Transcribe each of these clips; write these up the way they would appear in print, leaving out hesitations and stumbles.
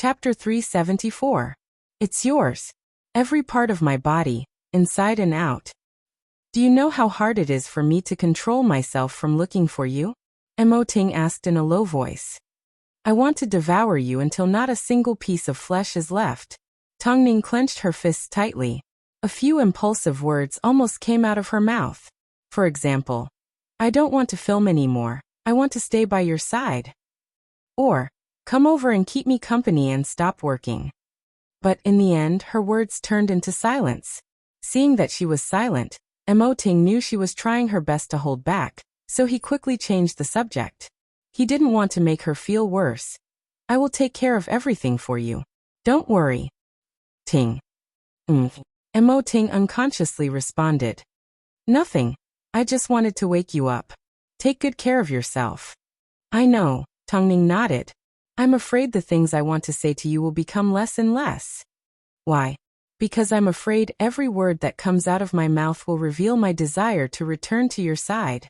Chapter 374. It's yours. Every part of my body, inside and out. Do you know how hard it is for me to control myself from looking for you? Emoting asked in a low voice. I want to devour you until not a single piece of flesh is left. Tongning clenched her fists tightly. A few impulsive words almost came out of her mouth. For example, I don't want to film anymore. I want to stay by your side. Or, come over and keep me company and stop working. But in the end, her words turned into silence. Seeing that she was silent, Emoting knew she was trying her best to hold back, so he quickly changed the subject. He didn't want to make her feel worse. I will take care of everything for you. Don't worry. Ting. Emoting unconsciously responded. Nothing. I just wanted to wake you up. Take good care of yourself. I know, Tongning nodded. I'm afraid the things I want to say to you will become less and less. Why? Because I'm afraid every word that comes out of my mouth will reveal my desire to return to your side.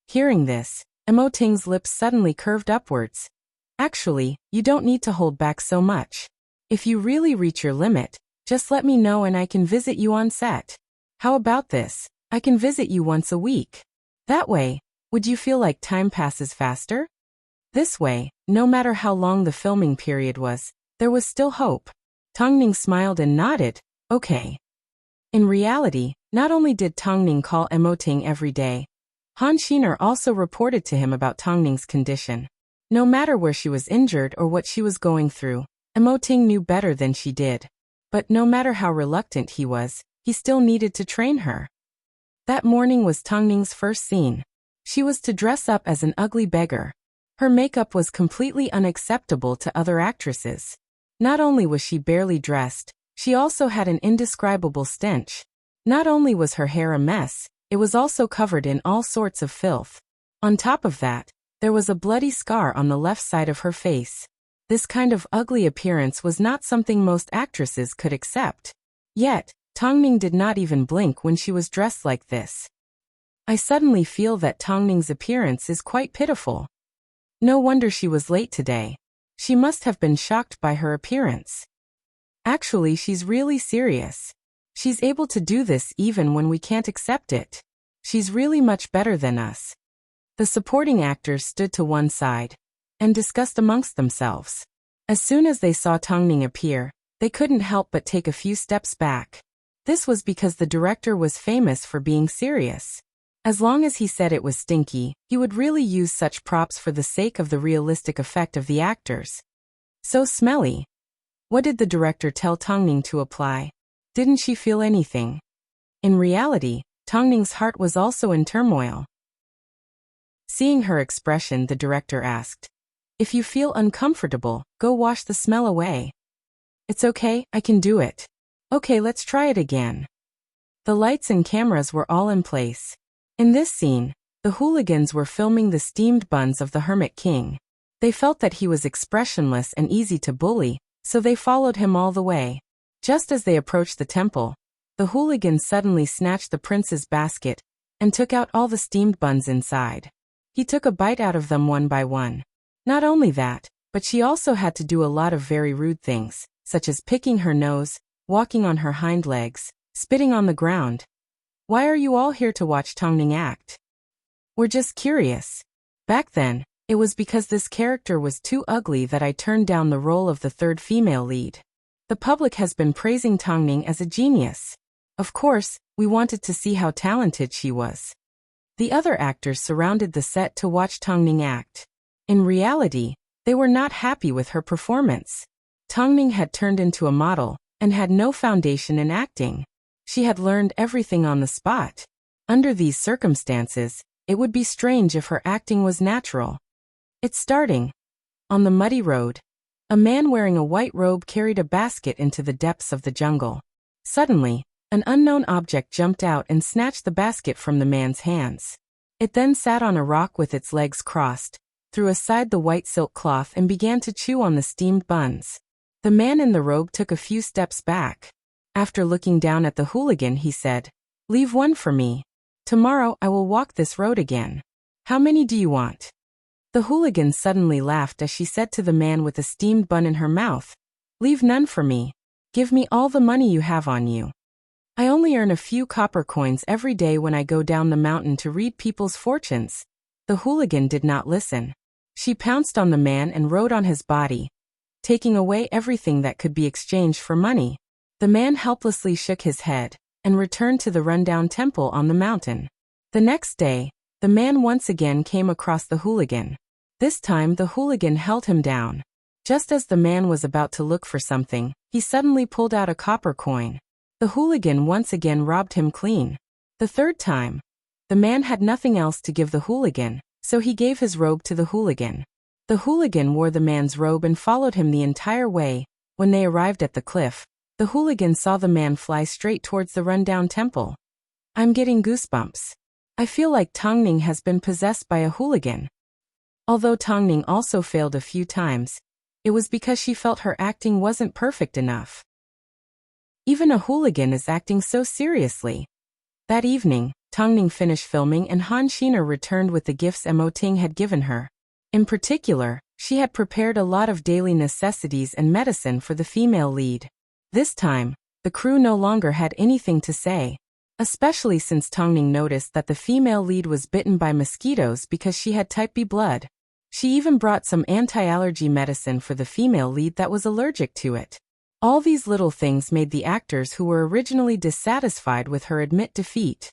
Hearing this, Emoting's lips suddenly curved upwards. Actually, you don't need to hold back so much. If you really reach your limit, just let me know and I can visit you on set. How about this? I can visit you once a week. That way, would you feel like time passes faster? This way, no matter how long the filming period was, there was still hope. Tongning smiled and nodded, okay. In reality, not only did Tongning call Emoting every day, Han Xiner also reported to him about Tongning's condition. No matter where she was injured or what she was going through, Emoting knew better than she did. But no matter how reluctant he was, he still needed to train her. That morning was Tongning's first scene. She was to dress up as an ugly beggar. Her makeup was completely unacceptable to other actresses. Not only was she barely dressed, she also had an indescribable stench. Not only was her hair a mess, it was also covered in all sorts of filth. On top of that, there was a bloody scar on the left side of her face. This kind of ugly appearance was not something most actresses could accept. Yet, Tongning did not even blink when she was dressed like this. I suddenly feel that Tongning's appearance is quite pitiful. No wonder she was late today. She must have been shocked by her appearance. Actually, she's really serious. She's able to do this even when we can't accept it. She's really much better than us. The supporting actors stood to one side and discussed amongst themselves. As soon as they saw Tongning appear, they couldn't help but take a few steps back. This was because the director was famous for being serious. As long as he said it was stinky, he would really use such props for the sake of the realistic effect of the actors. So smelly. What did the director tell Tongning to apply? Didn't she feel anything? In reality, Tongning's heart was also in turmoil. Seeing her expression, the director asked, if you feel uncomfortable, go wash the smell away. It's okay, I can do it. Okay, let's try it again. The lights and cameras were all in place. In this scene, the hooligans were filming the steamed buns of the Hermit King. They felt that he was expressionless and easy to bully, so they followed him all the way. Just as they approached the temple, the hooligans suddenly snatched the prince's basket and took out all the steamed buns inside. He took a bite out of them one by one. Not only that, but she also had to do a lot of very rude things, such as picking her nose, walking on her hind legs, spitting on the ground. Why are you all here to watch Tongning act? We're just curious. Back then, it was because this character was too ugly that I turned down the role of the third female lead. The public has been praising Tongning as a genius. Of course, we wanted to see how talented she was. The other actors surrounded the set to watch Tongning act. In reality, they were not happy with her performance. Tongning had turned into a model and had no foundation in acting. She had learned everything on the spot. Under these circumstances, it would be strange if her acting was natural. It's starting. On the muddy road, a man wearing a white robe carried a basket into the depths of the jungle. Suddenly, an unknown object jumped out and snatched the basket from the man's hands. It then sat on a rock with its legs crossed, threw aside the white silk cloth and began to chew on the steamed buns. The man in the robe took a few steps back. After looking down at the hooligan, he said, "Leave one for me. Tomorrow I will walk this road again. How many do you want?" The hooligan suddenly laughed as she said to the man with a steamed bun in her mouth, "Leave none for me. Give me all the money you have on you. I only earn a few copper coins every day when I go down the mountain to read people's fortunes." The hooligan did not listen. She pounced on the man and rode on his body, taking away everything that could be exchanged for money. The man helplessly shook his head and returned to the rundown temple on the mountain. The next day, the man once again came across the hooligan. This time the hooligan held him down. Just as the man was about to look for something, he suddenly pulled out a copper coin. The hooligan once again robbed him clean. The third time, the man had nothing else to give the hooligan, so he gave his robe to the hooligan. The hooligan wore the man's robe and followed him the entire way. When they arrived at the cliff, the hooligan saw the man fly straight towards the rundown temple. "I'm getting goosebumps. I feel like Tongning has been possessed by a hooligan." Although Tongning also failed a few times, it was because she felt her acting wasn't perfect enough. Even a hooligan is acting so seriously. That evening, Tongning finished filming and Han Xiner returned with the gifts Emoting had given her. In particular, she had prepared a lot of daily necessities and medicine for the female lead. This time, the crew no longer had anything to say, especially since Tongning noticed that the female lead was bitten by mosquitoes because she had type B blood. She even brought some anti-allergy medicine for the female lead that was allergic to it. All these little things made the actors who were originally dissatisfied with her admit defeat.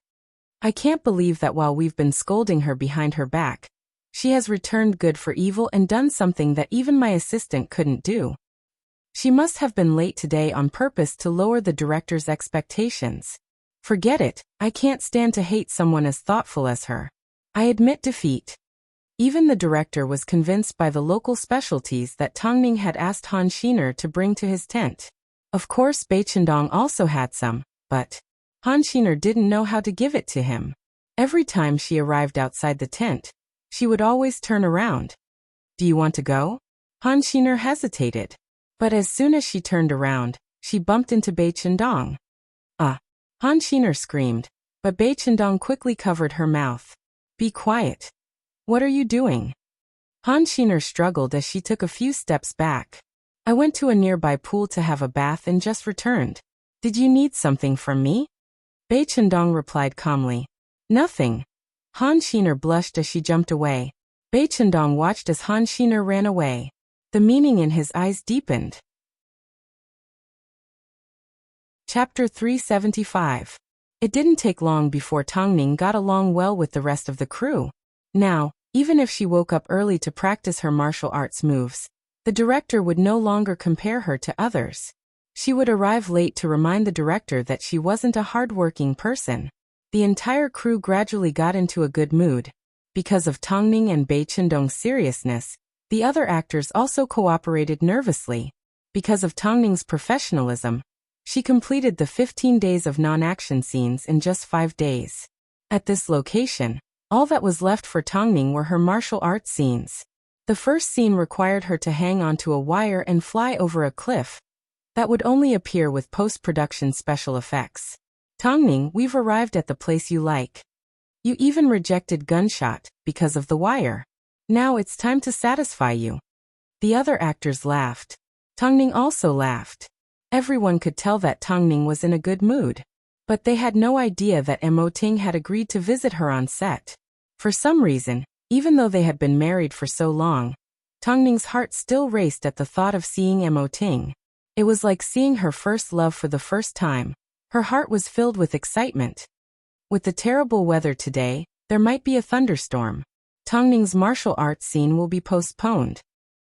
"I can't believe that while we've been scolding her behind her back, she has returned good for evil and done something that even my assistant couldn't do. She must have been late today on purpose to lower the director's expectations. Forget it, I can't stand to hate someone as thoughtful as her. I admit defeat." Even the director was convinced by the local specialties that Tongning had asked Han Xiner to bring to his tent. Of course Bai Chendong also had some, but Han Xiner didn't know how to give it to him. Every time she arrived outside the tent, she would always turn around. "Do you want to go?" Han Xiner hesitated. But as soon as she turned around, she bumped into Bai Chendong. "Ah!" Han Xiner screamed, but Bai Chendong quickly covered her mouth. "Be quiet. What are you doing?" Han Xiner struggled as she took a few steps back. "I went to a nearby pool to have a bath and just returned. Did you need something from me?" Bai Chendong replied calmly. "Nothing." Han Xiner blushed as she jumped away. Bai Chendong watched as Han Xiner ran away. The meaning in his eyes deepened. Chapter 375. It didn't take long before Tongning got along well with the rest of the crew. Now, even if she woke up early to practice her martial arts moves, the director would no longer compare her to others. She would arrive late to remind the director that she wasn't a hard-working person. The entire crew gradually got into a good mood. Because of Tongning and Bai Chendong's seriousness, the other actors also cooperated nervously. Because of Tongning's professionalism, she completed the 15 days of non-action scenes in just 5 days. At this location, all that was left for Tongning were her martial arts scenes. The first scene required her to hang onto a wire and fly over a cliff. That would only appear with post-production special effects. "Tongning, we've arrived at the place you like. You even rejected gunshot because of the wire. Now it's time to satisfy you." The other actors laughed. Tongning also laughed. Everyone could tell that Tongning was in a good mood. But they had no idea that Emoting had agreed to visit her on set. For some reason, even though they had been married for so long, Tongning's heart still raced at the thought of seeing Emoting. It was like seeing her first love for the first time. Her heart was filled with excitement. With the terrible weather today, there might be a thunderstorm. Tongning's martial arts scene will be postponed.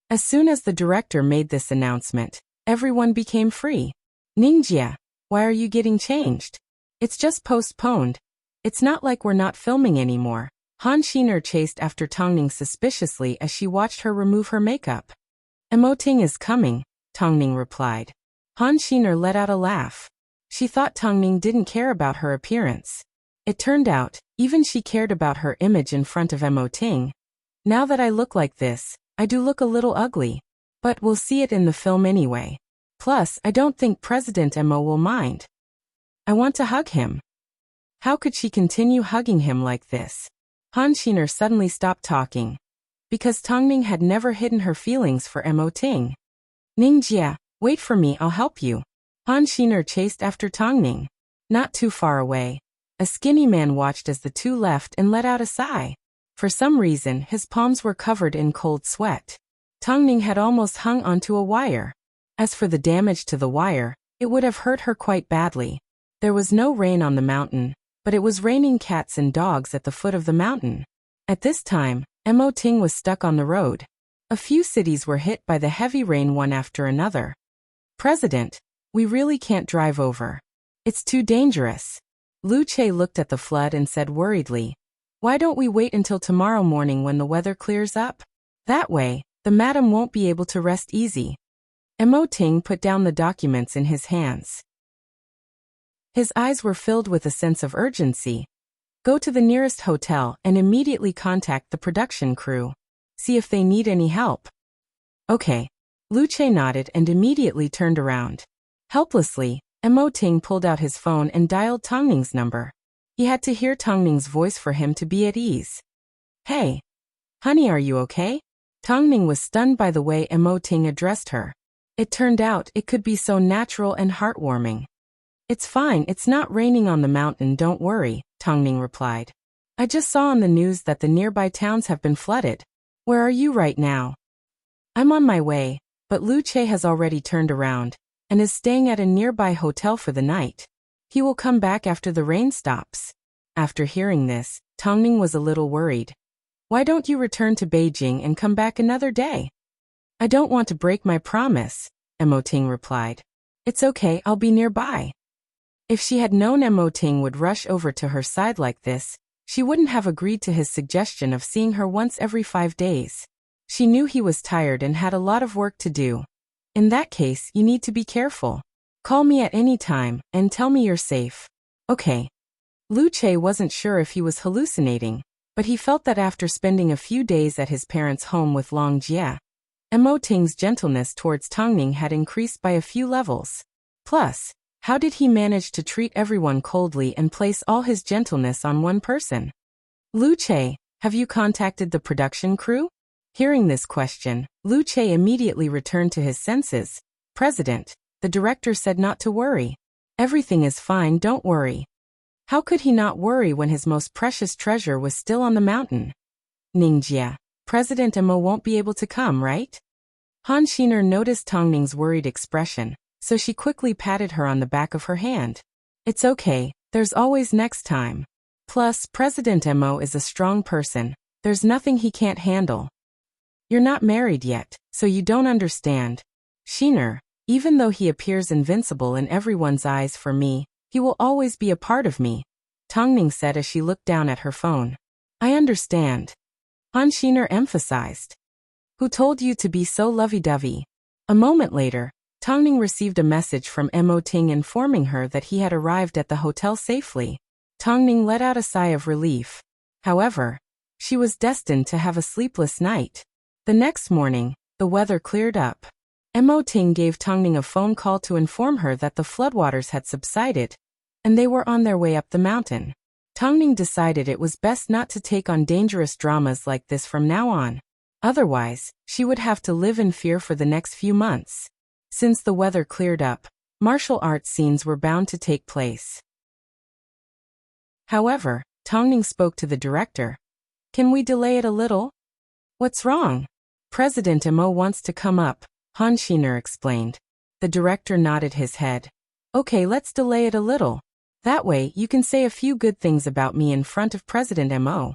As soon as the director made this announcement, everyone became free. "Ningjia, why are you getting changed? It's just postponed. It's not like we're not filming anymore." Han Xiner chased after Tongning suspiciously as she watched her remove her makeup. "Emoting is coming," Tongning replied. Han Xiner let out a laugh. She thought Tongning didn't care about her appearance. It turned out, even she cared about her image in front of Emoting. "Now that I look like this, I do look a little ugly. But we'll see it in the film anyway. Plus, I don't think President Emo will mind. I want to hug him." How could she continue hugging him like this? Han Xiner suddenly stopped talking. because Tongning had never hidden her feelings for Mo Ting. Ningjia, wait for me, I'll help you. Han Xiner chased after Tongning. Not too far away, a skinny man watched as the two left and let out a sigh. For some reason, his palms were covered in cold sweat. Tongning had almost hung onto a wire. As for the damage to the wire, it would have hurt her quite badly. There was no rain on the mountain, but it was raining cats and dogs at the foot of the mountain. At this time, Mo Ting was stuck on the road. A few cities were hit by the heavy rain one after another. President, we really can't drive over. It's too dangerous. Lu Che looked at the flood and said worriedly, why don't we wait until tomorrow morning when the weather clears up? That way, the madam won't be able to rest easy. Mo Ting put down the documents in his hands. His eyes were filled with a sense of urgency. Go to the nearest hotel and immediately contact the production crew. See if they need any help. Okay. Lu Che nodded and immediately turned around. Helplessly, Mo Ting pulled out his phone and dialed Tongning's number. He had to hear Tongning's voice for him to be at ease. Hey. Honey, are you okay? Tongning was stunned by the way Mo Ting addressed her. It turned out it could be so natural and heartwarming. It's fine, it's not raining on the mountain, don't worry, Tongning replied. I just saw on the news that the nearby towns have been flooded. Where are you right now? I'm on my way, but Lu Che has already turned around and is staying at a nearby hotel for the night. He will come back after the rain stops. After hearing this, Tongning was a little worried. Why don't you return to Beijing and come back another day? I don't want to break my promise, Mo Ting replied. It's okay, I'll be nearby. If she had known Mo Ting would rush over to her side like this, she wouldn't have agreed to his suggestion of seeing her once every 5 days. She knew he was tired and had a lot of work to do. In that case, you need to be careful. Call me at any time and tell me you're safe. Okay. Lu Che wasn't sure if he was hallucinating, but he felt that after spending a few days at his parents' home with Long Jia, Mo Ting's gentleness towards Tongning had increased by a few levels. Plus, how did he manage to treat everyone coldly and place all his gentleness on one person? Lu Che, have you contacted the production crew? Hearing this question, Lu Che immediately returned to his senses. President, the director said not to worry. Everything is fine, don't worry. How could he not worry when his most precious treasure was still on the mountain? Ningjia, President Mo won't be able to come, right? Han Xiner noticed Tongning's worried expression, so she quickly patted her on the back of her hand. It's okay, there's always next time. Plus, President Mo is a strong person. There's nothing he can't handle. You're not married yet, so you don't understand. Xiner, even though he appears invincible in everyone's eyes, for me, he will always be a part of me, Tongning said as she looked down at her phone. I understand. Han Xiner emphasized. Who told you to be so lovey-dovey? A moment later, Tongning received a message from Mo Ting informing her that he had arrived at the hotel safely. Tongning let out a sigh of relief. However, she was destined to have a sleepless night. The next morning, the weather cleared up. Mo Ting gave Tongning a phone call to inform her that the floodwaters had subsided, and they were on their way up the mountain. Tongning decided it was best not to take on dangerous dramas like this from now on. Otherwise, she would have to live in fear for the next few months. Since the weather cleared up, martial arts scenes were bound to take place. However, Tongning spoke to the director. Can we delay it a little? What's wrong? President Mo wants to come up, Han Xiner explained. The director nodded his head. Okay, let's delay it a little. That way, you can say a few good things about me in front of President Mo.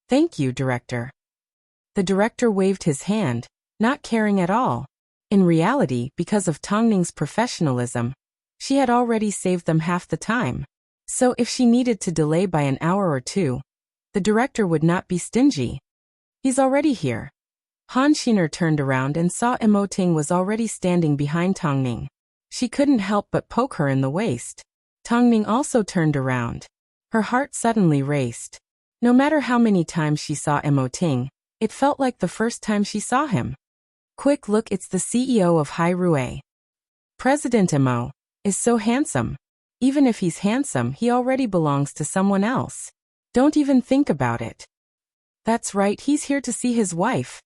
Thank you, director. The director waved his hand, not caring at all. In reality, because of Tongning's professionalism, she had already saved them half the time. So if she needed to delay by an hour or two, the director would not be stingy. He's already here. Han Xiner turned around and saw Mo Ting was already standing behind Tongning. She couldn't help but poke her in the waist. Tongning also turned around. Her heart suddenly raced. No matter how many times she saw Mo Ting, it felt like the first time she saw him. Quick look, it's the CEO of Hai Rui. President Mo is so handsome. Even if he's handsome, he already belongs to someone else. Don't even think about it. That's right, he's here to see his wife.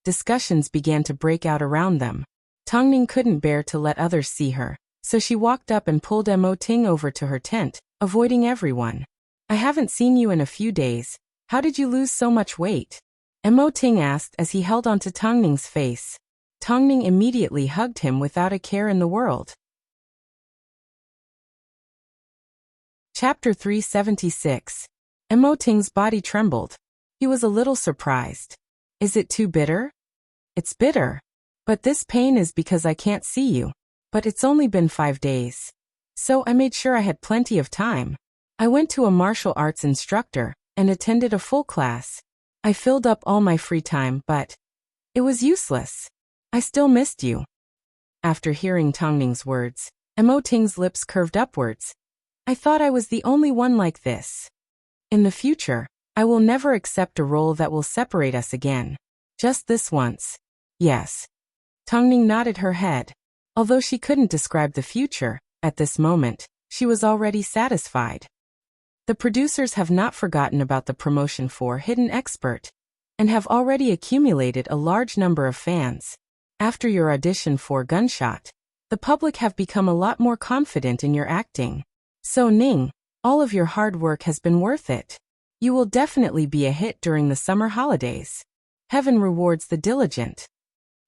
Discussions began to break out around them. Tongning couldn't bear to let others see her, so she walked up and pulled Mo Ting over to her tent, avoiding everyone. I haven't seen you in a few days. How did you lose so much weight? Mo Ting asked as he held onto Tongning's face. Tongning immediately hugged him without a care in the world. Chapter 376. Mo Ting's body trembled. He was a little surprised. Is it too bitter? It's bitter. But this pain is because I can't see you. But it's only been 5 days. So I made sure I had plenty of time. I went to a martial arts instructor and attended a full class. I filled up all my free time, but it was useless. I still missed you. After hearing Tongning's words, Mo Ting's lips curved upwards. I thought I was the only one like this. In the future, I will never accept a role that will separate us again. Just this once. Yes. Tongning nodded her head. Although she couldn't describe the future, at this moment, she was already satisfied. The producers have not forgotten about the promotion for Hidden Expert, and have already accumulated a large number of fans. After your audition for Gunshot, the public have become a lot more confident in your acting. So Ning, all of your hard work has been worth it. You will definitely be a hit during the summer holidays. Heaven rewards the diligent.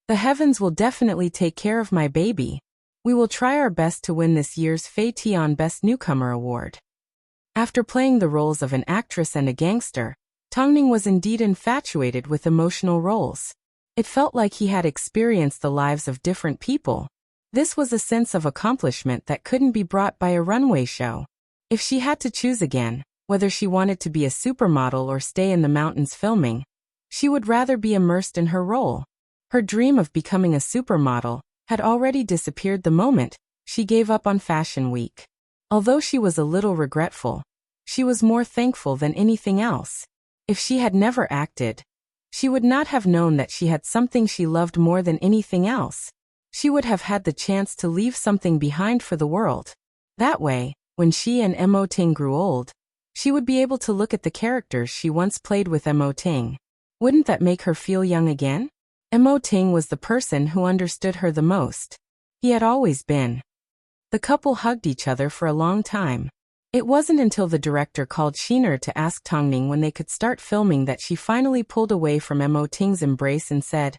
The heavens will definitely take care of my baby. We will try our best to win this year's Fei Tian Best Newcomer Award. After playing the roles of an actress and a gangster, Tongning was indeed infatuated with emotional roles. It felt like he had experienced the lives of different people. This was a sense of accomplishment that couldn't be brought by a runway show. If she had to choose again, whether she wanted to be a supermodel or stay in the mountains filming, she would rather be immersed in her role. Her dream of becoming a supermodel had already disappeared the moment she gave up on Fashion Week. Although she was a little regretful, she was more thankful than anything else. If she had never acted, she would not have known that she had something she loved more than anything else. She would have had the chance to leave something behind for the world. That way, when she and Mo Ting grew old, she would be able to look at the characters she once played with Mo Ting. Wouldn't that make her feel young again? Mo Ting was the person who understood her the most. He had always been. The couple hugged each other for a long time. It wasn't until the director called Sheener to ask Tongning when they could start filming that she finally pulled away from Mo Ting's embrace and said,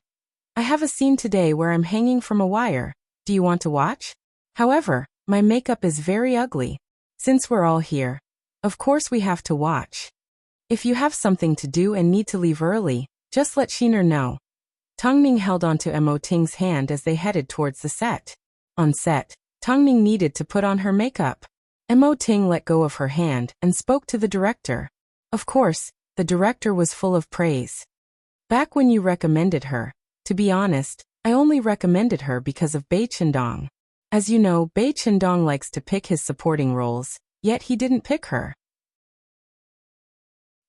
I have a scene today where I'm hanging from a wire. Do you want to watch? However, my makeup is very ugly. Since we're all here, of course we have to watch. If you have something to do and need to leave early, just let Sheener know. Tongning held onto Mo Ting's hand as they headed towards the set. On set, Tongning needed to put on her makeup. Mo Ting let go of her hand and spoke to the director. Of course, the director was full of praise. Back when you recommended her, to be honest, I only recommended her because of Bai Chendong. As you know, Bai Chendong likes to pick his supporting roles, yet he didn't pick her.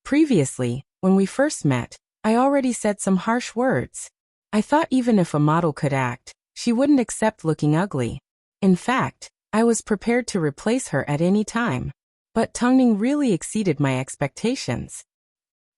Previously, when we first met, I already said some harsh words. I thought even if a model could act, she wouldn't accept looking ugly. In fact, I was prepared to replace her at any time. But Tongning really exceeded my expectations.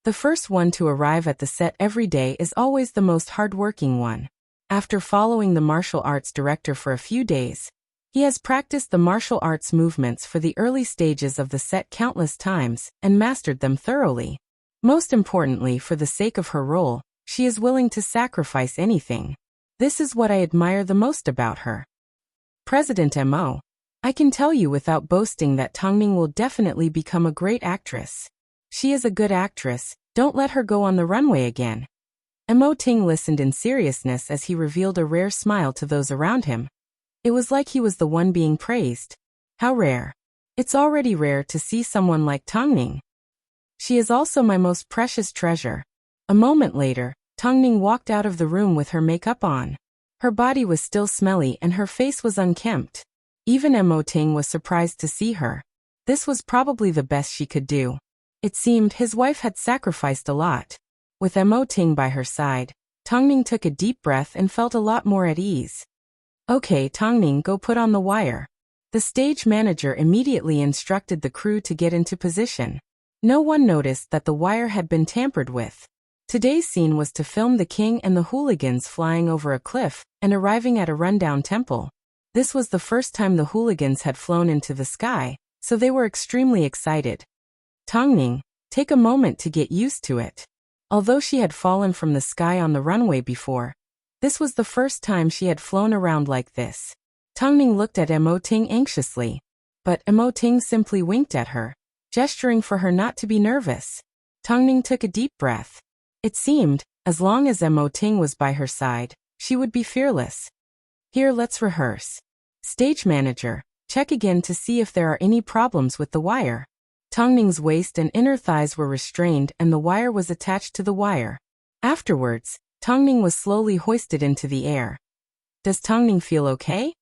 The first one to arrive at the set every day is always the most hardworking one. After following the martial arts director for a few days, he has practiced the martial arts movements for the early stages of the set countless times and mastered them thoroughly. Most importantly, for the sake of her role, she is willing to sacrifice anything. This is what I admire the most about her. President Mo. I can tell you without boasting that Tongning will definitely become a great actress. She is a good actress, don't let her go on the runway again. Mo Ting listened in seriousness as he revealed a rare smile to those around him. It was like he was the one being praised. How rare. It's already rare to see someone like Tongning. She is also my most precious treasure. A moment later, Tongning walked out of the room with her makeup on. Her body was still smelly and her face was unkempt. Even Mo Ting was surprised to see her. This was probably the best she could do. It seemed his wife had sacrificed a lot. With Mo Ting by her side, Tongning took a deep breath and felt a lot more at ease. Okay, Tongning, go put on the wire. The stage manager immediately instructed the crew to get into position. No one noticed that the wire had been tampered with. Today's scene was to film the king and the hooligans flying over a cliff and arriving at a rundown temple. This was the first time the hooligans had flown into the sky, so they were extremely excited. Tongning, take a moment to get used to it. Although she had fallen from the sky on the runway before, this was the first time she had flown around like this. Tongning looked at Emoting anxiously, but Emoting simply winked at her, gesturing for her not to be nervous. Tongning took a deep breath. It seemed, as long as Emoting was by her side, she would be fearless. Here, let's rehearse. Stage manager, check again to see if there are any problems with the wire. Tongning's waist and inner thighs were restrained and the wire was attached to the wire. Afterwards, Tongning was slowly hoisted into the air. Does Tongning feel okay?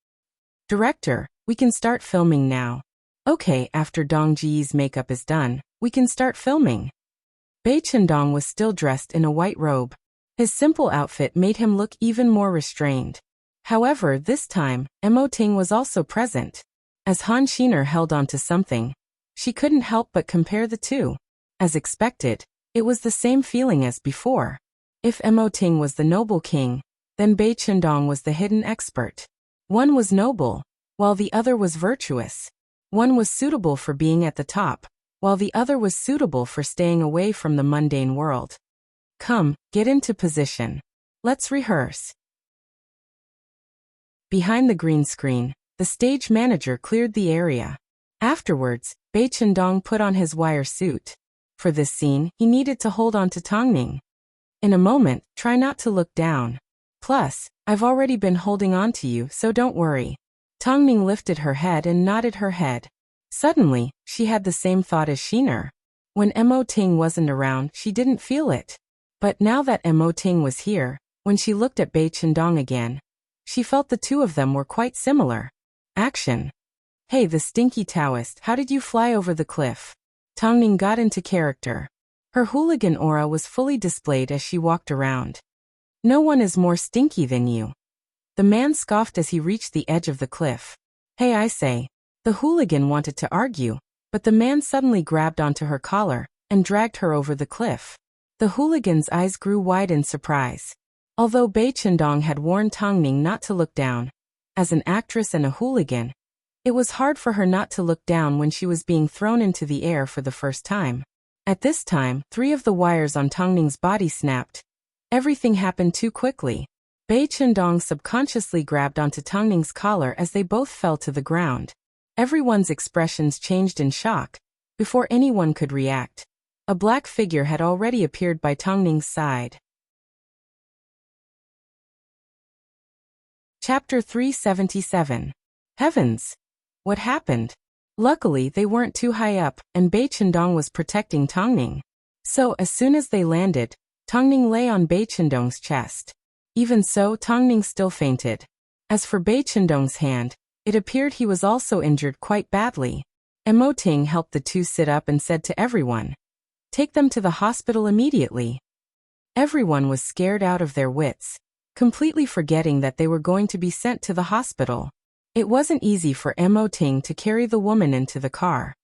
Director, we can start filming now. Okay, after Dong Ji's makeup is done, we can start filming. Bai Chendong was still dressed in a white robe. His simple outfit made him look even more restrained. However, this time, Emoting was also present. As Han Xiner held onto something, she couldn't help but compare the two. As expected, it was the same feeling as before. If Emoting was the noble king, then Bai Chendong was the hidden expert. One was noble, while the other was virtuous. One was suitable for being at the top, while the other was suitable for staying away from the mundane world. Come, get into position. Let's rehearse. Behind the green screen, the stage manager cleared the area. Afterwards, Bai Chendong put on his wire suit. For this scene, he needed to hold on to Tongning. In a moment, try not to look down. Plus, I've already been holding on to you, so don't worry. Tongning lifted her head and nodded her head. Suddenly, she had the same thought as Xiner. When Emoting wasn't around, she didn't feel it. But now that Emoting was here, when she looked at Bai Chendong again, she felt the two of them were quite similar. Action. Hey, the stinky Taoist, how did you fly over the cliff? Tongning got into character. Her hooligan aura was fully displayed as she walked around. No one is more stinky than you. The man scoffed as he reached the edge of the cliff. Hey, I say. The hooligan wanted to argue, but the man suddenly grabbed onto her collar and dragged her over the cliff. The hooligan's eyes grew wide in surprise. Although Bai Chendong had warned Tongning not to look down, as an actress and a hooligan, it was hard for her not to look down when she was being thrown into the air for the first time. At this time, 3 of the wires on Tongning's body snapped. Everything happened too quickly. Bai Chendong subconsciously grabbed onto Tongning's collar as they both fell to the ground. Everyone's expressions changed in shock. Before anyone could react, a black figure had already appeared by Tongning's side. Chapter 377. Heavens! What happened? Luckily, they weren't too high up, and Bai Chendong was protecting Tongning. So, as soon as they landed, Tongning lay on Bai Chendong's chest. Even so, Tongning still fainted. As for Bai Chendong's hand, it appeared he was also injured quite badly. Emoting helped the two sit up and said to everyone, "Take them to the hospital immediately." Everyone was scared out of their wits, completely forgetting that they were going to be sent to the hospital. It wasn't easy for Emoting to carry the woman into the car.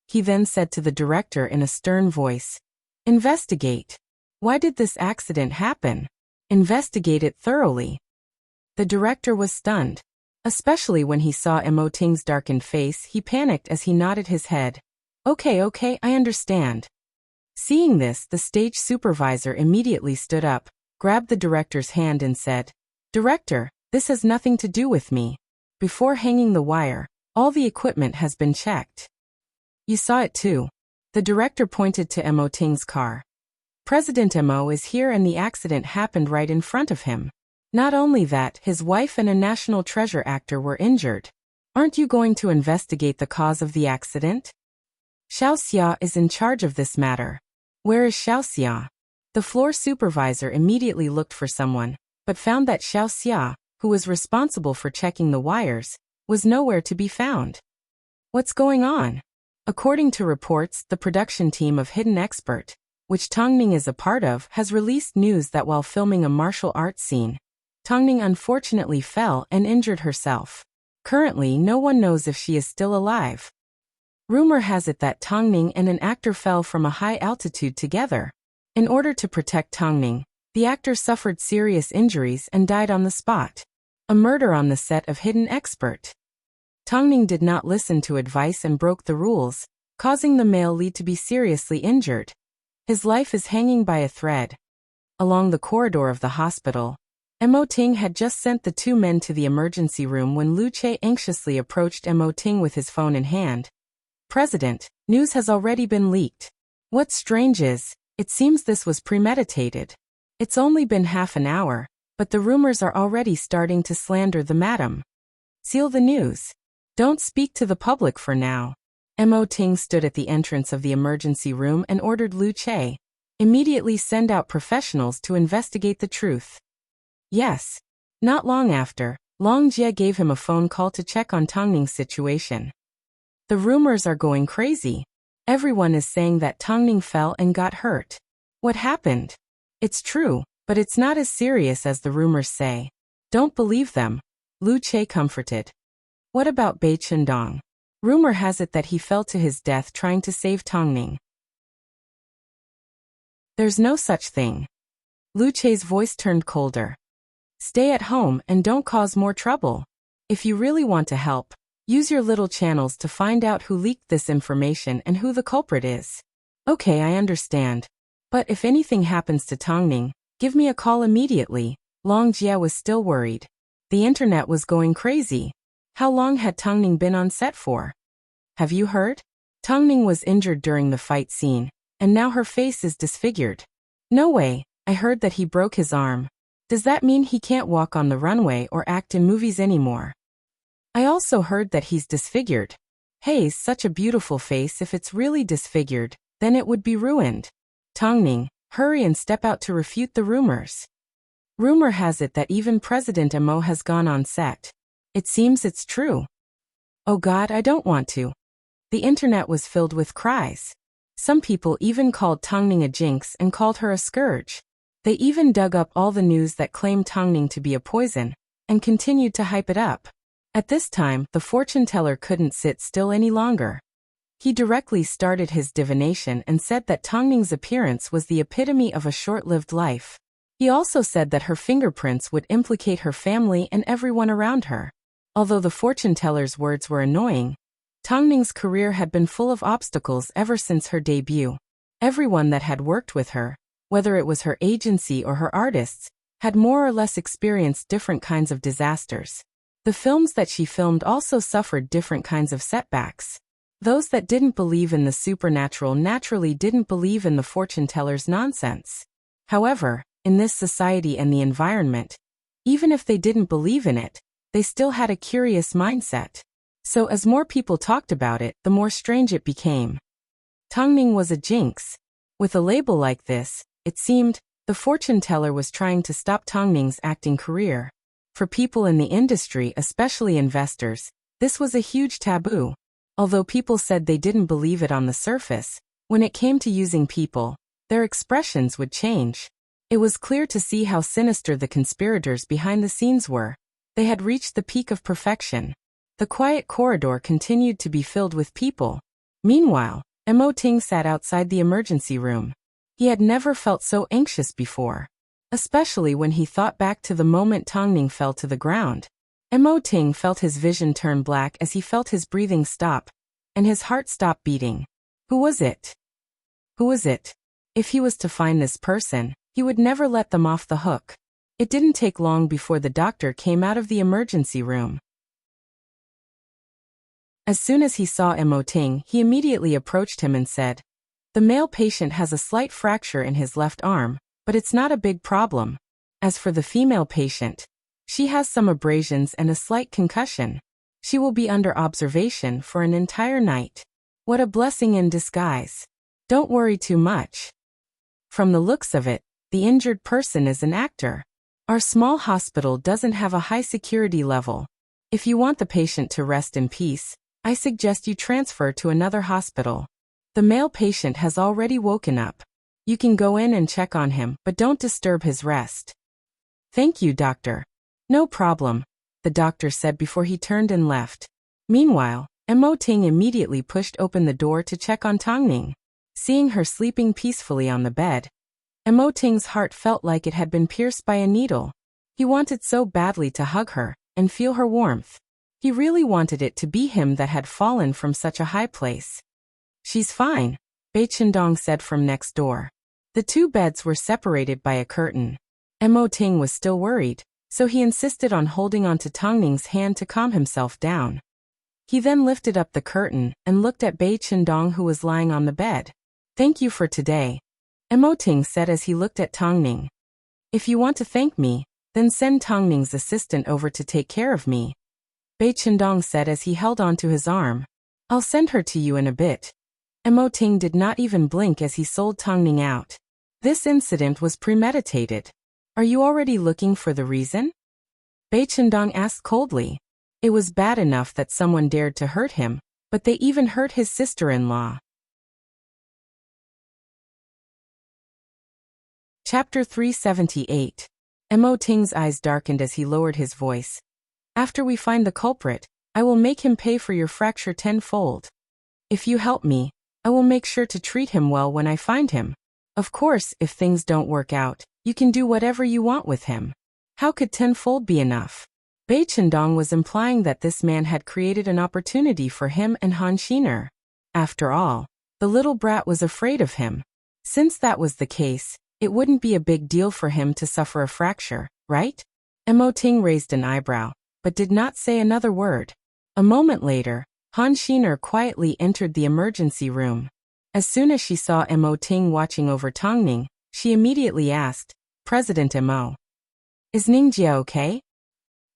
He then said to the director in a stern voice, "Investigate. Why did this accident happen? Investigate it thoroughly." The director was stunned. Especially when he saw Emoting's darkened face, he panicked as he nodded his head. Okay, I understand." Seeing this, the stage supervisor immediately stood up, grabbed the director's hand and said, "Director, this has nothing to do with me. Before hanging the wire, all the equipment has been checked." "You saw it too." The director pointed to Emoting's car. "President Emo is here and the accident happened right in front of him. Not only that, his wife and a national treasure actor were injured. Aren't you going to investigate the cause of the accident?" "Xiao Xia is in charge of this matter." "Where is Xiao Xia?" The floor supervisor immediately looked for someone, but found that Xiao Xia, who was responsible for checking the wires, was nowhere to be found. What's going on? According to reports, the production team of Hidden Expert, which Tongning is a part of, has released news that while filming a martial arts scene, Tongning unfortunately fell and injured herself. Currently, no one knows if she is still alive. Rumor has it that Tongning and an actor fell from a high altitude together. In order to protect Tongning, the actor suffered serious injuries and died on the spot. A murder on the set of Hidden Expert. Tongning did not listen to advice and broke the rules, causing the male lead to be seriously injured. His life is hanging by a thread. Along the corridor of the hospital, Mo Ting had just sent the two men to the emergency room when Lu Che anxiously approached Mo Ting with his phone in hand. President, news has already been leaked. What's strange is, it seems this was premeditated. It's only been half an hour, but the rumors are already starting to slander the madam. Seal the news. Don't speak to the public for now. Mo Ting stood at the entrance of the emergency room and ordered Lu Che, immediately send out professionals to investigate the truth. Yes. Not long after, Long Jie gave him a phone call to check on Tongning's situation. The rumors are going crazy. Everyone is saying that Tongning fell and got hurt. What happened? It's true, but it's not as serious as the rumors say. Don't believe them. Lu Che comforted. What about Bai Chundong? Rumor has it that he fell to his death trying to save Tongning. There's no such thing. Lu Che's voice turned colder. Stay at home and don't cause more trouble. If you really want to help, use your little channels to find out who leaked this information and who the culprit is. Okay, I understand. But if anything happens to Tongning, give me a call immediately. Long Jie was still worried. The internet was going crazy. How long had Tongning been on set for? Have you heard? Tongning was injured during the fight scene, and now her face is disfigured. No way, I heard that he broke his arm. Does that mean he can't walk on the runway or act in movies anymore? I also heard that he's disfigured. Hey, such a beautiful face. If it's really disfigured, then it would be ruined. Tongning, hurry and step out to refute the rumors. Rumor has it that even President Mo has gone on set. It seems it's true. Oh God, I don't want to. The internet was filled with cries. Some people even called Tongning a jinx and called her a scourge. They even dug up all the news that claimed Tongning to be a poison, and continued to hype it up. At this time, the fortune teller couldn't sit still any longer. He directly started his divination and said that Tongning's appearance was the epitome of a short-lived life. He also said that her fingerprints would implicate her family and everyone around her. Although the fortune teller's words were annoying, Tongning's career had been full of obstacles ever since her debut. Everyone that had worked with her, whether it was her agency or her artists, had more or less experienced different kinds of disasters. The films that she filmed also suffered different kinds of setbacks. Those that didn't believe in the supernatural naturally didn't believe in the fortune teller's nonsense. However, in this society and the environment, even if they didn't believe in it, they still had a curious mindset. So as more people talked about it, the more strange it became. Tongning was a jinx. With a label like this, it seemed, the fortune teller was trying to stop Tongning's acting career. For people in the industry, especially investors, this was a huge taboo. Although people said they didn't believe it on the surface, when it came to using people, their expressions would change. It was clear to see how sinister the conspirators behind the scenes were. They had reached the peak of perfection. The quiet corridor continued to be filled with people. Meanwhile, Mo Ting sat outside the emergency room. He had never felt so anxious before, especially when he thought back to the moment Tongning fell to the ground. Mo Ting felt his vision turn black as he felt his breathing stop, and his heart stop beating. Who was it? Who was it? If he was to find this person, he would never let them off the hook. It didn't take long before the doctor came out of the emergency room. As soon as he saw Mo Ting, he immediately approached him and said, "The male patient has a slight fracture in his left arm, but it's not a big problem. As for the female patient, she has some abrasions and a slight concussion. She will be under observation for an entire night. What a blessing in disguise. Don't worry too much." From the looks of it, the injured person is an actor. Our small hospital doesn't have a high security level. If you want the patient to rest in peace, I suggest you transfer to another hospital. The male patient has already woken up. You can go in and check on him, but don't disturb his rest. Thank you, doctor. No problem, the doctor said before he turned and left. Meanwhile, Mo Ting immediately pushed open the door to check on Tongning. Seeing her sleeping peacefully on the bed, Mo Ting's heart felt like it had been pierced by a needle. He wanted so badly to hug her and feel her warmth. He really wanted it to be him that had fallen from such a high place. She's fine, Bai Qindong said from next door. The two beds were separated by a curtain. Mo Ting was still worried, so he insisted on holding onto Tongning's hand to calm himself down. He then lifted up the curtain and looked at Bai Qindong, who was lying on the bed. Thank you for today, Mo Ting said as he looked at Tongning. If you want to thank me, then send Tongning's assistant over to take care of me, Bai Qindong said as he held onto his arm. I'll send her to you in a bit. Mo Ting did not even blink as he sold Tongning out. This incident was premeditated. Are you already looking for the reason? Bai Qindong asked coldly. It was bad enough that someone dared to hurt him, but they even hurt his sister-in-law. Chapter 378. Mo Ting's eyes darkened as he lowered his voice. After we find the culprit, I will make him pay for your fracture tenfold. If you help me, I will make sure to treat him well when I find him. Of course, if things don't work out, you can do whatever you want with him. How could tenfold be enough? Bai Qindong was implying that this man had created an opportunity for him and Han Xiner. After all, the little brat was afraid of him. Since that was the case, it wouldn't be a big deal for him to suffer a fracture, right? Mo Ting raised an eyebrow, but did not say another word. A moment later, Han Xiner quietly entered the emergency room. As soon as she saw Mo Ting watching over Tongning, she immediately asked, President Mo, is Ningjie okay?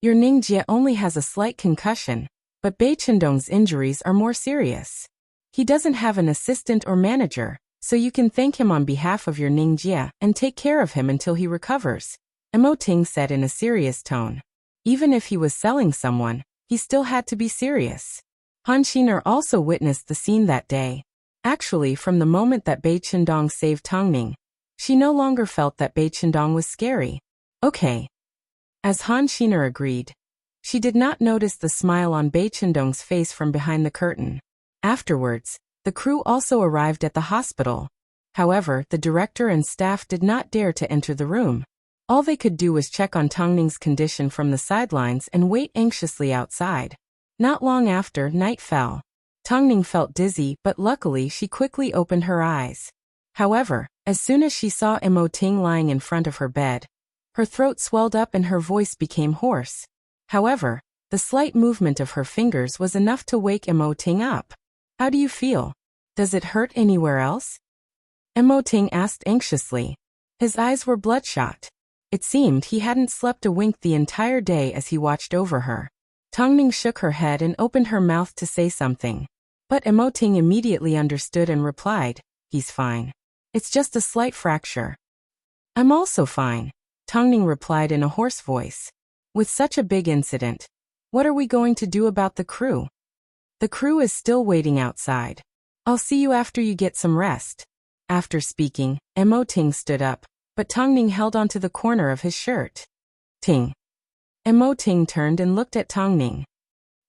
Your Ningjie only has a slight concussion, but Bai Qindong's injuries are more serious. He doesn't have an assistant or manager, so you can thank him on behalf of your Ningjie and take care of him until he recovers, Mo Ting said in a serious tone. Even if he was selling someone, he still had to be serious. Han Xiner also witnessed the scene that day. Actually, from the moment that Bai Qindong saved Tongning, she no longer felt that Bai Qindong was scary. Okay. As Han Xiner agreed. She did not notice the smile on Bai Qindong's face from behind the curtain. Afterwards, the crew also arrived at the hospital. However, the director and staff did not dare to enter the room. All they could do was check on Tongning's condition from the sidelines and wait anxiously outside. Not long after, night fell. Tongning felt dizzy, but luckily she quickly opened her eyes. However, as soon as she saw Mo Ting lying in front of her bed, her throat swelled up and her voice became hoarse. However, the slight movement of her fingers was enough to wake Mo Ting up. How do you feel? Does it hurt anywhere else? Mo Ting asked anxiously. His eyes were bloodshot. It seemed he hadn't slept a wink the entire day as he watched over her. Tongning shook her head and opened her mouth to say something. But Mo Ting immediately understood and replied, he's fine. It's just a slight fracture. I'm also fine, Tongning replied in a hoarse voice. With such a big incident, what are we going to do about the crew? The crew is still waiting outside. I'll see you after you get some rest. After speaking, Mo Ting stood up, but Tongning held onto the corner of his shirt. Ting. Mo Ting turned and looked at Tongning.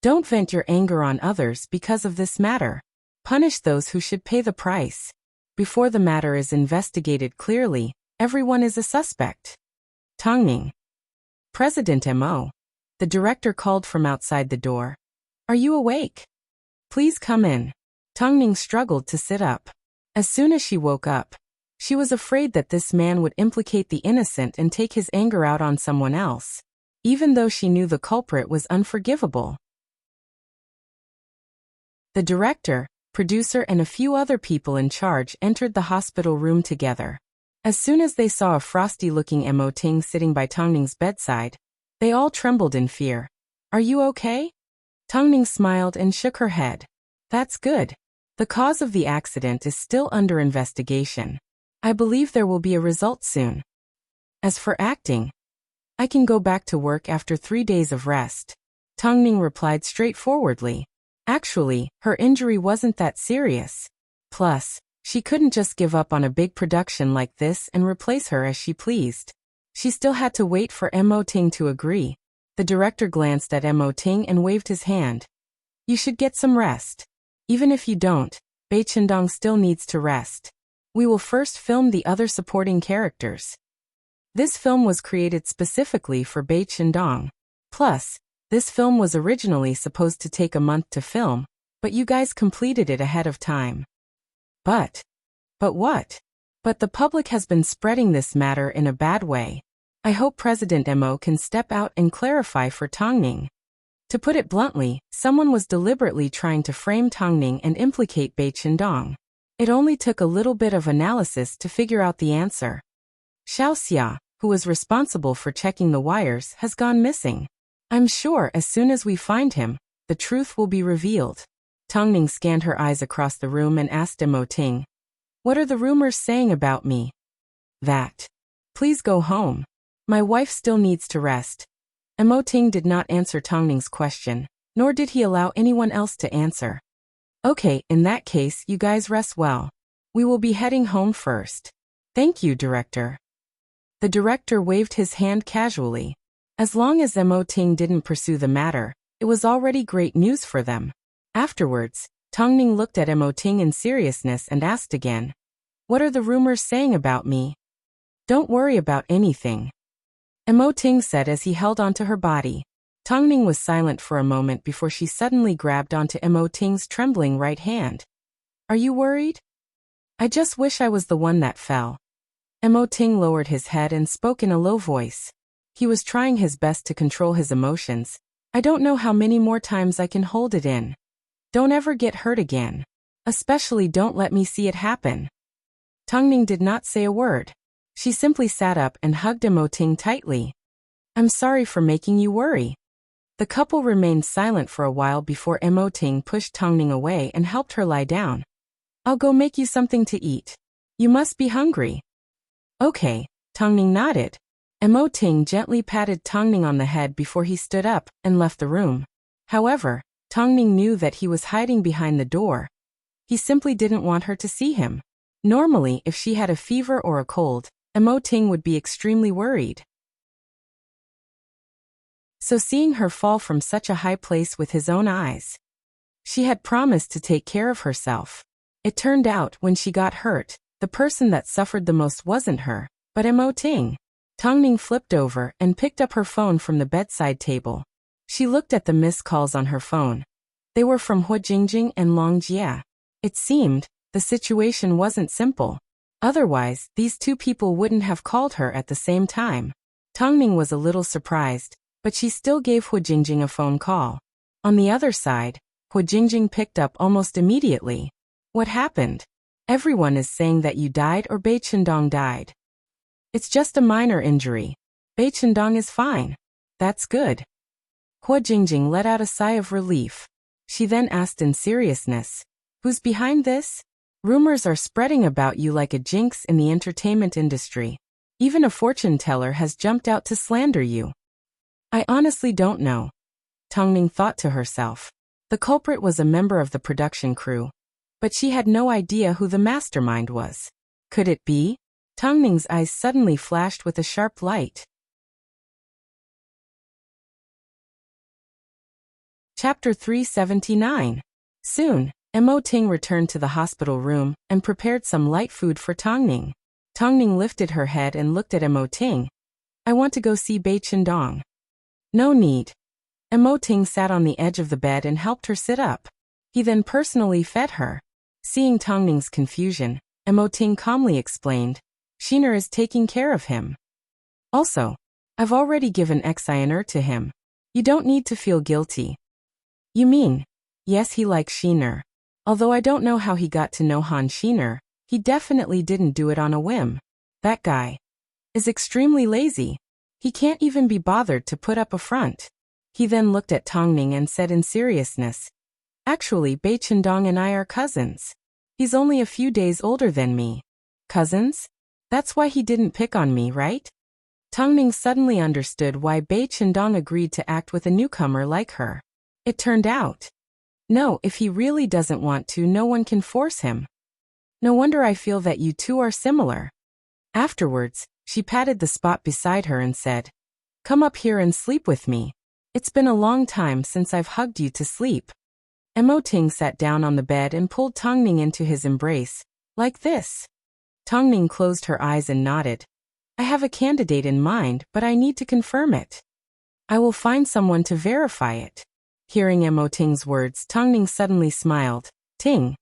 Don't vent your anger on others because of this matter. Punish those who should pay the price. Before the matter is investigated clearly, everyone is a suspect. Tongning. President Mo. The director called from outside the door. Are you awake? Please come in. Tongning struggled to sit up. As soon as she woke up, she was afraid that this man would implicate the innocent and take his anger out on someone else, even though she knew the culprit was unforgivable. The director, producer and a few other people in charge entered the hospital room together. As soon as they saw a frosty-looking Mo Ting sitting by Tongning's bedside, they all trembled in fear. Are you okay? Tongning smiled and shook her head. That's good. The cause of the accident is still under investigation. I believe there will be a result soon. As for acting, I can go back to work after 3 days of rest. Tongning replied straightforwardly. Actually, her injury wasn't that serious. Plus, she couldn't just give up on a big production like this and replace her as she pleased. She still had to wait for Mo Ting to agree. The director glanced at Mo Ting and waved his hand. You should get some rest. Even if you don't, Bai Qindong still needs to rest. We will first film the other supporting characters. This film was created specifically for Bai Chendong. Plus, this film was originally supposed to take a month to film, but you guys completed it ahead of time. But what? But the public has been spreading this matter in a bad way. I hope President Mo can step out and clarify for Tongning. To put it bluntly, someone was deliberately trying to frame Tongning and implicate Bai Chendong. It only took a little bit of analysis to figure out the answer. Xiao Xia, who was responsible for checking the wires, has gone missing. I'm sure as soon as we find him, the truth will be revealed. Tongning scanned her eyes across the room and asked Mo Ting, "What are the rumors saying about me?" "That. Please go home. My wife still needs to rest." Mo Ting did not answer Tongning's question, nor did he allow anyone else to answer. "Okay, in that case, you guys rest well. We will be heading home first." "Thank you, Director." The director waved his hand casually. As long as Mo Ting didn't pursue the matter, it was already great news for them. Afterwards, Tongning looked at Mo Ting in seriousness and asked again, "What are the rumors saying about me?" "Don't worry about anything," Mo Ting said as he held onto her body. Tongning was silent for a moment before she suddenly grabbed onto Mo Ting's trembling right hand. "Are you worried?" "I just wish I was the one that fell." Mo Ting lowered his head and spoke in a low voice. He was trying his best to control his emotions. "I don't know how many more times I can hold it in. Don't ever get hurt again. Especially don't let me see it happen." Tongning did not say a word. She simply sat up and hugged Mo Ting tightly. "I'm sorry for making you worry." The couple remained silent for a while before Mo Ting pushed Tongning away and helped her lie down. "I'll go make you something to eat. You must be hungry." "Okay," Tongning nodded. Mo Ting gently patted Tongning on the head before he stood up and left the room. However, Tongning knew that he was hiding behind the door. He simply didn't want her to see him. Normally, if she had a fever or a cold, Mo Ting would be extremely worried. So seeing her fall from such a high place with his own eyes, she had promised to take care of herself. It turned out when she got hurt, the person that suffered the most wasn't her, but Mo Ting. Tongning flipped over and picked up her phone from the bedside table. She looked at the missed calls on her phone. They were from Hu Jingjing and Long Jia. It seemed the situation wasn't simple. Otherwise, these two people wouldn't have called her at the same time. Tongning was a little surprised, but she still gave Hu Jingjing a phone call. On the other side, Hu Jingjing picked up almost immediately. "What happened? Everyone is saying that you died or Bai Chendong died." "It's just a minor injury. Bai Chendong is fine." "That's good." Hu Jingjing let out a sigh of relief. She then asked in seriousness, "Who's behind this? Rumors are spreading about you like a jinx in the entertainment industry. Even a fortune teller has jumped out to slander you." "I honestly don't know," Tongning thought to herself. The culprit was a member of the production crew, but she had no idea who the mastermind was. Could it be? Tongning's eyes suddenly flashed with a sharp light. Chapter 379. Soon, Mo Ting returned to the hospital room and prepared some light food for Tongning. Tongning lifted her head and looked at Mo Ting. "I want to go see Bai Chendong." "No need." Mo Ting sat on the edge of the bed and helped her sit up. He then personally fed her. Seeing Tongning's confusion, Mo Ting calmly explained, "Shiner is taking care of him. Also, I've already given Xiner to him. You don't need to feel guilty." "You mean?" "Yes, he likes Shiner. Although I don't know how he got to know Han Shiner, he definitely didn't do it on a whim. That guy is extremely lazy. He can't even be bothered to put up a front." He then looked at Tongning and said in seriousness, "Actually, Bai Chendong and I are cousins. He's only a few days older than me." "Cousins? That's why he didn't pick on me, right?" Tongning suddenly understood why Bai Chendong agreed to act with a newcomer like her. It turned out, no, if he really doesn't want to, no one can force him. "No wonder I feel that you two are similar." Afterwards, she patted the spot beside her and said, "Come up here and sleep with me. It's been a long time since I've hugged you to sleep." Mo Ting sat down on the bed and pulled Tongning into his embrace. "Like this." Tongning closed her eyes and nodded. I have a candidate in mind, but I need to confirm it. I will find someone to verify it. Hearing Mo Ting's words, Tongning suddenly smiled. Ting.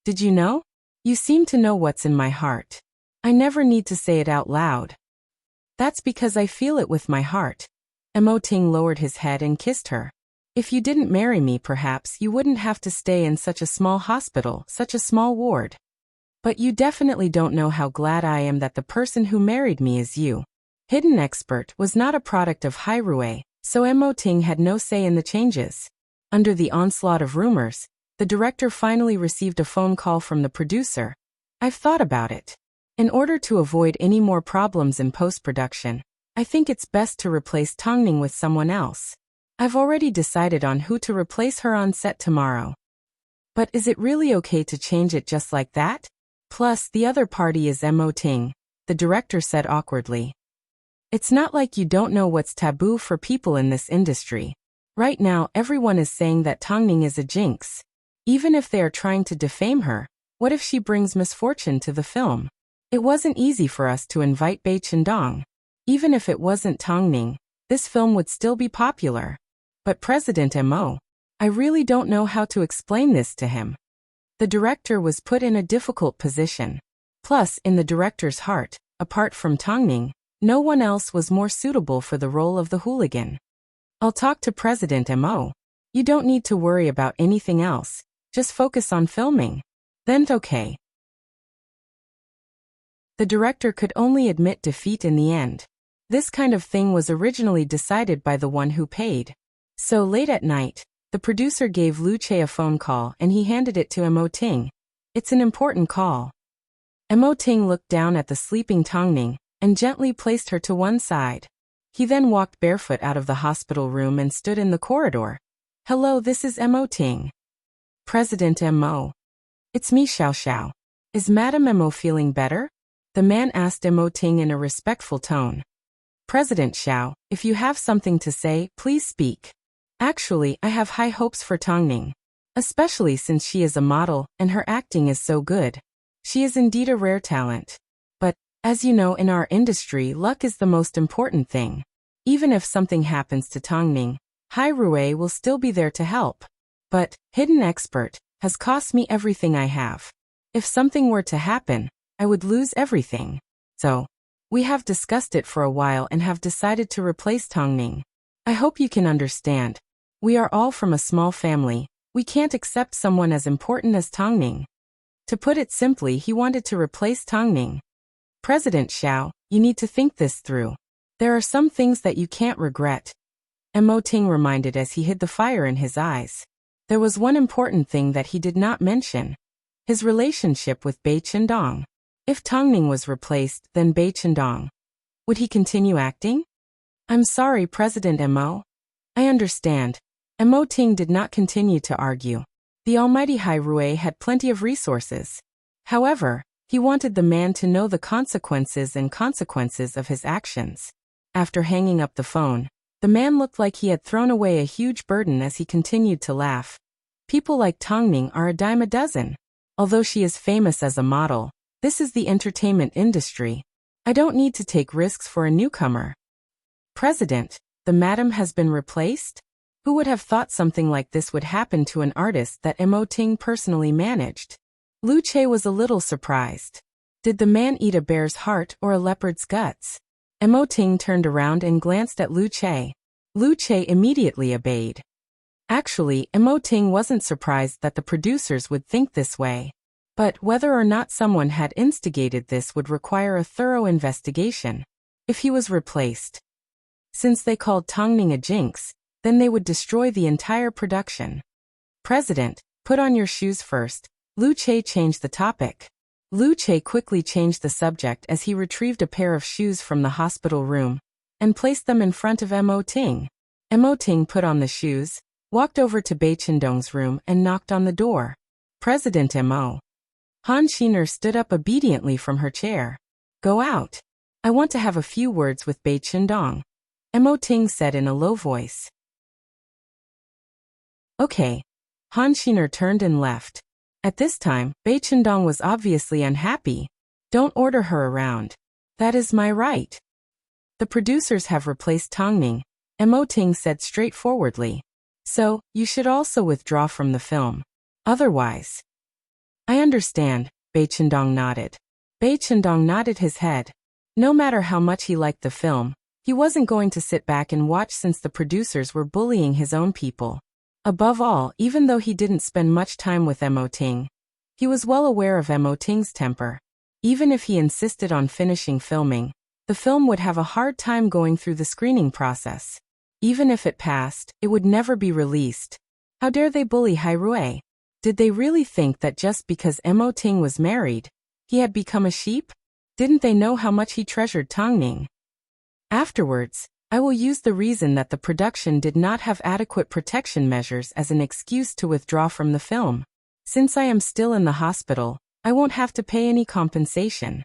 Did you know? You seem to know what's in my heart. I never need to say it out loud. That's because I feel it with my heart. Mo Ting lowered his head and kissed her. If you didn't marry me, perhaps you wouldn't have to stay in such a small hospital, such a small ward. But you definitely don't know how glad I am that the person who married me is you. Hidden Expert was not a product of Hairue, so Mo Ting had no say in the changes. Under the onslaught of rumors, the director finally received a phone call from the producer. I've thought about it. In order to avoid any more problems in post-production, I think it's best to replace Tongning with someone else. I've already decided on who to replace her on set tomorrow. But is it really okay to change it just like that? Plus, the other party is Mo Ting, the director said awkwardly. It's not like you don't know what's taboo for people in this industry. Right now, everyone is saying that Tongning is a jinx. Even if they are trying to defame her, what if she brings misfortune to the film? It wasn't easy for us to invite Bai Chendong. Even if it wasn't Tongning, this film would still be popular. But President Mo, I really don't know how to explain this to him. The director was put in a difficult position. Plus, in the director's heart, apart from Tongning, no one else was more suitable for the role of the hooligan. I'll talk to President Mo. You don't need to worry about anything else, just focus on filming. Then okay. The director could only admit defeat in the end. This kind of thing was originally decided by the one who paid. So late at night, the producer gave Lu Che a phone call and he handed it to Mo Ting. It's an important call. Mo Ting looked down at the sleeping Tongning and gently placed her to one side. He then walked barefoot out of the hospital room and stood in the corridor. Hello, this is Mo Ting. President Mo. It's me, Xiao Xiao. Is Madam Mo feeling better? The man asked Mo Ting in a respectful tone. President Xiao, if you have something to say, please speak. Actually, I have high hopes for Tongning. Especially since she is a model and her acting is so good. She is indeed a rare talent. But, as you know, in our industry, luck is the most important thing. Even if something happens to Tongning, Hairue will still be there to help. But, Hidden Expert has cost me everything I have. If something were to happen, I would lose everything. So, we have discussed it for a while and have decided to replace Tongning. I hope you can understand. We are all from a small family. We can't accept someone as important as Tongning. To put it simply, he wanted to replace Tongning. President Xiao, you need to think this through. There are some things that you can't regret. Mo Ting reminded as he hid the fire in his eyes. There was one important thing that he did not mention. His relationship with Bai Chendong. If Tongning was replaced, then Bai Chendong. Would he continue acting? I'm sorry, President Mo. I understand. Mo Ting did not continue to argue. The almighty Hairue had plenty of resources. However, he wanted the man to know the consequences of his actions. After hanging up the phone, the man looked like he had thrown away a huge burden as he continued to laugh. People like Tongning are a dime a dozen. Although she is famous as a model, this is the entertainment industry. I don't need to take risks for a newcomer. President, the madam has been replaced? Who would have thought something like this would happen to an artist that Mo Ting personally managed? Lu Che was a little surprised. Did the man eat a bear's heart or a leopard's guts? Mo Ting turned around and glanced at Lu Che. Lu Che immediately obeyed. Actually, Mo Ting wasn't surprised that the producers would think this way. But whether or not someone had instigated this would require a thorough investigation. If he was replaced. Since they called Tongning a jinx, then they would destroy the entire production. President, put on your shoes first. Lu Che changed the topic. Lu Che quickly changed the subject as he retrieved a pair of shoes from the hospital room and placed them in front of Mo Ting. Mo Ting put on the shoes, walked over to Bai Chendong's room and knocked on the door. President Mo. Han Shiner stood up obediently from her chair. Go out. I want to have a few words with Bai Chendong. Mo Ting said in a low voice. Okay. Han Shiner turned and left. At this time, Bai Chendong was obviously unhappy. Don't order her around. That is my right. The producers have replaced Tongning, Emoting said straightforwardly. So, you should also withdraw from the film. Otherwise. I understand, Bai Chendong nodded. Bai Chendong nodded his head. No matter how much he liked the film, he wasn't going to sit back and watch since the producers were bullying his own people. Above all, even though he didn't spend much time with Emoting, he was well aware of Emoting's temper. Even if he insisted on finishing filming, the film would have a hard time going through the screening process. Even if it passed, it would never be released. How dare they bully Hai Rui? Did they really think that just because Emoting was married, he had become a sheep? Didn't they know how much he treasured Tongning? Afterwards, I will use the reason that the production did not have adequate protection measures as an excuse to withdraw from the film. Since I am still in the hospital, I won't have to pay any compensation.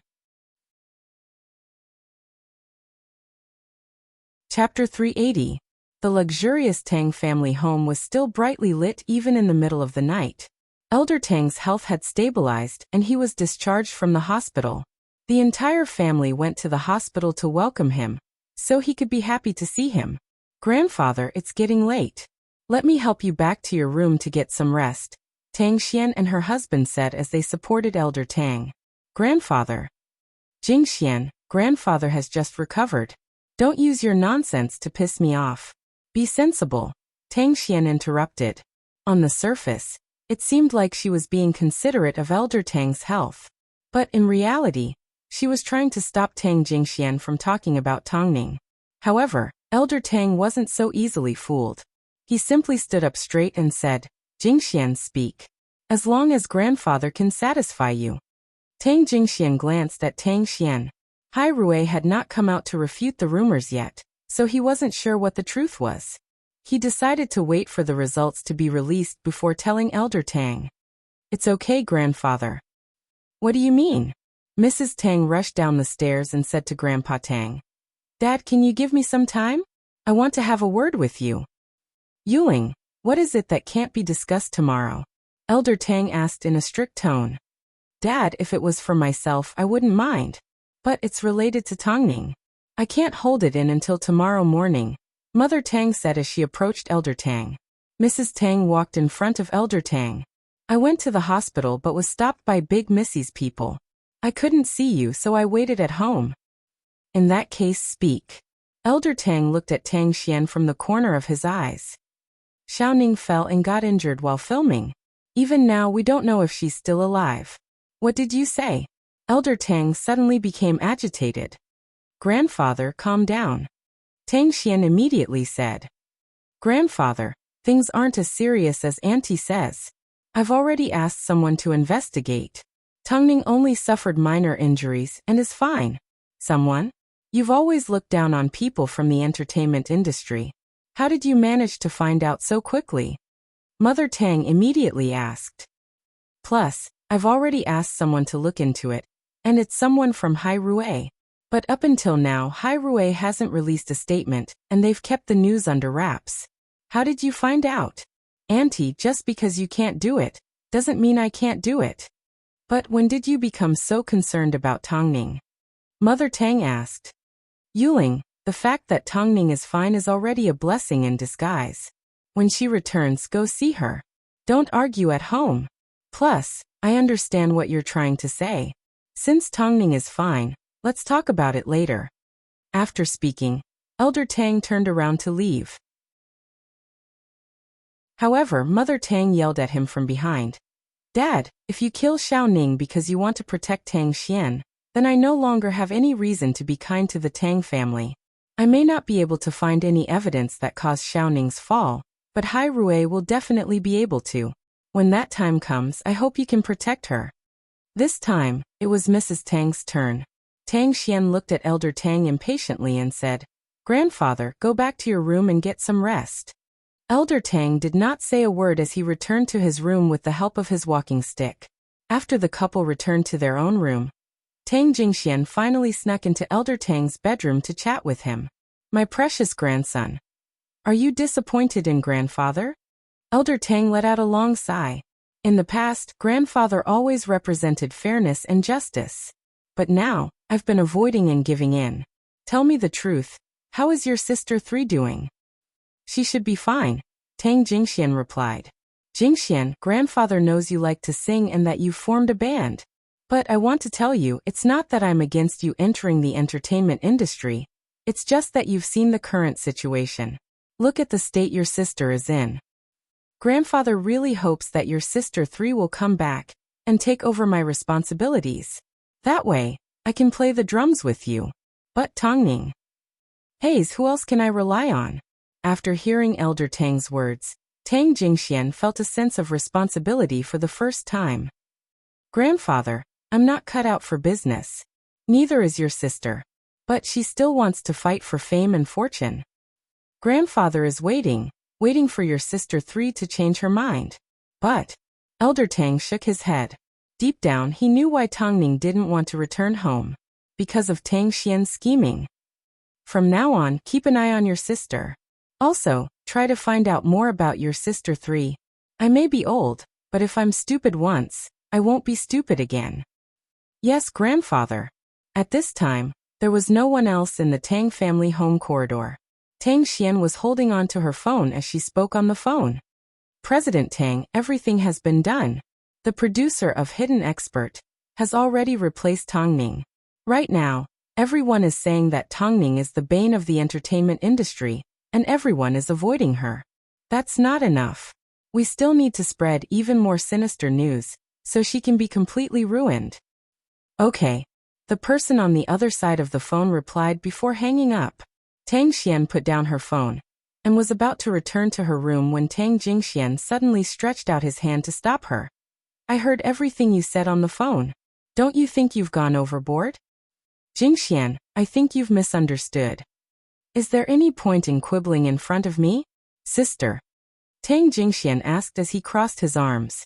Chapter 380. The luxurious Tang family home was still brightly lit even in the middle of the night. Elder Tang's health had stabilized and he was discharged from the hospital. The entire family went to the hospital to welcome him, so he could be happy to see him. Grandfather, it's getting late. Let me help you back to your room to get some rest, Tang Xian and her husband said as they supported Elder Tang. Grandfather. Jing Xian, grandfather has just recovered. Don't use your nonsense to piss me off. Be sensible, Tang Xian interrupted. On the surface, it seemed like she was being considerate of Elder Tang's health. But in reality, she was trying to stop Tang Jingxian from talking about Tongning. However, Elder Tang wasn't so easily fooled. He simply stood up straight and said, Jingxian, speak. As long as grandfather can satisfy you. Tang Jingxian glanced at Tang Xian. Hai Rui had not come out to refute the rumors yet, so he wasn't sure what the truth was. He decided to wait for the results to be released before telling Elder Tang. It's okay, grandfather. What do you mean? Mrs. Tang rushed down the stairs and said to Grandpa Tang. Dad, can you give me some time? I want to have a word with you. Yuling, what is it that can't be discussed tomorrow? Elder Tang asked in a strict tone. Dad, if it was for myself, I wouldn't mind. But it's related to Tongning. I can't hold it in until tomorrow morning, Mother Tang said as she approached Elder Tang. Mrs. Tang walked in front of Elder Tang. I went to the hospital but was stopped by Big Missy's people. I couldn't see you, so I waited at home. In that case, speak. Elder Tang looked at Tang Xian from the corner of his eyes. Xiaoning fell and got injured while filming. Even now we don't know if she's still alive. What did you say? Elder Tang suddenly became agitated. Grandfather, calm down. Tang Xian immediately said. Grandfather, things aren't as serious as Auntie says. I've already asked someone to investigate. Tongning only suffered minor injuries and is fine. Someone? You've always looked down on people from the entertainment industry. How did you manage to find out so quickly? Mother Tang immediately asked. Plus, I've already asked someone to look into it, and it's someone from Hai Rui. But up until now, Hai Rui hasn't released a statement, and they've kept the news under wraps. How did you find out? Auntie, just because you can't do it, doesn't mean I can't do it. But when did you become so concerned about Tongning? Mother Tang asked. Yuling, the fact that Tongning is fine is already a blessing in disguise. When she returns, go see her. Don't argue at home. Plus, I understand what you're trying to say. Since Tongning is fine, let's talk about it later. After speaking, Elder Tang turned around to leave. However, Mother Tang yelled at him from behind. Dad, if you kill Xiaoning because you want to protect Tang Xian, then I no longer have any reason to be kind to the Tang family. I may not be able to find any evidence that caused Xiaoning's fall, but Hai Rui will definitely be able to. When that time comes, I hope you can protect her. This time, it was Mrs. Tang's turn. Tang Xian looked at Elder Tang impatiently and said, Grandfather, go back to your room and get some rest. Elder Tang did not say a word as he returned to his room with the help of his walking stick. After the couple returned to their own room, Tang Jingxian finally snuck into Elder Tang's bedroom to chat with him. My precious grandson. Are you disappointed in grandfather? Elder Tang let out a long sigh. In the past, grandfather always represented fairness and justice. But now, I've been avoiding and giving in. Tell me the truth. How is your sister 3 doing? She should be fine, Tang Jingxian replied. Jingxian, grandfather knows you like to sing and that you've formed a band. But I want to tell you, it's not that I'm against you entering the entertainment industry. It's just that you've seen the current situation. Look at the state your sister is in. Grandfather really hopes that your sister 3 will come back and take over my responsibilities. That way, I can play the drums with you. But Tongning. Haze, who else can I rely on? After hearing Elder Tang's words, Tang Jingxian felt a sense of responsibility for the first time. Grandfather, I'm not cut out for business. Neither is your sister. But she still wants to fight for fame and fortune. Grandfather is waiting for your sister 3 to change her mind. But Elder Tang shook his head. Deep down, he knew why Tongning didn't want to return home. Because of Tang Xian's scheming. From now on, keep an eye on your sister. Also, try to find out more about your sister 3. I may be old, but if I'm stupid once, I won't be stupid again. Yes, grandfather. At this time, there was no one else in the Tang family home corridor. Tang Xian was holding on to her phone as she spoke on the phone. President Tang, everything has been done. The producer of Hidden Expert has already replaced Tongning. Right now, everyone is saying that Tongning is the bane of the entertainment industry, and everyone is avoiding her. That's not enough. We still need to spread even more sinister news, so she can be completely ruined. Okay. The person on the other side of the phone replied before hanging up. Tang Xian put down her phone and was about to return to her room when Tang Jingxian suddenly stretched out his hand to stop her. I heard everything you said on the phone. Don't you think you've gone overboard? Jingxian, I think you've misunderstood. Is there any point in quibbling in front of me? Sister. Tang Jingxian asked as he crossed his arms.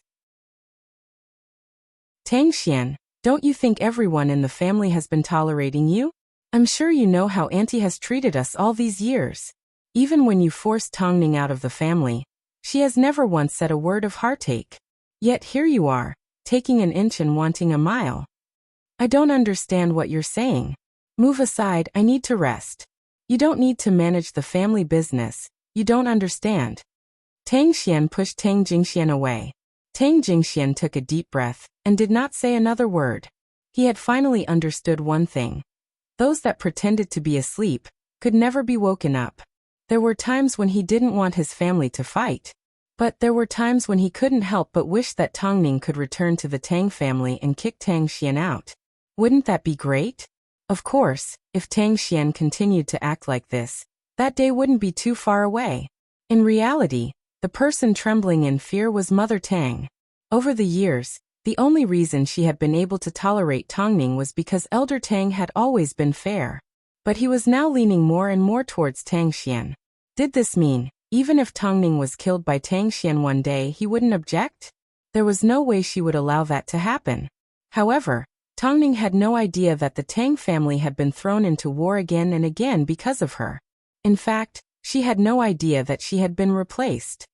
Tang Xian, don't you think everyone in the family has been tolerating you? I'm sure you know how Auntie has treated us all these years. Even when you forced Tongning out of the family, she has never once said a word of heartache. Yet here you are, taking an inch and wanting a mile. I don't understand what you're saying. Move aside, I need to rest. You don't need to manage the family business, you don't understand. Tang Xian pushed Tang Jingxian away. Tang Jingxian took a deep breath and did not say another word. He had finally understood one thing. Those that pretended to be asleep could never be woken up. There were times when he didn't want his family to fight. But there were times when he couldn't help but wish that Tongning could return to the Tang family and kick Tang Xian out. Wouldn't that be great? Of course, if Tang Xian continued to act like this, that day wouldn't be too far away. In reality, the person trembling in fear was Mother Tang. Over the years, the only reason she had been able to tolerate Tongning was because Elder Tang had always been fair. But he was now leaning more and more towards Tang Xian. Did this mean, even if Tongning was killed by Tang Xian one day, he wouldn't object? There was no way she would allow that to happen. However, Tongning had no idea that the Tang family had been thrown into war again and again because of her. In fact, she had no idea that she had been replaced.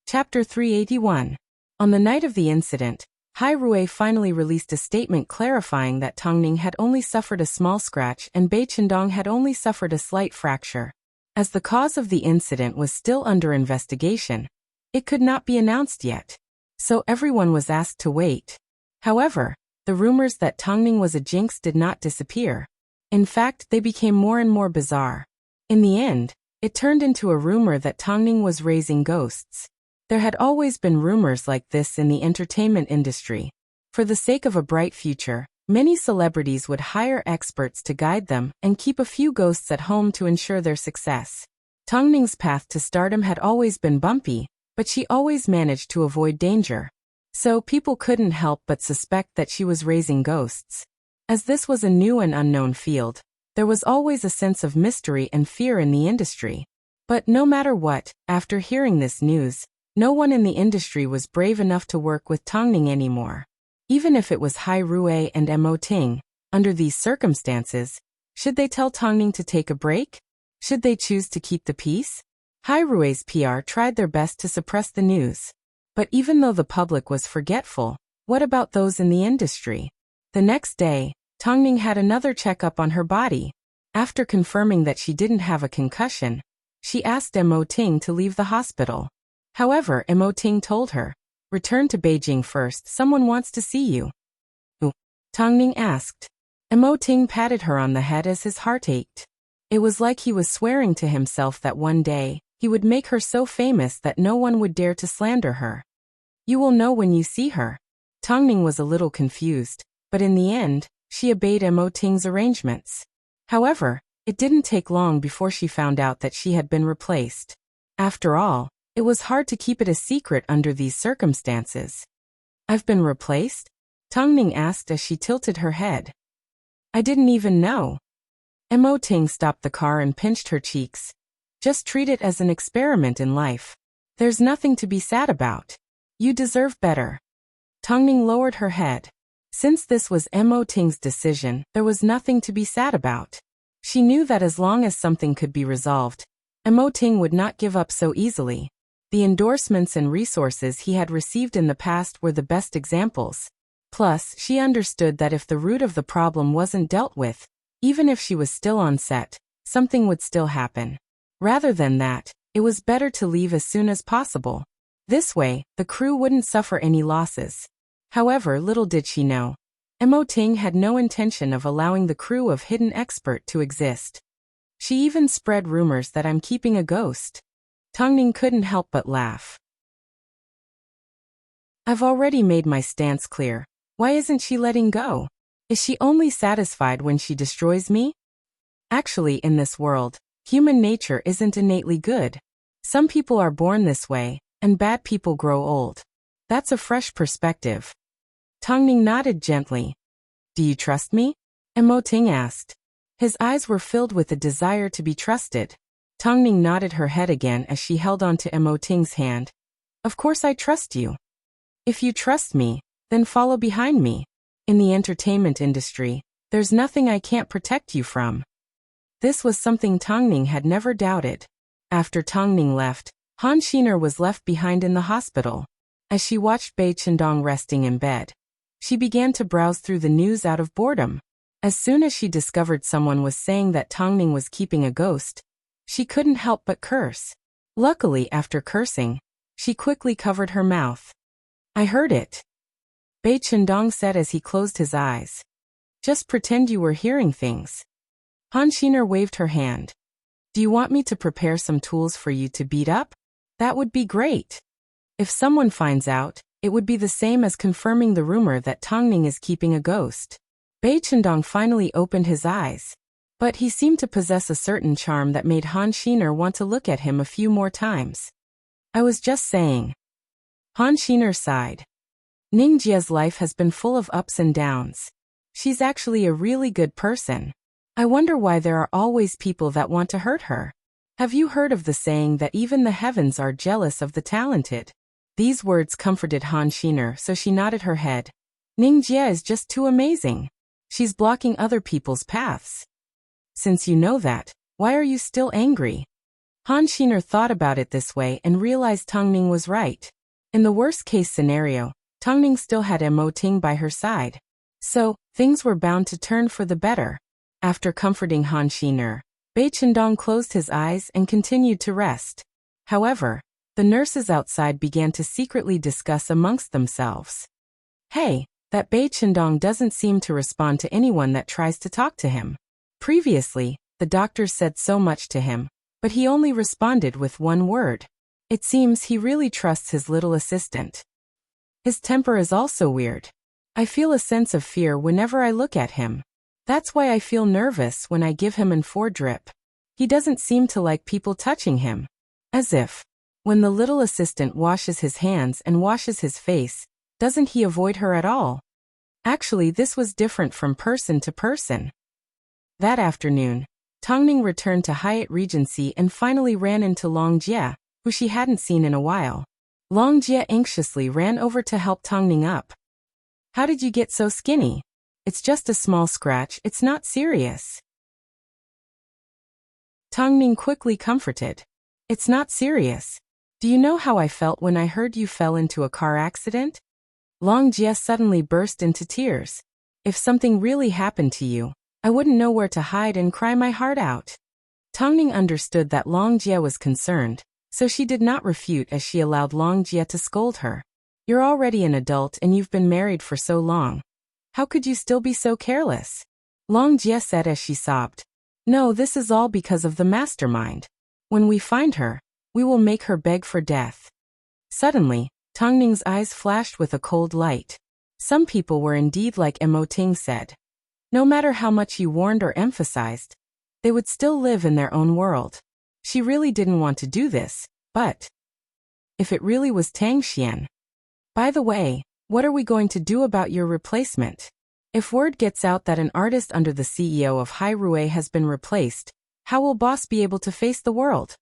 Chapter 381. On the night of the incident, Hai Rui finally released a statement clarifying that Tongning had only suffered a small scratch and Bei Chendong had only suffered a slight fracture. As the cause of the incident was still under investigation, it could not be announced yet. So everyone was asked to wait. However, the rumors that Tongning was a jinx did not disappear. In fact, they became more and more bizarre. In the end, it turned into a rumor that Tongning was raising ghosts. There had always been rumors like this in the entertainment industry. For the sake of a bright future, many celebrities would hire experts to guide them and keep a few ghosts at home to ensure their success. Tongning's path to stardom had always been bumpy, but she always managed to avoid danger. So people couldn't help but suspect that she was raising ghosts. As this was a new and unknown field, there was always a sense of mystery and fear in the industry. But no matter what, after hearing this news, no one in the industry was brave enough to work with Tongning anymore. Even if it was Hai Rui and Mo Ting, under these circumstances, should they tell Tongning to take a break? Should they choose to keep the peace? Hai Rui's PR tried their best to suppress the news. But even though the public was forgetful, What about those in the industry? The next day, Tongning had another checkup on her body. After confirming that she didn't have a concussion, she asked Mo Ting to leave the hospital. However, Mo Ting told her, "Return to Beijing first, someone wants to see you." "Who?" Tongning asked. Mo Ting patted her on the head as his heart ached. It was like he was swearing to himself that one day, he would make her so famous that no one would dare to slander her. "You will know when you see her." Tongning was a little confused, but in the end, she obeyed Mo Ting's arrangements. However, it didn't take long before she found out that she had been replaced. After all, it was hard to keep it a secret under these circumstances. "I've been replaced?" Tongning asked as she tilted her head. "I didn't even know." Mo Ting stopped the car and pinched her cheeks. "Just treat it as an experiment in life. There's nothing to be sad about. You deserve better." Tongning lowered her head. Since this was Mo Ting's decision, there was nothing to be sad about. She knew that as long as something could be resolved, Mo Ting would not give up so easily. The endorsements and resources he had received in the past were the best examples. Plus, she understood that if the root of the problem wasn't dealt with, even if she was still on set, something would still happen. Rather than that, it was better to leave as soon as possible. This way, the crew wouldn't suffer any losses. However, little did she know, Mo Ting had no intention of allowing the crew of Hidden Expert to exist. She even spread rumors that I'm keeping a ghost. Tongning couldn't help but laugh. "I've already made my stance clear. Why isn't she letting go? Is she only satisfied when she destroys me?" Actually, in this world, human nature isn't innately good. Some people are born this way, and bad people grow old. That's a fresh perspective. Tongning nodded gently. "Do you trust me?" Mo Ting asked. His eyes were filled with a desire to be trusted. Tongning nodded her head again as she held on to Mo Ting's hand. "Of course I trust you. If you trust me, then follow behind me. In the entertainment industry, there's nothing I can't protect you from." This was something Tongning had never doubted. After Tongning left, Han Xiner was left behind in the hospital. As she watched Bai Chendong resting in bed, she began to browse through the news out of boredom. As soon as she discovered someone was saying that Tongning was keeping a ghost, she couldn't help but curse. Luckily, after cursing, she quickly covered her mouth. "I heard it," Bai Chendong said as he closed his eyes. "Just pretend you were hearing things." Han Xiner waved her hand. "Do you want me to prepare some tools for you to beat up? That would be great. If someone finds out, it would be the same as confirming the rumor that Tongning is keeping a ghost." Bai Chendong finally opened his eyes, but he seemed to possess a certain charm that made Han Xiner want to look at him a few more times. "I was just saying." Han Xiner sighed. "Ning Jie's life has been full of ups and downs. She's actually a really good person. I wonder why there are always people that want to hurt her. Have you heard of the saying that even the heavens are jealous of the talented?" These words comforted Han Xiner, so she nodded her head. "Ning Jie is just too amazing. She's blocking other people's paths." "Since you know that, why are you still angry?" Han Xiner thought about it this way and realized Tongning was right. In the worst-case scenario, Tongning still had Mo Ting by her side. So, things were bound to turn for the better. After comforting Han Xiner, Bai Chendong closed his eyes and continued to rest. However, the nurses outside began to secretly discuss amongst themselves. "Hey, that Bai Chendong doesn't seem to respond to anyone that tries to talk to him. Previously, the doctors said so much to him, but he only responded with one word. It seems he really trusts his little assistant. His temper is also weird. I feel a sense of fear whenever I look at him. That's why I feel nervous when I give him an 4 drip. He doesn't seem to like people touching him. As if, when the little assistant washes his hands and washes his face, doesn't he avoid her at all?" Actually, this was different from person to person. That afternoon, Tongning returned to Hyatt Regency and finally ran into Long Jie, who she hadn't seen in a while. Long Jie anxiously ran over to help Tongning up. "How did you get so skinny? It's just a small scratch, it's not serious." Tongning quickly comforted. "It's not serious. Do you know how I felt when I heard you fell into a car accident?" Long Jie suddenly burst into tears. If something really happened to you, I wouldn't know where to hide and cry my heart out. Tongning understood that Long Jie was concerned, so she did not refute as she allowed Long Jie to scold her. You're already an adult and you've been married for so long. How could you still be so careless? Long Jie said as she sobbed. No, this is all because of the mastermind. When we find her, we will make her beg for death. Suddenly, Tongning's eyes flashed with a cold light. Some people were indeed like Mo Ting said. No matter how much you warned or emphasized, they would still live in their own world. She really didn't want to do this, but if it really was Tang Xian. By the way, what are we going to do about your replacement? If word gets out that an artist under the CEO of Hai Rui has been replaced, how will boss be able to face the world?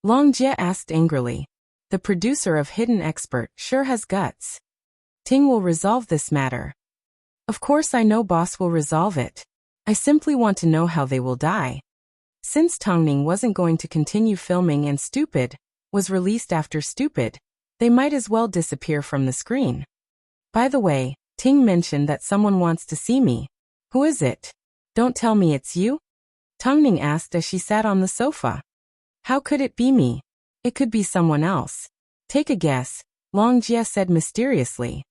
Long Jie asked angrily. The producer of Hidden Expert sure has guts. Ting will resolve this matter. Of course I know boss will resolve it. I simply want to know how they will die. Since Tongning wasn't going to continue filming and Stupid was released after Stupid, they might as well disappear from the screen. By the way, Ting mentioned that someone wants to see me. Who is it? Don't tell me it's you? Tongning asked as she sat on the sofa. How could it be me? It could be someone else. Take a guess, Long Jie said mysteriously.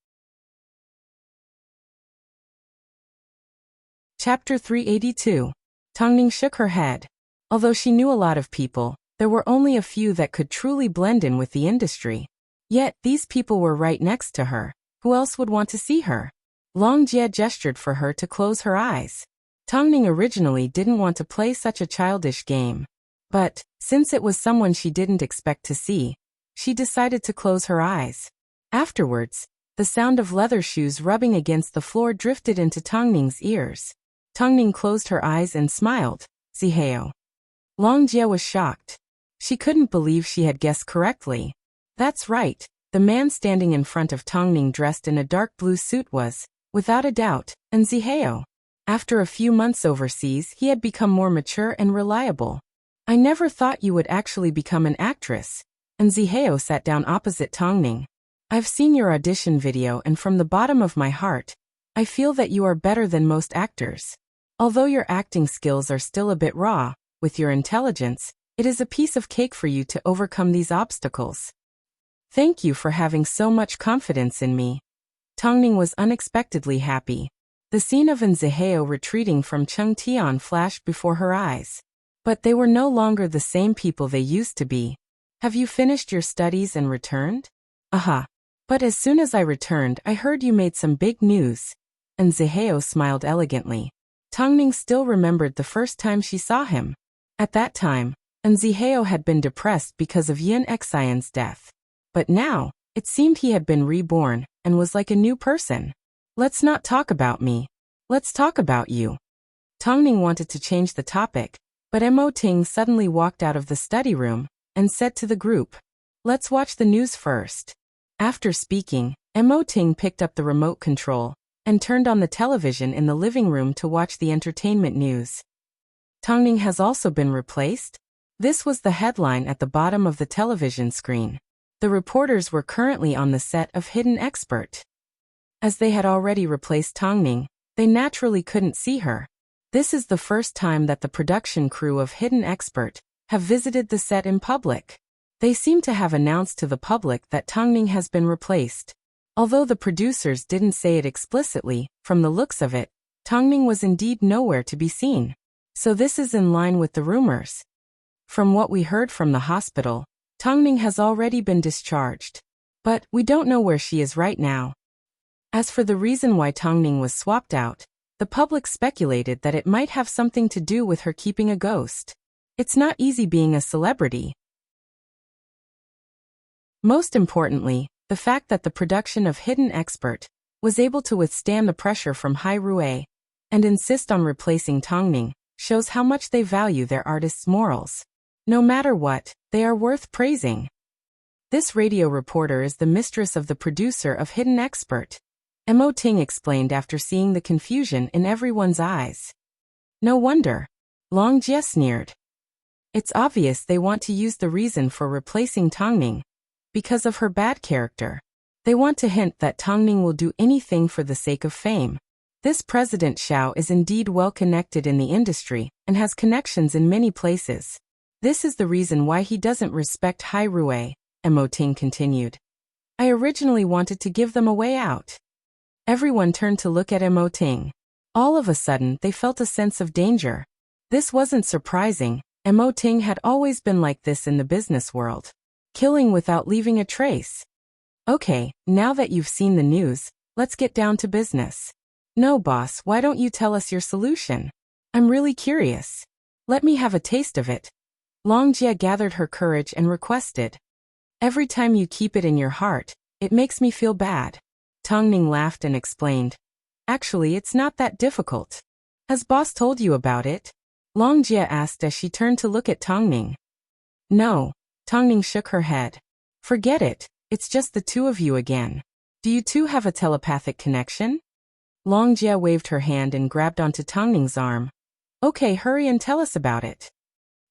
Chapter 382. Tongning shook her head. Although she knew a lot of people, there were only a few that could truly blend in with the industry. Yet, these people were right next to her. Who else would want to see her? Long Jie gestured for her to close her eyes. Tongning originally didn't want to play such a childish game. But, since it was someone she didn't expect to see, she decided to close her eyes. Afterwards, the sound of leather shoes rubbing against the floor drifted into Tongning's ears. Tongning closed her eyes and smiled. Zihao. Long Jie was shocked. She couldn't believe she had guessed correctly. That's right, the man standing in front of Tongning dressed in a dark blue suit was, without a doubt, an Zihao. After a few months overseas, he had become more mature and reliable. I never thought you would actually become an actress. And Zihao sat down opposite Tongning. I've seen your audition video and from the bottom of my heart, I feel that you are better than most actors. Although your acting skills are still a bit raw, with your intelligence, it is a piece of cake for you to overcome these obstacles. Thank you for having so much confidence in me. Tongning was unexpectedly happy. The scene of an Zihao retreating from Cheng Tian flashed before her eyes. But they were no longer the same people they used to be. Have you finished your studies and returned? Aha. But as soon as I returned, I heard you made some big news. And Zihao smiled elegantly. Tongning still remembered the first time she saw him. At that time, an Zihao had been depressed because of Yin Xian's death. But now, it seemed he had been reborn, and was like a new person. Let's not talk about me. Let's talk about you. Tongning wanted to change the topic, but Mo Ting suddenly walked out of the study room, and said to the group, let's watch the news first. After speaking, Mo Ting picked up the remote control, and turned on the television in the living room to watch the entertainment news. Tongning has also been replaced? This was the headline at the bottom of the television screen. The reporters were currently on the set of Hidden Expert. As they had already replaced Tongning, they naturally couldn't see her. This is the first time that the production crew of Hidden Expert have visited the set in public. They seem to have announced to the public that Tongning has been replaced. Although the producers didn't say it explicitly, from the looks of it, Tongning was indeed nowhere to be seen. So this is in line with the rumors. From what we heard from the hospital, Tongning has already been discharged. But we don't know where she is right now. As for the reason why Tongning was swapped out, the public speculated that it might have something to do with her keeping a ghost. It's not easy being a celebrity. Most importantly, the fact that the production of Hidden Expert was able to withstand the pressure from Hai Rui and insist on replacing Tongning shows how much they value their artists' morals. No matter what, they are worth praising. This radio reporter is the mistress of the producer of Hidden Expert. Mo Ting explained after seeing the confusion in everyone's eyes. No wonder. Long Jie sneered. It's obvious they want to use the reason for replacing Tongning because of her bad character. They want to hint that Tongning will do anything for the sake of fame. This President Xiao is indeed well connected in the industry and has connections in many places. This is the reason why he doesn't respect Hai Rui, Emoting continued. I originally wanted to give them a way out. Everyone turned to look at Emoting. All of a sudden, they felt a sense of danger. This wasn't surprising. Emoting had always been like this in the business world. Killing without leaving a trace. Okay, now that you've seen the news, let's get down to business. No, boss, why don't you tell us your solution? I'm really curious. Let me have a taste of it. Longjia gathered her courage and requested. Every time you keep it in your heart, it makes me feel bad. Tongning laughed and explained. Actually, it's not that difficult. Has boss told you about it? Longjia asked as she turned to look at Tongning. No, Tongning shook her head. Forget it, it's just the two of you again. Do you two have a telepathic connection? Longjia waved her hand and grabbed onto Tongning's arm. Okay, hurry and tell us about it.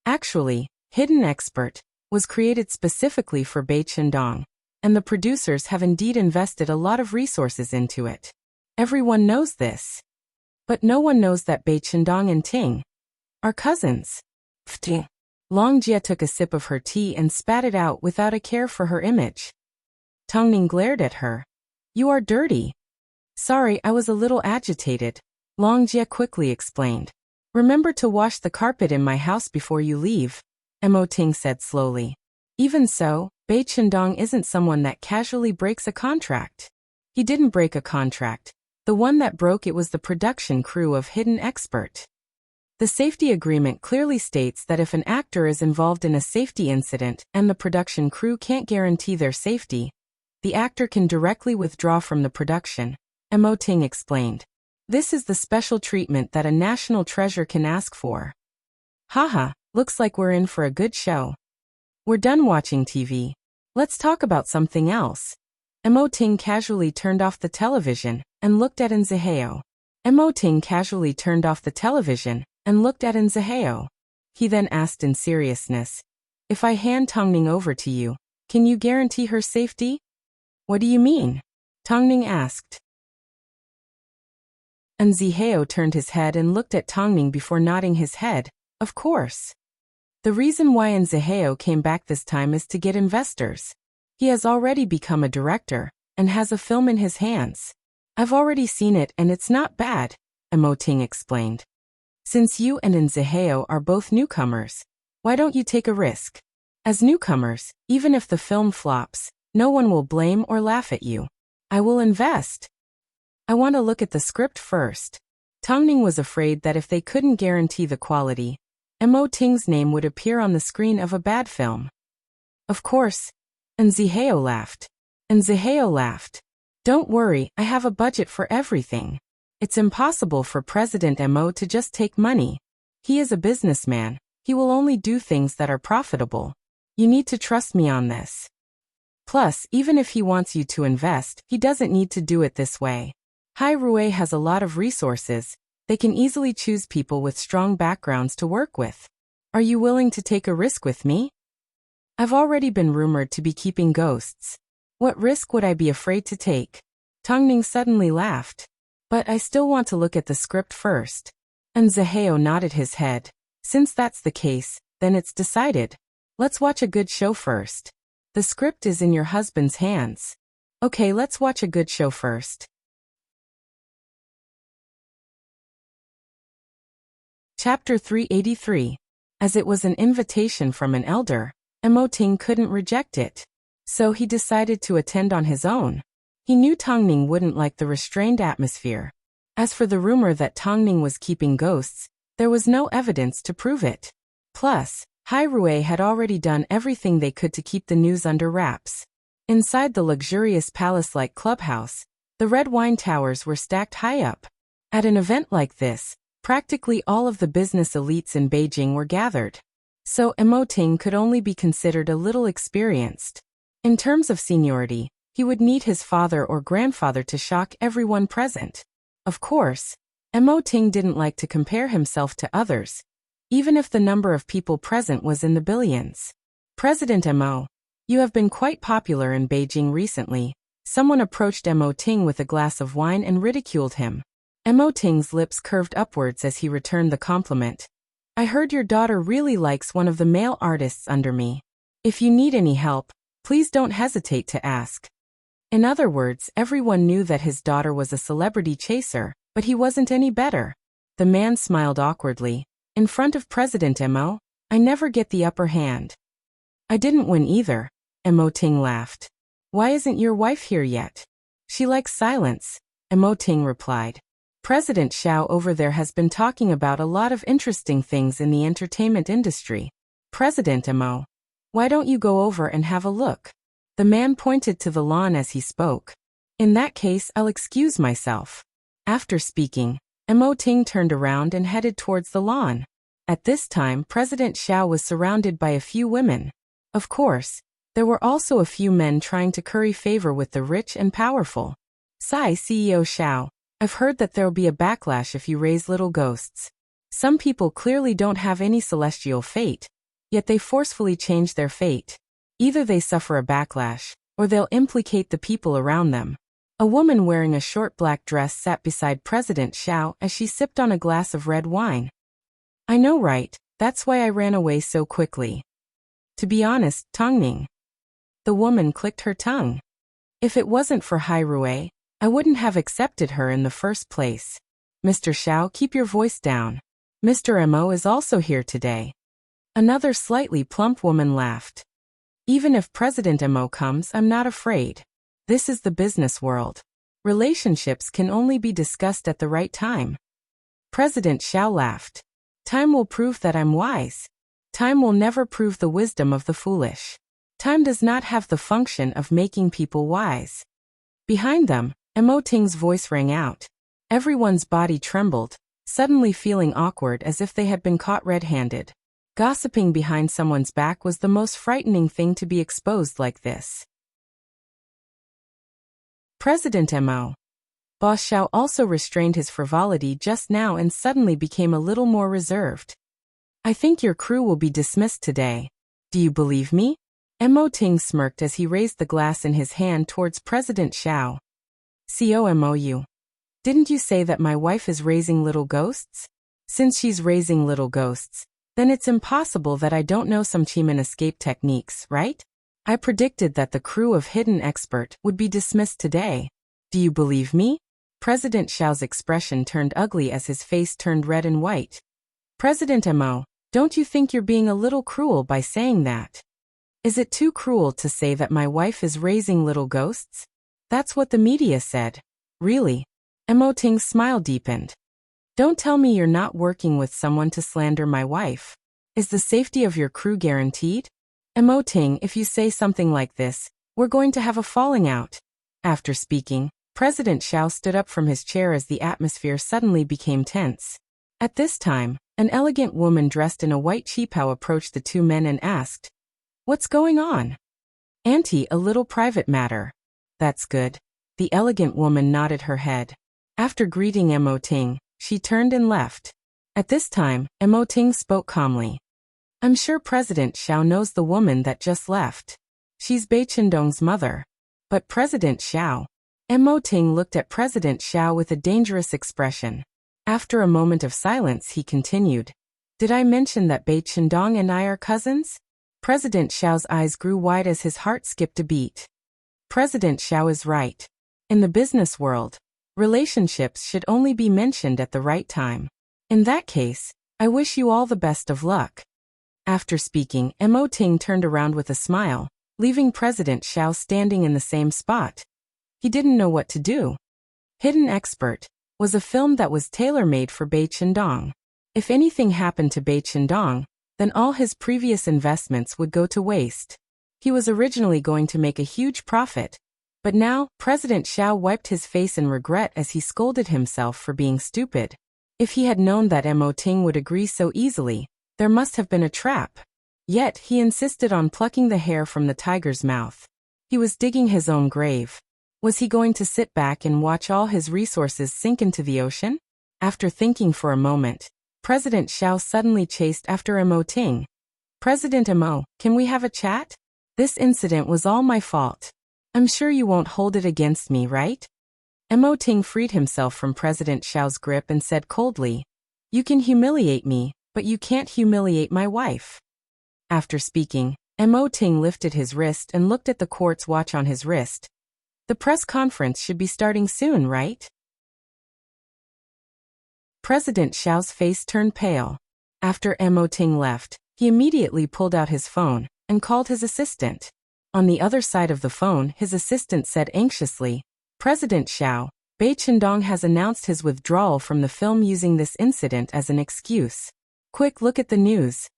Actually, Hidden Expert was created specifically for Bei Chendong, and the producers have indeed invested a lot of resources into it. Everyone knows this. But no one knows that Bei Chendong and Ting are cousins. Pfting. Longjia took a sip of her tea and spat it out without a care for her image. Tongning glared at her. You are dirty. Sorry, I was a little agitated, Longjia quickly explained. Remember to wash the carpet in my house before you leave, Emoting said slowly. Even so, Bei Chendong isn't someone that casually breaks a contract. He didn't break a contract. The one that broke it was the production crew of Hidden Expert. The safety agreement clearly states that if an actor is involved in a safety incident and the production crew can't guarantee their safety, the actor can directly withdraw from the production, Emoting explained. This is the special treatment that a national treasure can ask for. Haha, looks like we're in for a good show. We're done watching TV. Let's talk about something else. Emoting casually turned off the television and looked at Nziheo. Emoting casually turned off the television and looked at Nziheo. He then asked in seriousness, if I hand Tongning over to you, can you guarantee her safety? What do you mean? Tongning asked. Nziheo turned his head and looked at Tongning before nodding his head. Of course. The reason why Nziheo came back this time is to get investors. He has already become a director and has a film in his hands. I've already seen it and it's not bad, Emoting explained. Since you and Nziheo are both newcomers, why don't you take a risk? As newcomers, even if the film flops, no one will blame or laugh at you. I will invest. I want to look at the script first. Tongning was afraid that if they couldn't guarantee the quality, Emoting's name would appear on the screen of a bad film. Of course. Nziheo laughed. Nziheo laughed. Don't worry, I have a budget for everything. It's impossible for President Mo to just take money. He is a businessman. He will only do things that are profitable. You need to trust me on this. Plus, even if he wants you to invest, he doesn't need to do it this way. Hai Rui has a lot of resources. They can easily choose people with strong backgrounds to work with. Are you willing to take a risk with me? I've already been rumored to be keeping ghosts. What risk would I be afraid to take? Tongning suddenly laughed. But I still want to look at the script first. Nziheo nodded his head. Since that's the case, then it's decided. Let's watch a good show first. The script is in your husband's hands. Okay, let's watch a good show first. Chapter 383. As it was an invitation from an elder, Emoting couldn't reject it. So he decided to attend on his own. He knew Tongning wouldn't like the restrained atmosphere. As for the rumor that Tongning was keeping ghosts, there was no evidence to prove it. Plus, Hai Rui had already done everything they could to keep the news under wraps. Inside the luxurious palace-like clubhouse, the red wine towers were stacked high up. At an event like this, practically all of the business elites in Beijing were gathered. So Emoting could only be considered a little experienced. In terms of seniority, he would need his father or grandfather to shock everyone present. Of course, Emoting didn't like to compare himself to others, even if the number of people present was in the billions. President Mo, you have been quite popular in Beijing recently, Someone approached Mo Ting with a glass of wine and ridiculed him. Mo Ting's lips curved upwards as he returned the compliment. I heard your daughter really likes one of the male artists under me. If you need any help, please don't hesitate to ask. In other words, everyone knew that his daughter was a celebrity chaser, but he wasn't any better. The man smiled awkwardly. In front of President Mo, I never get the upper hand. I didn't win either. Mo Ting laughed. Why isn't your wife here yet? She likes silence, Mo Ting replied. President Xiao over there has been talking about a lot of interesting things in the entertainment industry. President Mo, why don't you go over and have a look? The man pointed to the lawn as he spoke. In that case, I'll excuse myself. After speaking, Mo Ting turned around and headed towards the lawn. At this time, President Xiao was surrounded by a few women. Of course, there were also a few men trying to curry favor with the rich and powerful. CEO Xiao, I've heard that there'll be a backlash if you raise little ghosts. Some people clearly don't have any celestial fate, yet they forcefully change their fate. Either they suffer a backlash, or they'll implicate the people around them. A woman wearing a short black dress sat beside President Xiao as she sipped on a glass of red wine. I know, right? That's why I ran away so quickly. To be honest, Tongning. The woman clicked her tongue. If it wasn't for Hai Rui, I wouldn't have accepted her in the first place. Mr. Xiao, keep your voice down. Mr. Mo is also here today. Another slightly plump woman laughed. Even if President Mo comes, I'm not afraid. This is the business world. Relationships can only be discussed at the right time. President Xiao laughed. Time will prove that I'm wise. Time will never prove the wisdom of the foolish. Time does not have the function of making people wise. Behind them, Mo Ting's voice rang out. Everyone's body trembled, suddenly feeling awkward as if they had been caught red-handed. Gossiping behind someone's back was the most frightening thing to be exposed like this. President Mo. Boss Xiao also restrained his frivolity just now and suddenly became a little more reserved. I think your crew will be dismissed today. Do you believe me? Mo Ting smirked as he raised the glass in his hand towards President Xiao. COMOU. Didn't you say that my wife is raising little ghosts? Since she's raising little ghosts, then it's impossible that I don't know some Chiman escape techniques, right? I predicted that the crew of Hidden Expert would be dismissed today. Do you believe me? President Xiao's expression turned ugly as his face turned red and white. President Mo, don't you think you're being a little cruel by saying that? Is it too cruel to say that my wife is raising little ghosts? That's what the media said. Really? Mo Ting's smile deepened. Don't tell me you're not working with someone to slander my wife. Is the safety of your crew guaranteed? Mo Ting, if you say something like this, we're going to have a falling out. After speaking, President Xiao stood up from his chair as the atmosphere suddenly became tense. At this time, an elegant woman dressed in a white qipao approached the two men and asked, What's going on? Auntie, a little private matter. That's good. The elegant woman nodded her head. After greeting Mo Ting, she turned and left. At this time, Mo Ting spoke calmly. I'm sure President Xiao knows the woman that just left. She's Bai Qindong's mother. But President Xiao. Mo Ting looked at President Xiao with a dangerous expression. After a moment of silence, he continued. Did I mention that Bai Qindong and I are cousins? President Xiao's eyes grew wide as his heart skipped a beat. President Xiao is right. In the business world, relationships should only be mentioned at the right time. In that case, I wish you all the best of luck. After speaking, Mo Ting turned around with a smile, leaving President Xiao standing in the same spot. He didn't know what to do. Hidden Expert was a film that was tailor-made for Bai Qindong. If anything happened to Bai Qindong, then all his previous investments would go to waste. He was originally going to make a huge profit, but now, President Xiao wiped his face in regret as he scolded himself for being stupid. If he had known that Mo Ting would agree so easily, there must have been a trap. Yet, he insisted on plucking the hair from the tiger's mouth. He was digging his own grave. Was he going to sit back and watch all his resources sink into the ocean? After thinking for a moment, President Xiao suddenly chased after Mo Ting. President Mo, can we have a chat? This incident was all my fault. I'm sure you won't hold it against me, right? Mo Ting freed himself from President Xiao's grip and said coldly, "You can humiliate me, but you can't humiliate my wife." After speaking, Mo Ting lifted his wrist and looked at the quartz watch on his wrist. The press conference should be starting soon, right? President Xiao's face turned pale. After Mo Ting left, he immediately pulled out his phone and called his assistant. On the other side of the phone, his assistant said anxiously, "President Xiao, Bei Qindong has announced his withdrawal from the film using this incident as an excuse. Quick look at the news."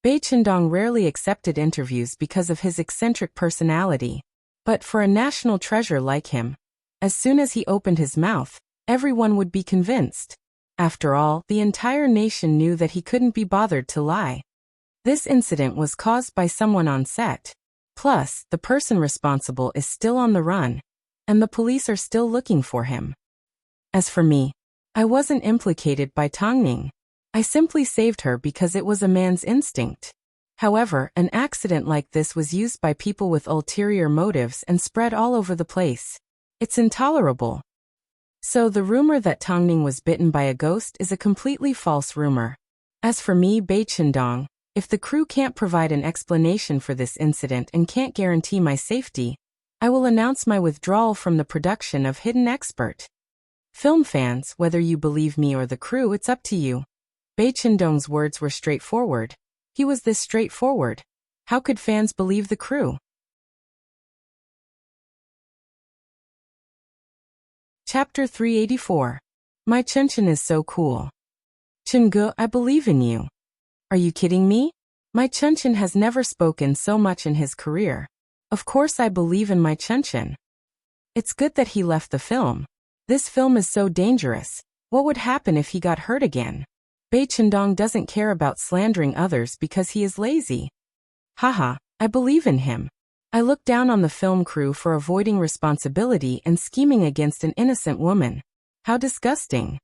Bei Qindong rarely accepted interviews because of his eccentric personality. But for a national treasure like him, as soon as he opened his mouth, everyone would be convinced. After all, the entire nation knew that he couldn't be bothered to lie. This incident was caused by someone on set. Plus, the person responsible is still on the run, and the police are still looking for him. As for me, I wasn't implicated by Tongning. I simply saved her because it was a man's instinct. However, an accident like this was used by people with ulterior motives and spread all over the place. It's intolerable. So the rumor that Tongning was bitten by a ghost is a completely false rumor. As for me, Bei Qindong, if the crew can't provide an explanation for this incident and can't guarantee my safety, I will announce my withdrawal from the production of Hidden Expert. Film fans, whether you believe me or the crew, it's up to you. Bei Qindong's words were straightforward. He was this straightforward. How could fans believe the crew? Chapter 384. My Chenchen is so cool. Chengu, I believe in you. Are you kidding me? My Chenchen has never spoken so much in his career. Of course I believe in my Chenchen. It's good that he left the film. This film is so dangerous. What would happen if he got hurt again? Bei Qindong doesn't care about slandering others because he is lazy. Haha, I believe in him. I look down on the film crew for avoiding responsibility and scheming against an innocent woman. How disgusting.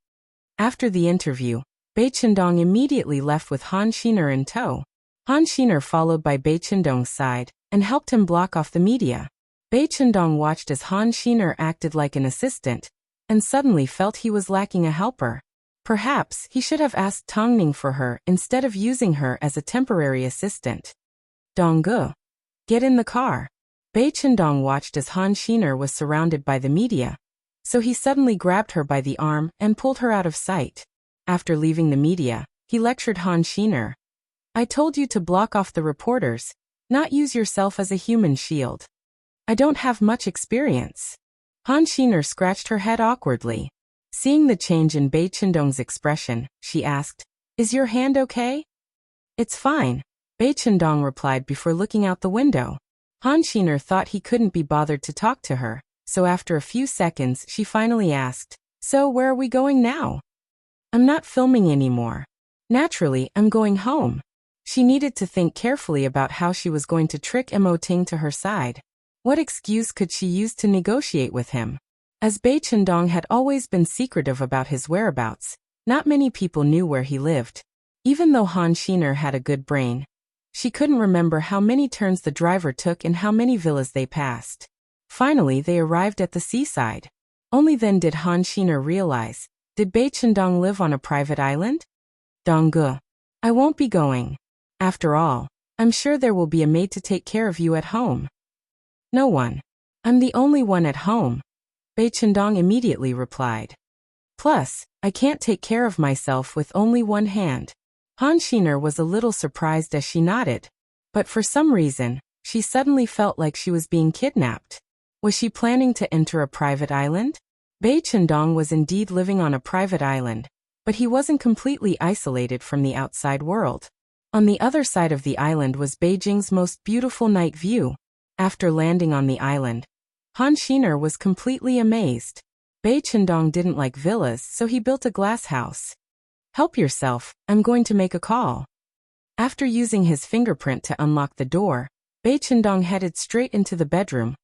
After the interview, Bei Qindong immediately left with Han Xiner in tow. Han Xiner followed by Bei Qindong's side and helped him block off the media. Bei Qindong watched as Han Xiner acted like an assistant and suddenly felt he was lacking a helper. Perhaps he should have asked Tongning for her instead of using her as a temporary assistant. Donggu, get in the car. Bei Qindong watched as Han Xiner was surrounded by the media, so he suddenly grabbed her by the arm and pulled her out of sight. After leaving the media, he lectured Han Xiner. I told you to block off the reporters, not use yourself as a human shield. I don't have much experience. Han Xiner scratched her head awkwardly. Seeing the change in Bei Qindong's expression, she asked, "Is your hand okay?" "It's fine," Bei Qindong replied before looking out the window. Han Xiner thought he couldn't be bothered to talk to her, so after a few seconds she finally asked, "So where are we going now?" "I'm not filming anymore. Naturally, I'm going home." She needed to think carefully about how she was going to trick Mo Ting to her side. What excuse could she use to negotiate with him? As Bei Qindong had always been secretive about his whereabouts, not many people knew where he lived. Even though Han Xiner had a good brain, she couldn't remember how many turns the driver took and how many villas they passed. Finally, they arrived at the seaside. Only then did Han Xiner realize, did Bei Qindong live on a private island? Donggu, I won't be going. After all, I'm sure there will be a maid to take care of you at home. No one. I'm the only one at home, Bei Qindong immediately replied. Plus, I can't take care of myself with only one hand. Han Xiner was a little surprised as she nodded. But for some reason, she suddenly felt like she was being kidnapped. Was she planning to enter a private island? Bei Qindong was indeed living on a private island, but he wasn't completely isolated from the outside world. On the other side of the island was Beijing's most beautiful night view. After landing on the island, Han Xiner was completely amazed. Bei Qindong didn't like villas, so he built a glass house. Help yourself, I'm going to make a call. After using his fingerprint to unlock the door, Bei Qindong headed straight into the bedroom,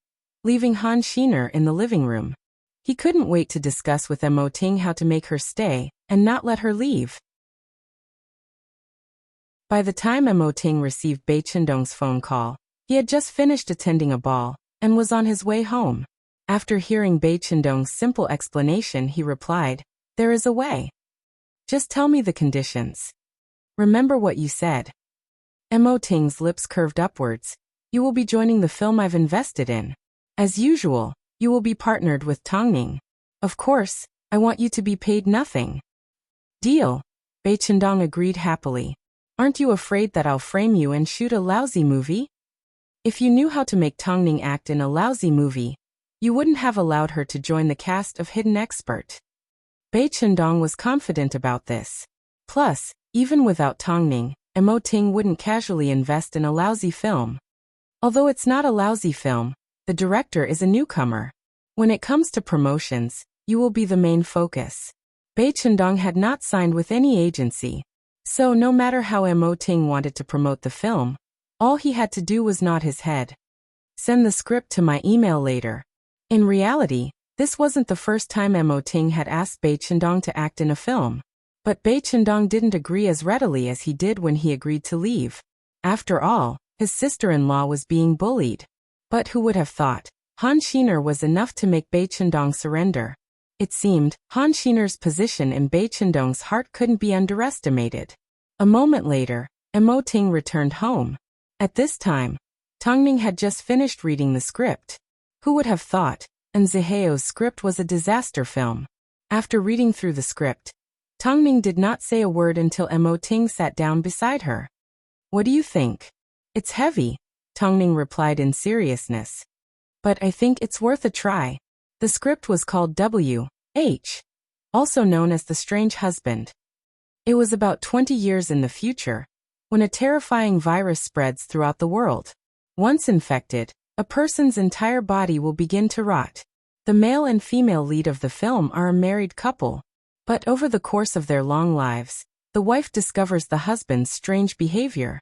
leaving Han Xiner in the living room. He couldn't wait to discuss with Mo Ting how to make her stay and not let her leave. By the time Mo Ting received Bei Qindong's phone call, he had just finished attending a ball, and was on his way home. After hearing Bei Chendong's simple explanation, he replied, "There is a way. Just tell me the conditions. Remember what you said." Mo Ting's lips curved upwards. "You will be joining the film I've invested in. As usual, you will be partnered with Tongning. Of course, I want you to be paid nothing." "Deal." Bei Chendong agreed happily. "Aren't you afraid that I'll frame you and shoot a lousy movie?" If you knew how to make Tongning act in a lousy movie, you wouldn't have allowed her to join the cast of Hidden Expert. Bei Chendong was confident about this. Plus, even without Tongning, Mo Ting wouldn't casually invest in a lousy film. Although it's not a lousy film, the director is a newcomer. When it comes to promotions, you will be the main focus. Bei Chendong had not signed with any agency, so no matter how Mo Ting wanted to promote the film, all he had to do was nod his head. "Send the script to my email later." In reality, this wasn't the first time Mo Ting had asked Bei Chendong to act in a film. But Bei Chendong didn't agree as readily as he did when he agreed to leave. After all, his sister-in-law was being bullied. But who would have thought? Han Xiner was enough to make Bei Chendong surrender. It seemed, Han Xiner's position in Bei Chendong's heart couldn't be underestimated. A moment later, Mo Ting returned home. At this time, Tongning had just finished reading the script. Who would have thought? And Ziheo's script was a disaster film. After reading through the script, Tongning did not say a word until Mo Ting sat down beside her. "What do you think?" "It's heavy," Tongning replied in seriousness. "But I think it's worth a try." The script was called W.H., also known as The Strange Husband. It was about 20 years in the future, when a terrifying virus spreads throughout the world. Once infected, a person's entire body will begin to rot. The male and female lead of the film are a married couple. But over the course of their long lives, the wife discovers the husband's strange behavior.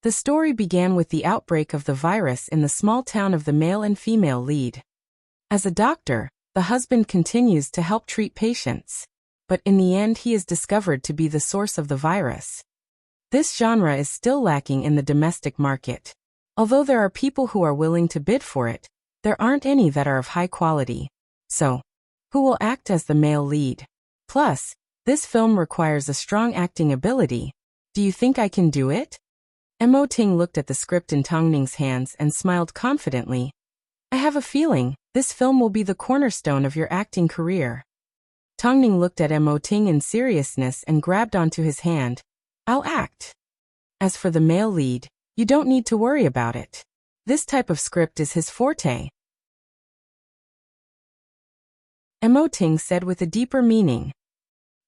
The story began with the outbreak of the virus in the small town of the male and female lead. As a doctor, the husband continues to help treat patients. But in the end, he is discovered to be the source of the virus. This genre is still lacking in the domestic market. Although there are people who are willing to bid for it, there aren't any that are of high quality. So, who will act as the male lead? Plus, this film requires a strong acting ability. Do you think I can do it? Mo Ting looked at the script in Tongning's hands and smiled confidently. "I have a feeling this film will be the cornerstone of your acting career." Tongning looked at Mo Ting in seriousness and grabbed onto his hand. "I'll act. As for the male lead, you don't need to worry about it. This type of script is his forte." Mo Ting said with a deeper meaning.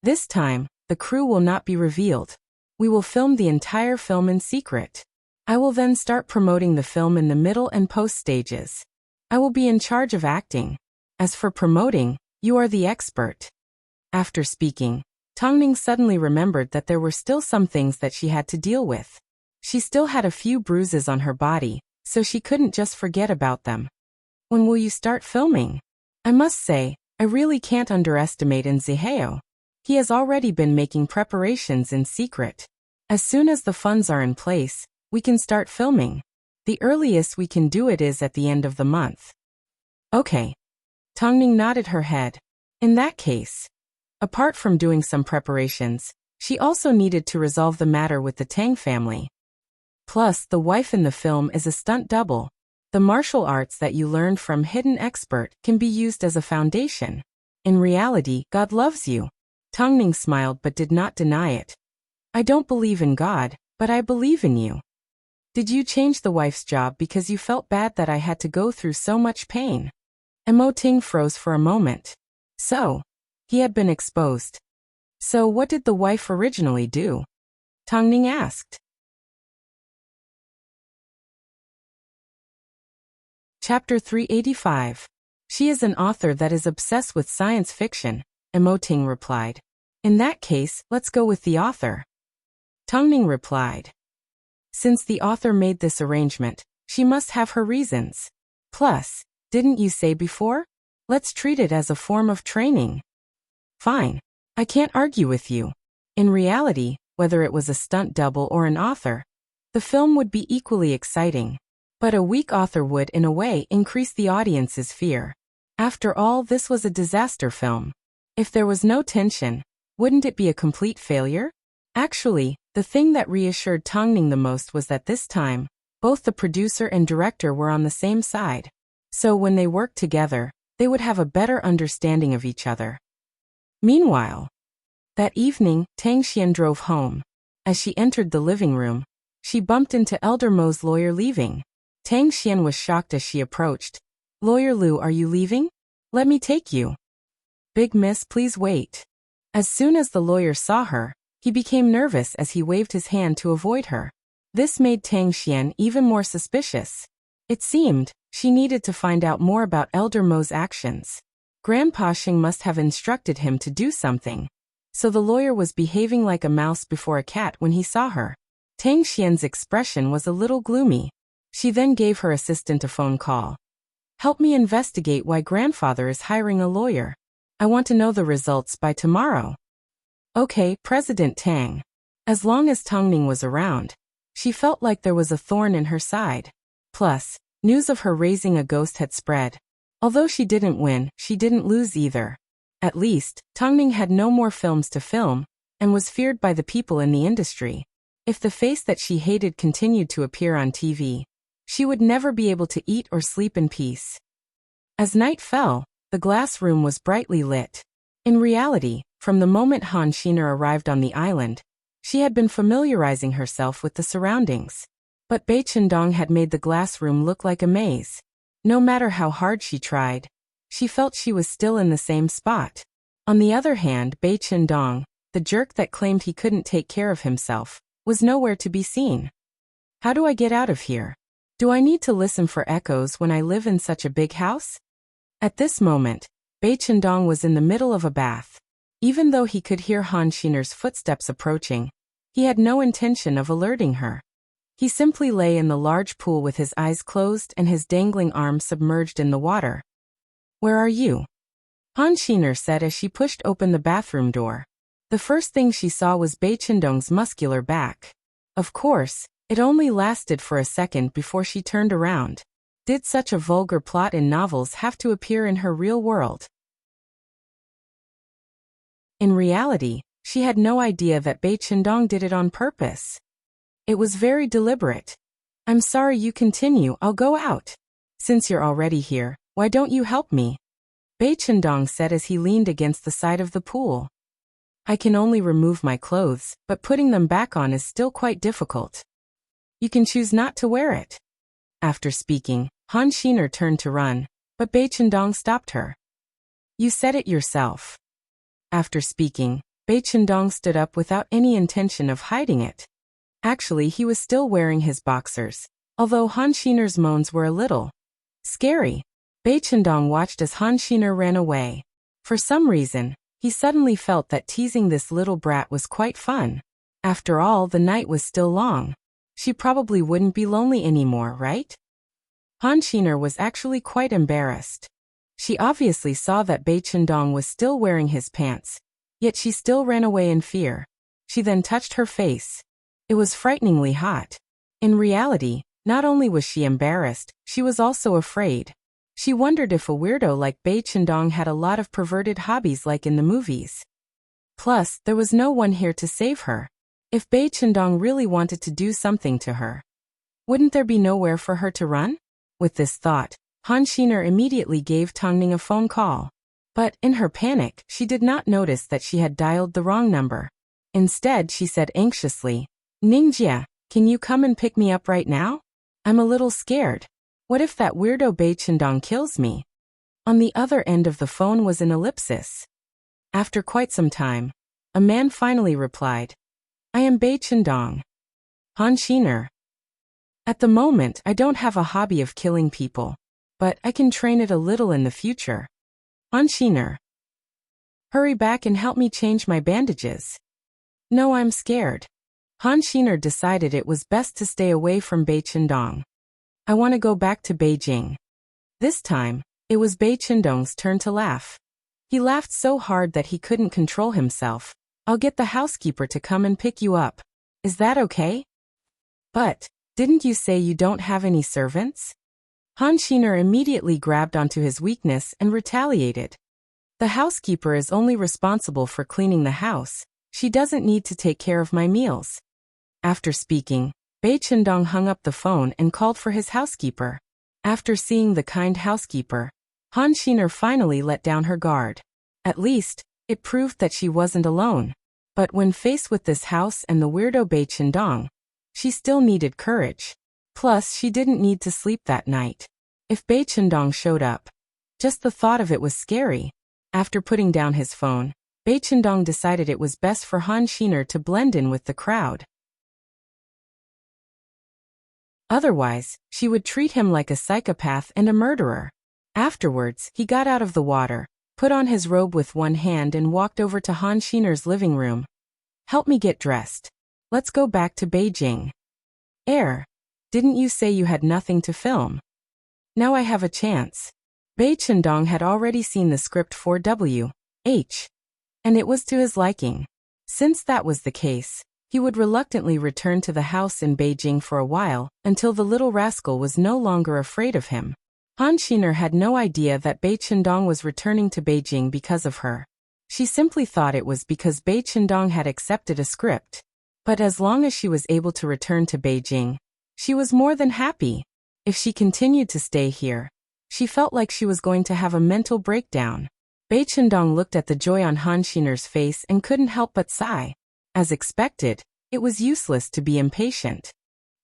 "This time, the crew will not be revealed. We will film the entire film in secret. I will then start promoting the film in the middle and post stages. I will be in charge of acting. As for promoting, you are the expert." After speaking, Tongning suddenly remembered that there were still some things that she had to deal with. She still had a few bruises on her body, so she couldn't just forget about them. "When will you start filming?" "I must say, I really can't underestimate Ziheo. He has already been making preparations in secret. As soon as the funds are in place, we can start filming. The earliest we can do it is at the end of the month." "Okay." Tongning nodded her head. In that case, apart from doing some preparations, she also needed to resolve the matter with the Tang family. Plus, the wife in the film is a stunt double. The martial arts that you learned from Hidden Expert can be used as a foundation. In reality, God loves you. Tongning smiled but did not deny it. "I don't believe in God, but I believe in you." "Did you change the wife's job because you felt bad that I had to go through so much pain?" Mo Ting froze for a moment. So, he had been exposed. "So what did the wife originally do?" Tongning asked. Chapter 385. She is an author that is obsessed with science fiction, Mo Ting replied. "In that case, let's go with the author." Tongning replied. "Since the author made this arrangement, she must have her reasons. Plus, didn't you say before? Let's treat it as a form of training." "Fine. I can't argue with you. In reality, whether it was a stunt double or an author, the film would be equally exciting. But a weak author would, in a way, increase the audience's fear. After all, this was a disaster film. If there was no tension, wouldn't it be a complete failure? Actually, the thing that reassured Tongning the most was that this time, both the producer and director were on the same side. So when they worked together, they would have a better understanding of each other. Meanwhile, that evening, Tang Xian drove home. As she entered the living room, she bumped into Elder Mo's lawyer leaving. Tang Xian was shocked as she approached. "Lawyer Lu, are you leaving? Let me take you." "Big miss, please wait." As soon as the lawyer saw her, he became nervous as he waved his hand to avoid her. This made Tang Xian even more suspicious. It seemed she needed to find out more about Elder Mo's actions. Grandpa Xing must have instructed him to do something. So the lawyer was behaving like a mouse before a cat when he saw her. Tang Xian's expression was a little gloomy. She then gave her assistant a phone call. "Help me investigate why grandfather is hiring a lawyer. I want to know the results by tomorrow." "Okay, President Tang." As long as Tongning was around, she felt like there was a thorn in her side. Plus, news of her raising a ghost had spread. Although she didn't win, she didn't lose either. At least, Tongning had no more films to film, and was feared by the people in the industry. If the face that she hated continued to appear on TV, she would never be able to eat or sleep in peace. As night fell, the glass room was brightly lit. In reality, from the moment Han Xiner arrived on the island, she had been familiarizing herself with the surroundings. But Bai Chendong had made the glass room look like a maze. No matter how hard she tried, she felt she was still in the same spot. On the other hand, Bai Chendong, the jerk that claimed he couldn't take care of himself, was nowhere to be seen. "How do I get out of here? Do I need to listen for echoes when I live in such a big house?" At this moment, Bai Chendong was in the middle of a bath. Even though he could hear Han Xiner's footsteps approaching, he had no intention of alerting her. He simply lay in the large pool with his eyes closed and his dangling arms submerged in the water. "Where are you?" Han Xiner said as she pushed open the bathroom door. The first thing she saw was Bai Chendong's muscular back. Of course, it only lasted for a second before she turned around. Did such a vulgar plot in novels have to appear in her real world? In reality, she had no idea that Bai Chendong did it on purpose. It was very deliberate. "I'm sorry, you continue, I'll go out." "Since you're already here, why don't you help me?" Bai Chendong said as he leaned against the side of the pool. "I can only remove my clothes, but putting them back on is still quite difficult." "You can choose not to wear it." After speaking, Han Xiner turned to run, but Bai Chendong stopped her. "You said it yourself." After speaking, Bai Chendong stood up without any intention of hiding it. Actually, he was still wearing his boxers, although Han Xiner's moans were a little scary. Bai Chendong watched as Han Xiner ran away. For some reason, he suddenly felt that teasing this little brat was quite fun. After all, the night was still long. She probably wouldn't be lonely anymore, right? Han Xiner was actually quite embarrassed. She obviously saw that Bai Chendong was still wearing his pants, yet she still ran away in fear. She then touched her face. It was frighteningly hot. In reality, not only was she embarrassed, she was also afraid. She wondered if a weirdo like Bai Chendong had a lot of perverted hobbies like in the movies. Plus, there was no one here to save her. If Bai Chendong really wanted to do something to her, wouldn't there be nowhere for her to run? With this thought, Han Xiner immediately gave Tongning a phone call. But, in her panic, she did not notice that she had dialed the wrong number. Instead, she said anxiously, "Ningjia, can you come and pick me up right now? I'm a little scared. What if that weirdo Bai Chendong kills me?" On the other end of the phone was an ellipsis. After quite some time, a man finally replied, "I am Bai Chendong." Han Xiner. "At the moment, I don't have a hobby of killing people, but I can train it a little in the future." Han Xiner. "Hurry back and help me change my bandages." "No, I'm scared." Han Xiner decided it was best to stay away from Bai Chendong. "I want to go back to Beijing." This time, it was Bai Chendong's turn to laugh. He laughed so hard that he couldn't control himself. "I'll get the housekeeper to come and pick you up. Is that okay?" "But, Didn't you say you don't have any servants? Han Xiner immediately grabbed onto his weakness and retaliated. The housekeeper is only responsible for cleaning the house. She doesn't need to take care of my meals. After speaking, Bei Chendong hung up the phone and called for his housekeeper. After seeing the kind housekeeper, Han Xiner finally let down her guard. At least, it proved that she wasn't alone. But when faced with this house and the weirdo Bei Chendong, she still needed courage. Plus, she didn't need to sleep that night. If Bei Chendong showed up, just the thought of it was scary. After putting down his phone, Bei Chendong decided it was best for Han Xiner to blend in with the crowd. Otherwise, she would treat him like a psychopath and a murderer. Afterwards, he got out of the water, put on his robe with one hand and walked over to Han Xiner's living room. Help me get dressed. Let's go back to Beijing. Didn't you say you had nothing to film? Now I have a chance. Bei Chendong had already seen the script for W.H. and it was to his liking. Since that was the case, he would reluctantly return to the house in Beijing for a while, until the little rascal was no longer afraid of him. Han Xiner had no idea that Bei Chendong was returning to Beijing because of her. She simply thought it was because Bei Chendong had accepted a script. But as long as she was able to return to Beijing, she was more than happy. If she continued to stay here, she felt like she was going to have a mental breakdown. Bei Chendong looked at the joy on Han Xiner's face and couldn't help but sigh. As expected, it was useless to be impatient.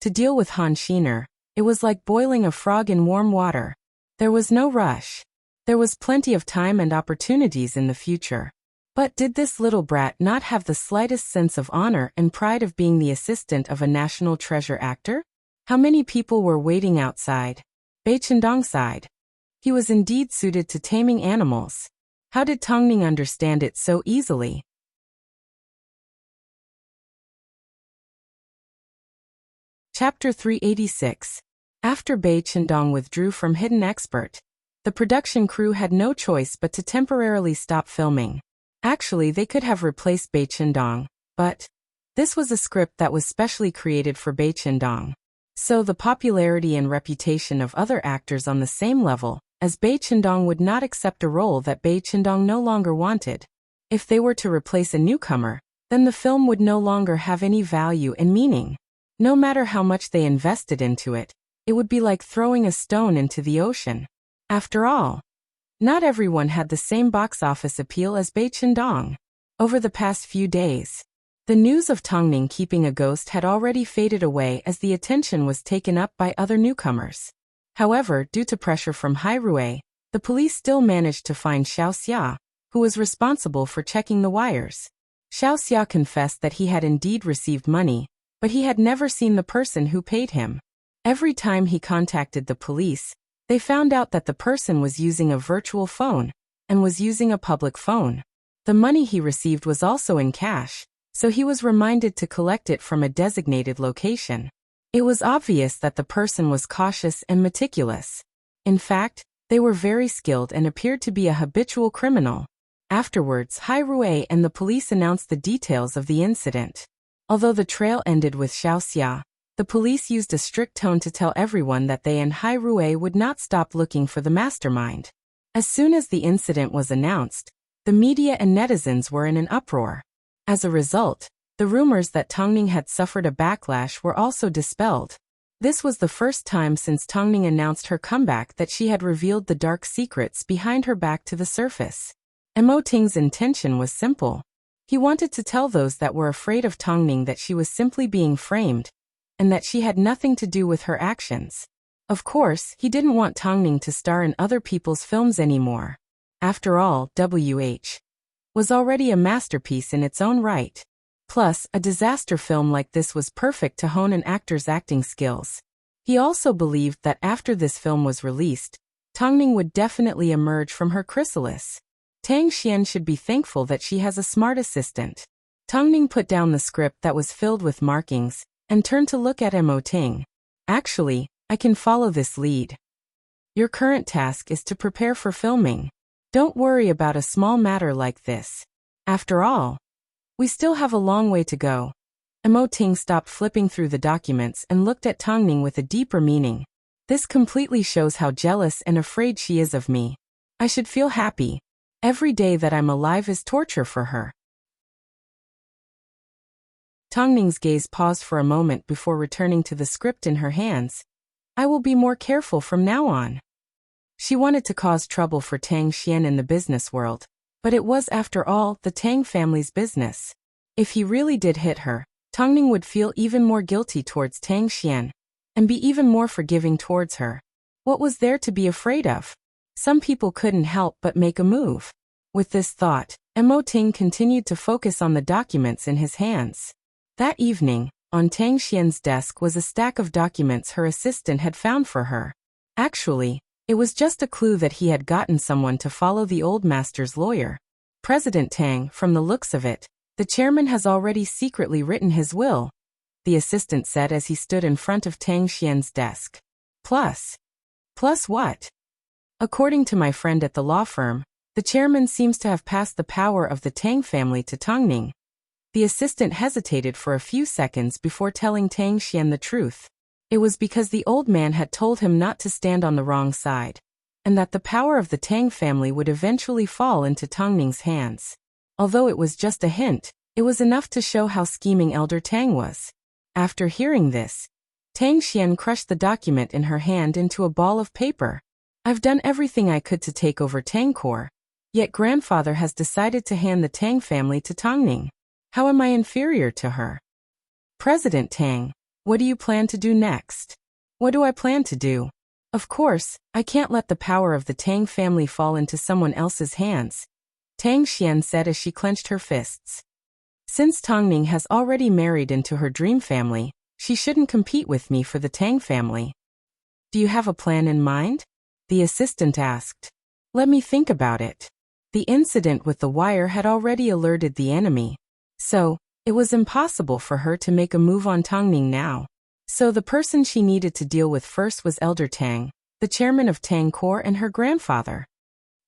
To deal with Han Xiner, it was like boiling a frog in warm water. There was no rush. There was plenty of time and opportunities in the future. But did this little brat not have the slightest sense of honor and pride of being the assistant of a national treasure actor? How many people were waiting outside? Bei Chendong sighed. He was indeed suited to taming animals. How did Tongning understand it so easily? Chapter 386. After Bei Chendong withdrew from Hidden Expert, the production crew had no choice but to temporarily stop filming. Actually, they could have replaced Bei Chendong, but this was a script that was specially created for Bei Chendong. So the popularity and reputation of other actors on the same level as Bei Chendong would not accept a role that Bei Chendong no longer wanted. If they were to replace a newcomer, then the film would no longer have any value and meaning. No matter how much they invested into it, it would be like throwing a stone into the ocean. After all, not everyone had the same box office appeal as Bei Chendong. Over the past few days, the news of Tongning keeping a ghost had already faded away as the attention was taken up by other newcomers. However, due to pressure from Hai Rui, the police still managed to find Xiao Xia, who was responsible for checking the wires. Xiao Xia confessed that he had indeed received money, but he had never seen the person who paid him. Every time he contacted the police, they found out that the person was using a virtual phone and was using a public phone. The money he received was also in cash, so he was reminded to collect it from a designated location. It was obvious that the person was cautious and meticulous. In fact, they were very skilled and appeared to be a habitual criminal. Afterwards, Hai Rui and the police announced the details of the incident. Although the trail ended with Xiao Xia, the police used a strict tone to tell everyone that they and Hai Rui would not stop looking for the mastermind. As soon as the incident was announced, the media and netizens were in an uproar. As a result, the rumors that Tongning had suffered a backlash were also dispelled. This was the first time since Tongning announced her comeback that she had revealed the dark secrets behind her back to the surface. Mo Ting's intention was simple. He wanted to tell those that were afraid of Tongning that she was simply being framed, and that she had nothing to do with her actions. Of course, he didn't want Tongning to star in other people's films anymore. After all, W.H. was already a masterpiece in its own right. Plus, a disaster film like this was perfect to hone an actor's acting skills. He also believed that after this film was released, Tongning would definitely emerge from her chrysalis. Tang Xian should be thankful that she has a smart assistant. Tongning put down the script that was filled with markings and turned to look at Mo Ting. Actually, I can follow this lead. Your current task is to prepare for filming. Don't worry about a small matter like this. After all, we still have a long way to go. Ting stopped flipping through the documents and looked at Tongning with a deeper meaning. This completely shows how jealous and afraid she is of me. I should feel happy. Every day that I'm alive is torture for her. Tongning's gaze paused for a moment before returning to the script in her hands. I will be more careful from now on. She wanted to cause trouble for Tang Xian in the business world, but it was, after all, the Tang family's business. If he really did hit her, Tongning would feel even more guilty towards Tang Xian, and be even more forgiving towards her. What was there to be afraid of? Some people couldn't help but make a move. With this thought, Ting continued to focus on the documents in his hands. That evening, on Tang Xian's desk was a stack of documents her assistant had found for her. Actually, it was just a clue that he had gotten someone to follow the old master's lawyer. President Tang, from the looks of it, the chairman has already secretly written his will, the assistant said as he stood in front of Tang Xian's desk. Plus what? According to my friend at the law firm, the chairman seems to have passed the power of the Tang family to Tongning. The assistant hesitated for a few seconds before telling Tang Xian the truth. It was because the old man had told him not to stand on the wrong side, and that the power of the Tang family would eventually fall into Tongning's hands. Although it was just a hint, it was enough to show how scheming Elder Tang was. After hearing this, Tang Xian crushed the document in her hand into a ball of paper. I've done everything I could to take over Tangkor, yet grandfather has decided to hand the Tang family to Tongning. How am I inferior to her? President Tang, what do you plan to do next? What do I plan to do? Of course, I can't let the power of the Tang family fall into someone else's hands, Tang Xian said as she clenched her fists. Since Tongning has already married into her dream family, she shouldn't compete with me for the Tang family. Do you have a plan in mind? The assistant asked. Let me think about it. The incident with the wire had already alerted the enemy, so it was impossible for her to make a move on Tongning now. So the person she needed to deal with first was Elder Tang, the chairman of Tangkor, and her grandfather.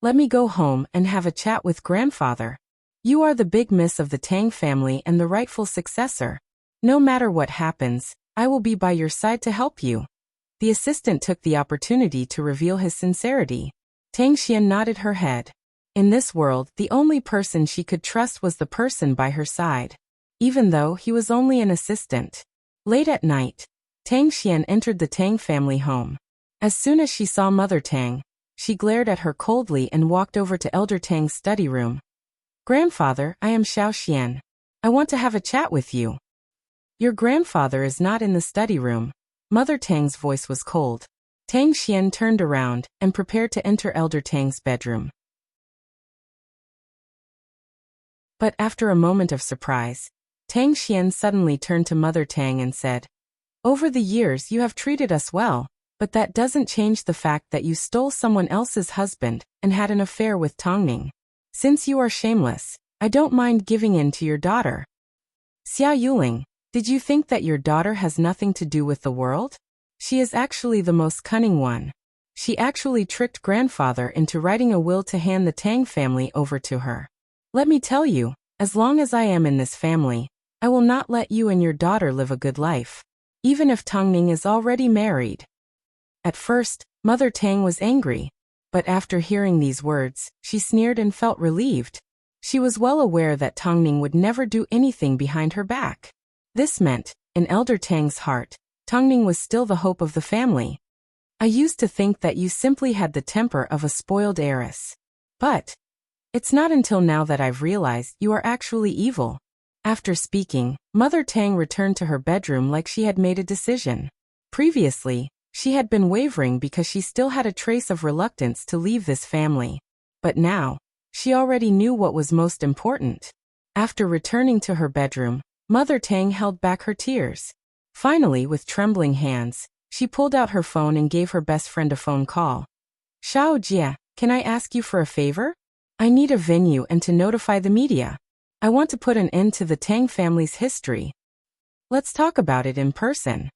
Let me go home and have a chat with grandfather. You are the big miss of the Tang family and the rightful successor. No matter what happens, I will be by your side to help you. The assistant took the opportunity to reveal his sincerity. Tang Xian nodded her head. In this world, the only person she could trust was the person by her side, even though he was only an assistant. Late at night, Tang Xian entered the Tang family home. As soon as she saw Mother Tang, she glared at her coldly and walked over to Elder Tang's study room. Grandfather, I am Xiao Xian. I want to have a chat with you. Your grandfather is not in the study room. Mother Tang's voice was cold. Tang Xian turned around and prepared to enter Elder Tang's bedroom. But after a moment of surprise, Tang Xian suddenly turned to Mother Tang and said, Over the years you have treated us well, but that doesn't change the fact that you stole someone else's husband and had an affair with Tongning. Since you are shameless, I don't mind giving in to your daughter. Xia Yuling, did you think that your daughter has nothing to do with the world? She is actually the most cunning one. She actually tricked grandfather into writing a will to hand the Tang family over to her. Let me tell you, as long as I am in this family, I will not let you and your daughter live a good life, even if Tongning is already married. At first, Mother Tang was angry, but after hearing these words, she sneered and felt relieved. She was well aware that Tongning would never do anything behind her back. This meant, in Elder Tang's heart, Tongning was still the hope of the family. I used to think that you simply had the temper of a spoiled heiress. But it's not until now that I've realized you are actually evil. After speaking, Mother Tang returned to her bedroom like she had made a decision. Previously, she had been wavering because she still had a trace of reluctance to leave this family. But now, she already knew what was most important. After returning to her bedroom, Mother Tang held back her tears. Finally, with trembling hands, she pulled out her phone and gave her best friend a phone call. Xiao Jia, can I ask you for a favor? I need a venue and to notify the media. I want to put an end to the Tang family's history. Let's talk about it in person.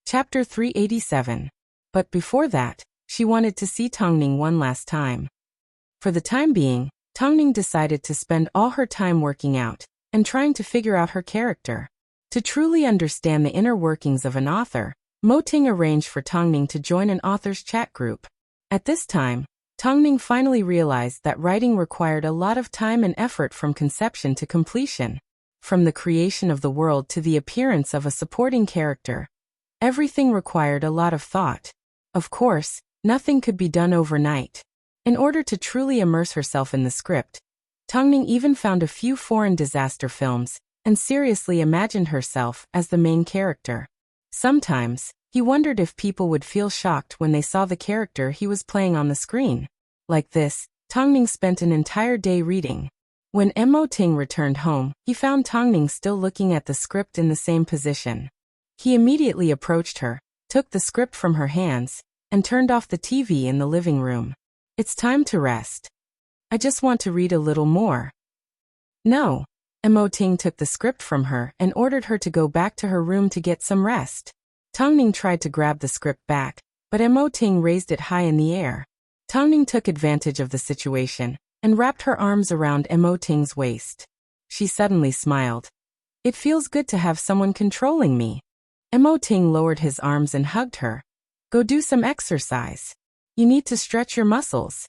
Chapter 387. But before that, she wanted to see Tongning one last time. For the time being, Tongning decided to spend all her time working out and trying to figure out her character. To truly understand the inner workings of an author, Mo Ting arranged for Tongning to join an author's chat group. At this time, Tongning finally realized that writing required a lot of time and effort from conception to completion. From the creation of the world to the appearance of a supporting character, everything required a lot of thought. Of course, nothing could be done overnight. In order to truly immerse herself in the script, Tongning even found a few foreign disaster films and seriously imagined herself as the main character. Sometimes, he wondered if people would feel shocked when they saw the character he was playing on the screen. Like this, Tongning spent an entire day reading. When Mo Ting returned home, he found Tongning still looking at the script in the same position. He immediately approached her, took the script from her hands, and turned off the TV in the living room. It's time to rest. I just want to read a little more. No. Mo Ting took the script from her and ordered her to go back to her room to get some rest. Tongning tried to grab the script back, but Mo Ting raised it high in the air. Tongning took advantage of the situation and wrapped her arms around Mo Ting's waist. She suddenly smiled. It feels good to have someone controlling me. Mo Ting lowered his arms and hugged her. Go do some exercise. You need to stretch your muscles.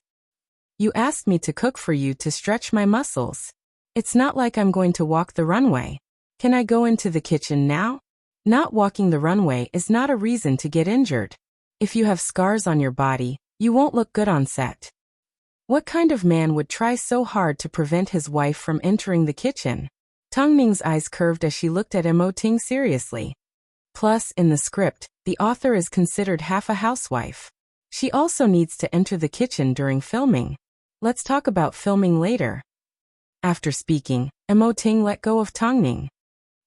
You asked me to cook for you to stretch my muscles. It's not like I'm going to walk the runway. Can I go into the kitchen now? Not walking the runway is not a reason to get injured. If you have scars on your body, you won't look good on set. What kind of man would try so hard to prevent his wife from entering the kitchen? Tongning's eyes curved as she looked at Mo Ting seriously. Plus, in the script, the author is considered half a housewife. She also needs to enter the kitchen during filming. Let's talk about filming later. After speaking, Mo Ting let go of Tongning.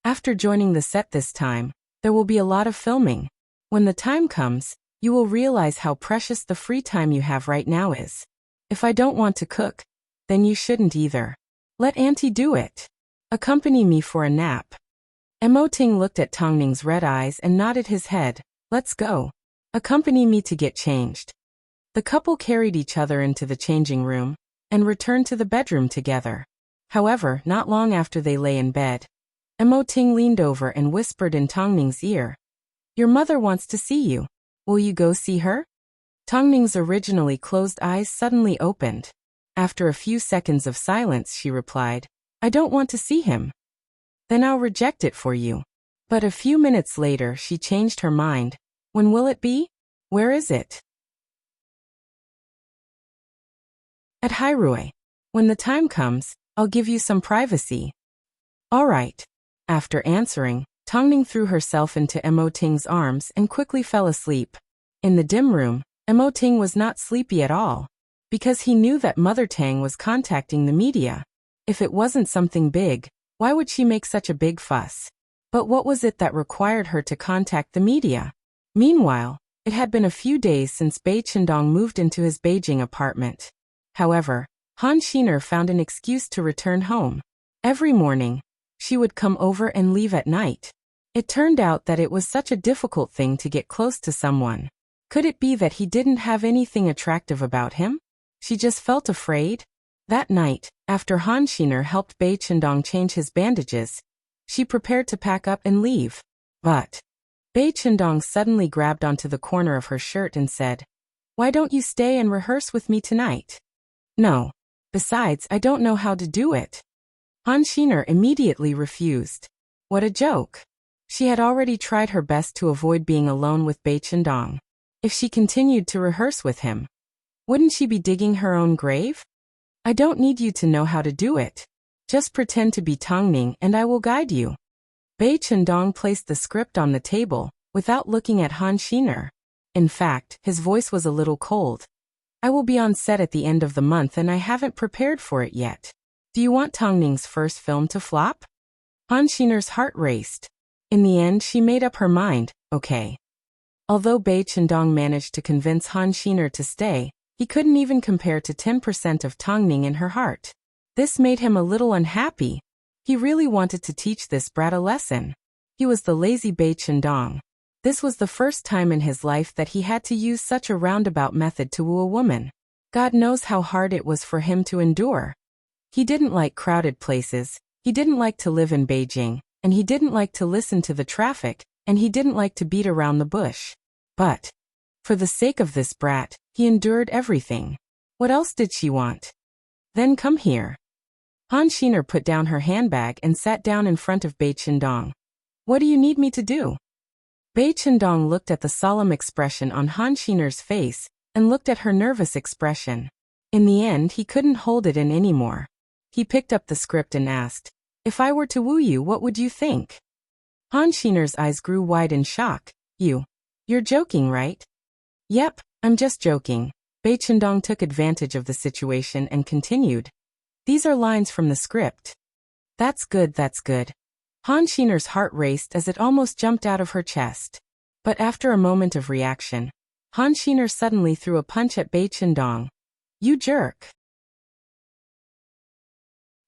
After joining the set this time, there will be a lot of filming. When the time comes, you will realize how precious the free time you have right now is. If I don't want to cook, then you shouldn't either. Let Auntie do it. Accompany me for a nap. Mo Ting looked at Tongning's red eyes and nodded his head. Let's go. Accompany me to get changed. The couple carried each other into the changing room and returned to the bedroom together. However, not long after they lay in bed, Mo Ting leaned over and whispered in Tongning's ear. Your mother wants to see you. Will you go see her? Tongning's originally closed eyes suddenly opened. After a few seconds of silence, she replied, I don't want to see him. Then I'll reject it for you. But a few minutes later, she changed her mind. When will it be? Where is it? At Hyrule. When the time comes, I'll give you some privacy. All right. After answering, Tongning threw herself into Mo Ting's arms and quickly fell asleep. In the dim room, Mo Ting was not sleepy at all, because he knew that Mother Tang was contacting the media. If it wasn't something big, why would she make such a big fuss? But what was it that required her to contact the media? Meanwhile, it had been a few days since Bai Chendong moved into his Beijing apartment. However, Han Xiner found an excuse to return home. Every morning, she would come over and leave at night. It turned out that it was such a difficult thing to get close to someone. Could it be that he didn't have anything attractive about him? She just felt afraid. That night, after Han Xiner helped Bai Chendong change his bandages, she prepared to pack up and leave. But Bai Chendong suddenly grabbed onto the corner of her shirt and said, Why don't you stay and rehearse with me tonight? No. Besides, I don't know how to do it. Han Xiner immediately refused. What a joke. She had already tried her best to avoid being alone with Bai Chendong. If she continued to rehearse with him, wouldn't she be digging her own grave? I don't need you to know how to do it. Just pretend to be Tongning and I will guide you. Bai Chendong placed the script on the table, without looking at Han Xiner. In fact, his voice was a little cold. I will be on set at the end of the month and I haven't prepared for it yet. Do you want Tongning's first film to flop? Han Xiner's heart raced. In the end, she made up her mind, okay. Although Bai Chendong managed to convince Han Xiner to stay, he couldn't even compare to 10% of Tongning in her heart. This made him a little unhappy. He really wanted to teach this brat a lesson. He was the lazy Bai Chendong. This was the first time in his life that he had to use such a roundabout method to woo a woman. God knows how hard it was for him to endure. He didn't like crowded places, he didn't like to live in Beijing, and he didn't like to listen to the traffic, and he didn't like to beat around the bush. But, for the sake of this brat, he endured everything. What else did she want? Then come here. Han Xiner put down her handbag and sat down in front of Bei Qindong. What do you need me to do? Bei Qindong looked at the solemn expression on Han Xiner's face, and looked at her nervous expression. In the end, he couldn't hold it in anymore. He picked up the script and asked, "If I were to woo you, what would you think?" Han Xiner's eyes grew wide in shock. You're joking, right? Yep, I'm just joking. Bei Qindong took advantage of the situation and continued. These are lines from the script. That's good, that's good. Han Xiner's heart raced as it almost jumped out of her chest. But after a moment of reaction, Han Xiner suddenly threw a punch at Bei Qindong. You jerk.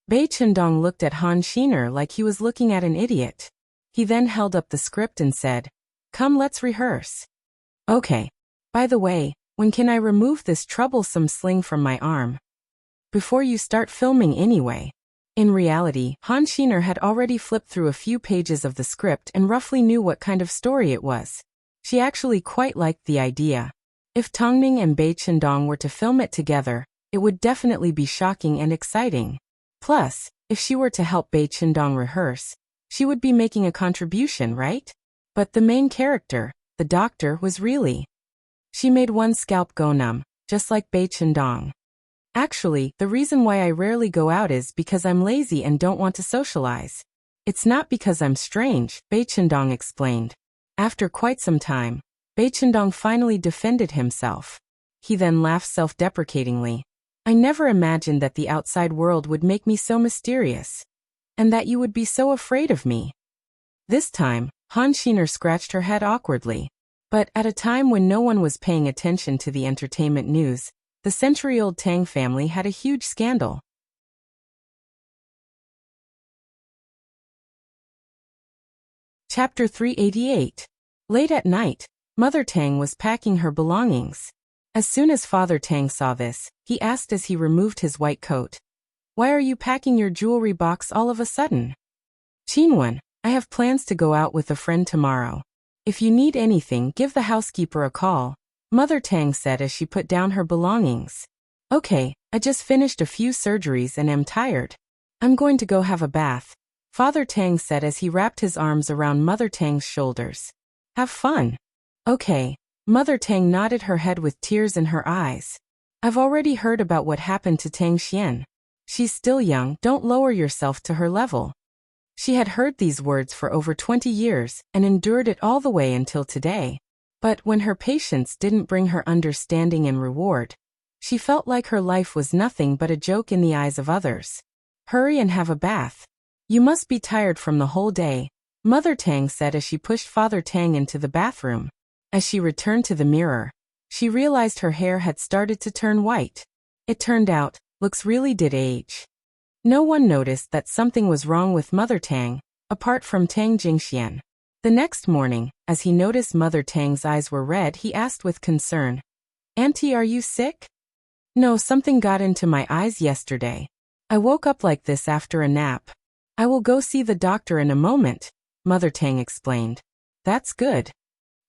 Bei Qindong looked at Han Xiner like he was looking at an idiot. He then held up the script and said, "Come, let's rehearse." Okay. By the way, when can I remove this troublesome sling from my arm? Before you start filming anyway. In reality, Han Xiner had already flipped through a few pages of the script and roughly knew what kind of story it was. She actually quite liked the idea. If Tongning and Bei Qindong were to film it together, it would definitely be shocking and exciting. Plus, if she were to help Bei Qindong rehearse, she would be making a contribution, right? But the main character, the doctor, was really... She made one scalp go numb, just like Bei Qindong. Actually, the reason why I rarely go out is because I'm lazy and don't want to socialize. It's not because I'm strange, Bei Qindong explained. After quite some time, Bei Qindong finally defended himself. He then laughed self-deprecatingly. I never imagined that the outside world would make me so mysterious. And that you would be so afraid of me. This time, Han Xiner scratched her head awkwardly. But at a time when no one was paying attention to the entertainment news, the century-old Tang family had a huge scandal. Chapter 388. Late at night, Mother Tang was packing her belongings. As soon as Father Tang saw this, he asked as he removed his white coat, "Why are you packing your jewelry box all of a sudden?" "Qinwen, I have plans to go out with a friend tomorrow. If you need anything, give the housekeeper a call," Mother Tang said as she put down her belongings. "Okay, I just finished a few surgeries and am tired. I'm going to go have a bath," Father Tang said as he wrapped his arms around Mother Tang's shoulders. "Have fun." "Okay." Mother Tang nodded her head with tears in her eyes. "I've already heard about what happened to Tang Xian. She's still young, don't lower yourself to her level." She had heard these words for over 20 years and endured it all the way until today. But when her patience didn't bring her understanding and reward, she felt like her life was nothing but a joke in the eyes of others. "Hurry and have a bath. You must be tired from the whole day," Mother Tang said as she pushed Father Tang into the bathroom. As she returned to the mirror, she realized her hair had started to turn white. It turned out, looks really did age. No one noticed that something was wrong with Mother Tang, apart from Tang Jingxian. The next morning, as he noticed Mother Tang's eyes were red, he asked with concern, "Auntie, are you sick?" "No, something got into my eyes yesterday. I woke up like this after a nap. I will go see the doctor in a moment," Mother Tang explained. "That's good.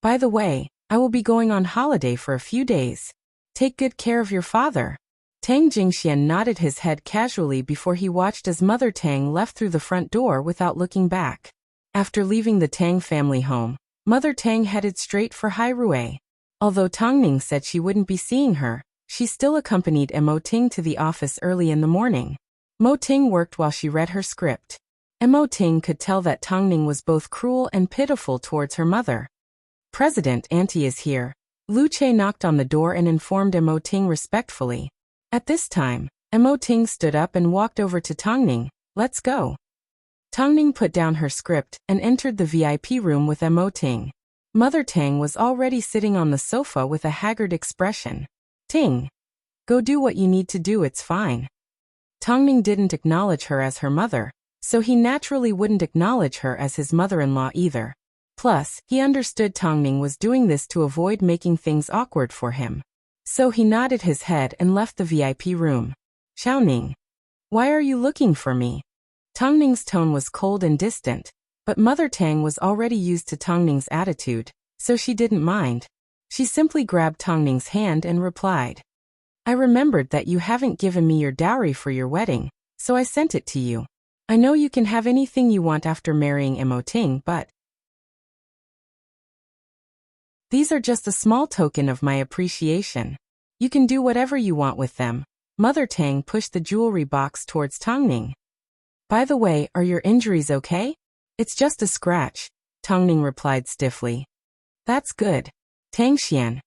By the way, I will be going on holiday for a few days. Take good care of your father." Tang Jingxian nodded his head casually before he watched as Mother Tang left through the front door without looking back. After leaving the Tang family home, Mother Tang headed straight for Hairue. Although Tongning said she wouldn't be seeing her, she still accompanied Mo Ting to the office early in the morning. Mo Ting worked while she read her script. Mo Ting could tell that Tongning was both cruel and pitiful towards her mother. "President, Auntie is here." Lu Che knocked on the door and informed Mo Ting respectfully. At this time, Mo Ting stood up and walked over to Tongning. "Let's go." Tongning put down her script and entered the VIP room with Mo Ting. Mother Tang was already sitting on the sofa with a haggard expression. "Ting, go do what you need to do, it's fine." Tongning didn't acknowledge her as her mother, so he naturally wouldn't acknowledge her as his mother-in-law either. Plus, he understood Tongning was doing this to avoid making things awkward for him. So he nodded his head and left the VIP room. "Xiaoning." Why are you looking for me? Tang Ning's tone was cold and distant, but Mother Tang was already used to Tang Ning's attitude, so she didn't mind. She simply grabbed Tang Ning's hand and replied, I remembered that you haven't given me your dowry for your wedding, so I sent it to you. I know you can have anything you want after marrying Emoting, but these are just a small token of my appreciation. You can do whatever you want with them. Mother Tang pushed the jewelry box towards Tang Ning. By the way, are your injuries okay? It's just a scratch, Tang Ning replied stiffly. That's good. Tang Xian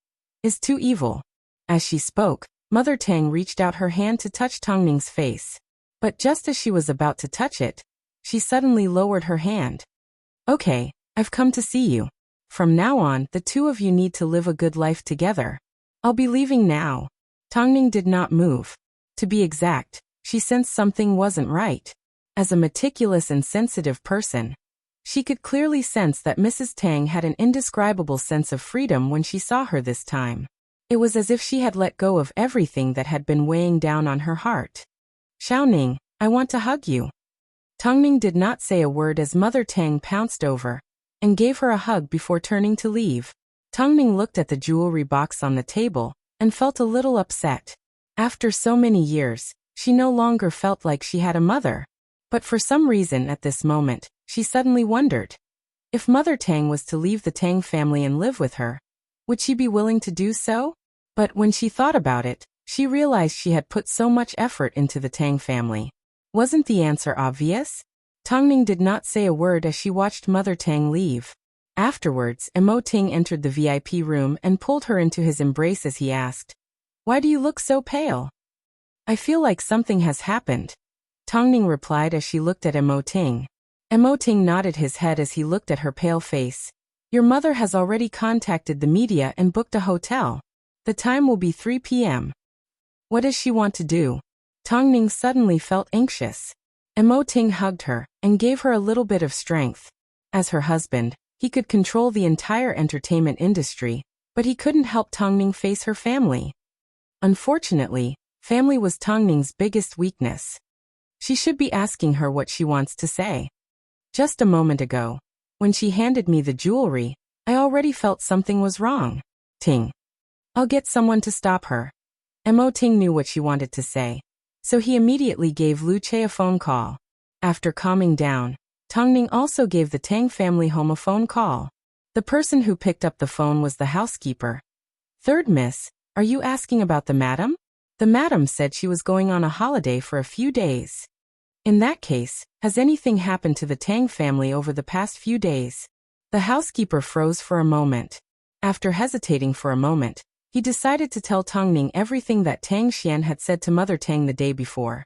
is too evil. As she spoke, Mother Tang reached out her hand to touch Tang Ning's face. But just as she was about to touch it, she suddenly lowered her hand. Okay, I've come to see you. From now on, the two of you need to live a good life together. I'll be leaving now. Tang Ning did not move. To be exact, she sensed something wasn't right. As a meticulous and sensitive person, she could clearly sense that Mrs. Tang had an indescribable sense of freedom when she saw her this time. It was as if she had let go of everything that had been weighing down on her heart. Xiao Ning, I want to hug you. Tang Ning did not say a word as Mother Tang pounced over and gave her a hug before turning to leave. Tang Ning looked at the jewelry box on the table and felt a little upset. After so many years, she no longer felt like she had a mother. But for some reason at this moment, she suddenly wondered. If Mother Tang was to leave the Tang family and live with her, would she be willing to do so? But when she thought about it, she realized she had put so much effort into the Tang family. Wasn't the answer obvious? Tang Ning did not say a word as she watched Mother Tang leave. Afterwards, Emoting entered the VIP room and pulled her into his embrace as he asked, Why do you look so pale? I feel like something has happened. Tang Ning replied as she looked at Emoting. Emoting nodded his head as he looked at her pale face. Your mother has already contacted the media and booked a hotel. The time will be 3 p.m. What does she want to do? Tang Ning suddenly felt anxious. Emoting hugged her and gave her a little bit of strength. As her husband, he could control the entire entertainment industry, but he couldn't help Tang Ning face her family. Unfortunately, family was Tang Ning's biggest weakness. She should be asking her what she wants to say. Just a moment ago, when she handed me the jewelry, I already felt something was wrong. Ting. I'll get someone to stop her. Emoting knew what she wanted to say, so he immediately gave Lu Che a phone call. After calming down, Tang Ning also gave the Tang family home a phone call. The person who picked up the phone was the housekeeper. Third miss, are you asking about the madam? The madam said she was going on a holiday for a few days. In that case, has anything happened to the Tang family over the past few days? The housekeeper froze for a moment. After hesitating for a moment, he decided to tell Tang Ning everything that Tang Xian had said to Mother Tang the day before.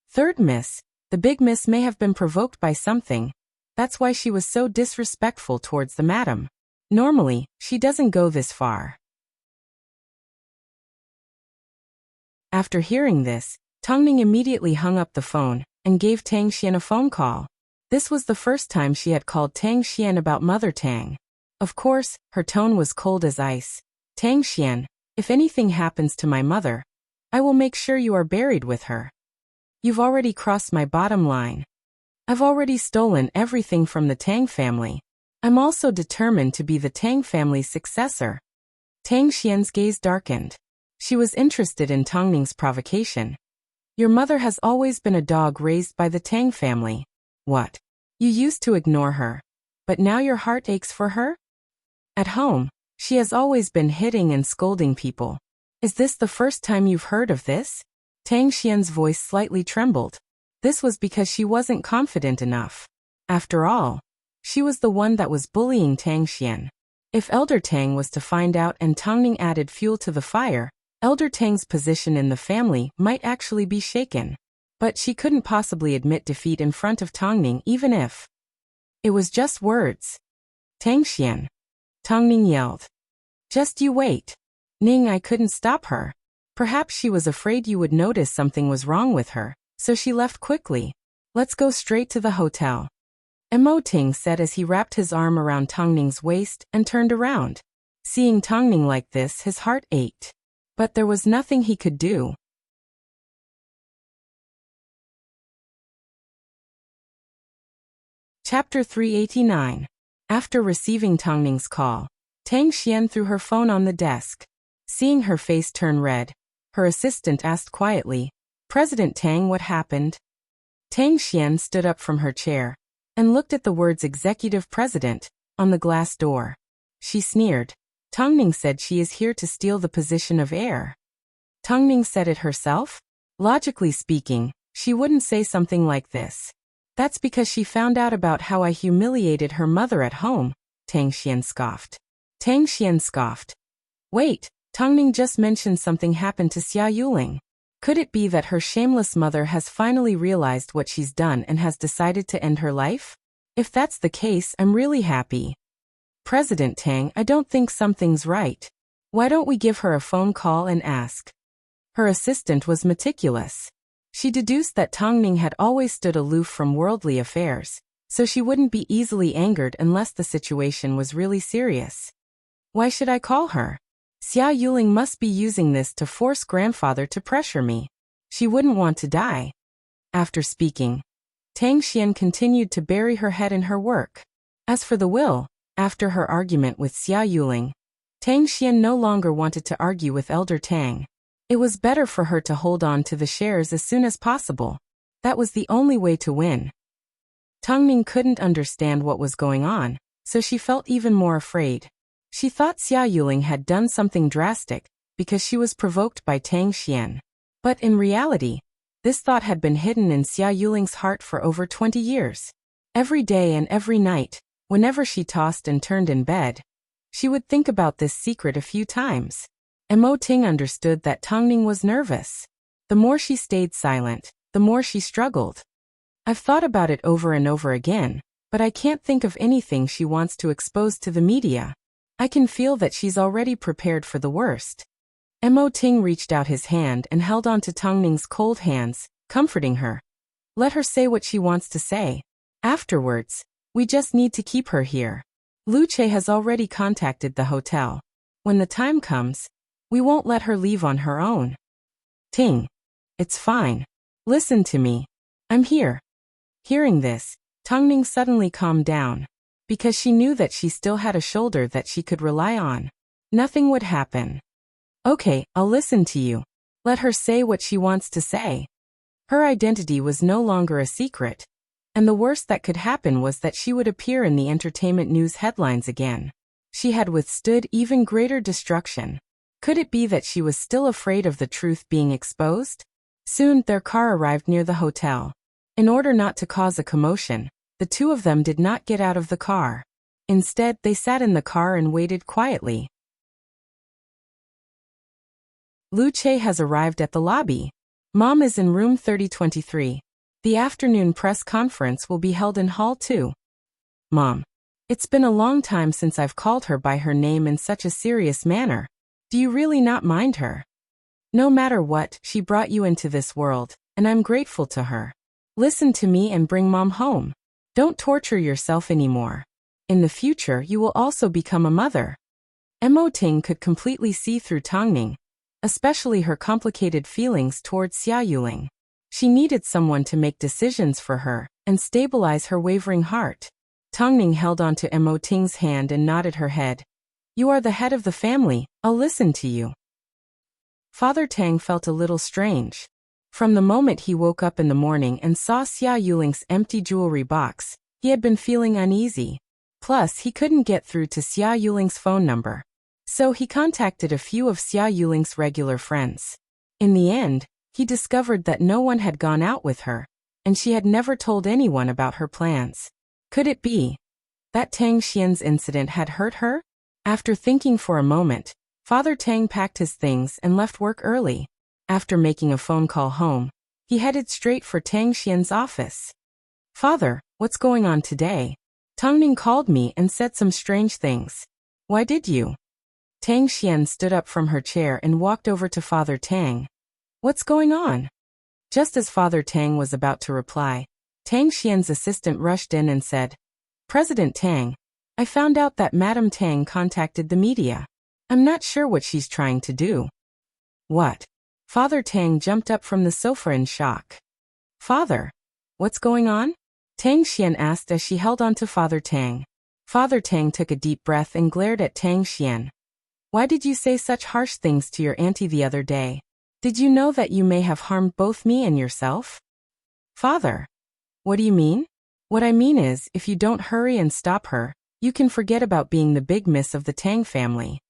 Third miss, the big miss may have been provoked by something. That's why she was so disrespectful towards the madam. Normally, she doesn't go this far. After hearing this, Tang Ning immediately hung up the phone and gave Tang Xian a phone call. This was the first time she had called Tang Xian about Mother Tang. Of course, her tone was cold as ice. Tang Xian, if anything happens to my mother, I will make sure you are buried with her. You've already crossed my bottom line. I've already stolen everything from the Tang family. I'm also determined to be the Tang family's successor. Tang Xian's gaze darkened. She was interested in Tang Ning's provocation. Your mother has always been a dog raised by the Tang family. What? You used to ignore her, but now your heart aches for her? At home, she has always been hitting and scolding people. Is this the first time you've heard of this? Tang Xian's voice slightly trembled. This was because she wasn't confident enough. After all, she was the one that was bullying Tang Xian. If Elder Tang was to find out and Tang Ning added fuel to the fire, Elder Tang's position in the family might actually be shaken. But she couldn't possibly admit defeat in front of Tang Ning even if it was just words. Tang Xian. Tang Ning yelled. Just you wait. Ning, I couldn't stop her. Perhaps she was afraid you would notice something was wrong with her, so she left quickly. Let's go straight to the hotel. Emoting said as he wrapped his arm around Tang Ning's waist and turned around. Seeing Tang Ning like this, his heart ached. But there was nothing he could do. Chapter 389. After receiving Tang Ning's call, Tang Xian threw her phone on the desk. Seeing her face turn red, her assistant asked quietly, "President Tang, what happened?" Tang Xian stood up from her chair and looked at the words Executive President on the glass door. She sneered. Tang Ning said she is here to steal the position of heir. Tang Ning said it herself? Logically speaking, she wouldn't say something like this. That's because she found out about how I humiliated her mother at home, Tang Xian scoffed. Tang Xian scoffed. Wait, Tang Ning just mentioned something happened to Xia Yuling. Could it be that her shameless mother has finally realized what she's done and has decided to end her life? If that's the case, I'm really happy. President Tang, I don't think something's right. Why don't we give her a phone call and ask? Her assistant was meticulous. She deduced that Tang Ning had always stood aloof from worldly affairs, so she wouldn't be easily angered unless the situation was really serious. Why should I call her? Xia Yuling must be using this to force grandfather to pressure me. She wouldn't want to die. After speaking, Tang Xian continued to bury her head in her work. As for the will, after her argument with Xia Yuling, Tang Xian no longer wanted to argue with Elder Tang. It was better for her to hold on to the shares as soon as possible. That was the only way to win. Tang Ning couldn't understand what was going on, so she felt even more afraid. She thought Xia Yuling had done something drastic because she was provoked by Tang Xian. But in reality, this thought had been hidden in Xia Yuling's heart for over 20 years. Every day and every night, whenever she tossed and turned in bed, she would think about this secret a few times. Mo Ting understood that Tang Ning was nervous. The more she stayed silent, the more she struggled. I've thought about it over and over again, but I can't think of anything she wants to expose to the media. I can feel that she's already prepared for the worst. Mo Ting reached out his hand and held on to Tang Ning's cold hands, comforting her. Let her say what she wants to say. Afterwards, we just need to keep her here. Lu Che has already contacted the hotel. When the time comes, we won't let her leave on her own. Ting. It's fine. Listen to me. I'm here. Hearing this, Tang Ning suddenly calmed down, because she knew that she still had a shoulder that she could rely on. Nothing would happen. Okay, I'll listen to you. Let her say what she wants to say. Her identity was no longer a secret, and the worst that could happen was that she would appear in the entertainment news headlines again. She had withstood even greater destruction. Could it be that she was still afraid of the truth being exposed? Soon, their car arrived near the hotel. In order not to cause a commotion, the two of them did not get out of the car. Instead, they sat in the car and waited quietly. Lu Che has arrived at the lobby. Mom is in room 3023. The afternoon press conference will be held in Hall 2. Mom. It's been a long time since I've called her by her name in such a serious manner. Do you really not mind her? No matter what, she brought you into this world, and I'm grateful to her. Listen to me and bring Mom home. Don't torture yourself anymore. In the future, you will also become a mother. Mo Ting could completely see through Tang Ning, especially her complicated feelings towards Xia Yuling. She needed someone to make decisions for her and stabilize her wavering heart. Tang Ning held onto Mo Ting's hand and nodded her head. You are the head of the family, I'll listen to you. Father Tang felt a little strange. From the moment he woke up in the morning and saw Xia Yuling's empty jewelry box, he had been feeling uneasy. Plus, he couldn't get through to Xia Yuling's phone number. So he contacted a few of Xia Yuling's regular friends. In the end, he discovered that no one had gone out with her, and she had never told anyone about her plans. Could it be that Tang Xian's incident had hurt her? After thinking for a moment, Father Tang packed his things and left work early. After making a phone call home, he headed straight for Tang Xian's office. Father, what's going on today? Tang Ning called me and said some strange things. Why did you? Tang Xian stood up from her chair and walked over to Father Tang. What's going on? Just as Father Tang was about to reply, Tang Xian's assistant rushed in and said, President Tang, I found out that Madame Tang contacted the media. I'm not sure what she's trying to do. What? Father Tang jumped up from the sofa in shock. Father, what's going on? Tang Xian asked as she held on to Father Tang. Father Tang took a deep breath and glared at Tang Xian. Why did you say such harsh things to your auntie the other day? Did you know that you may have harmed both me and yourself? Father. What do you mean? What I mean is, if you don't hurry and stop her, you can forget about being the big miss of the Tang family.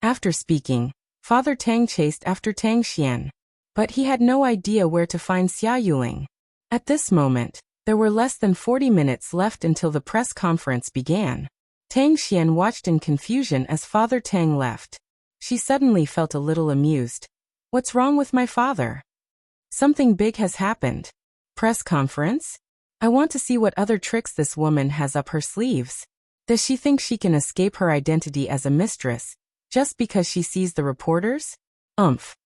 After speaking, Father Tang chased after Tang Xian. But he had no idea where to find Xia Yuling. At this moment, there were less than 40 minutes left until the press conference began. Tang Xian watched in confusion as Father Tang left. She suddenly felt a little amused. What's wrong with my father? Something big has happened. Press conference? I want to see what other tricks this woman has up her sleeves. Does she think she can escape her identity as a mistress, just because she sees the reporters? Umph.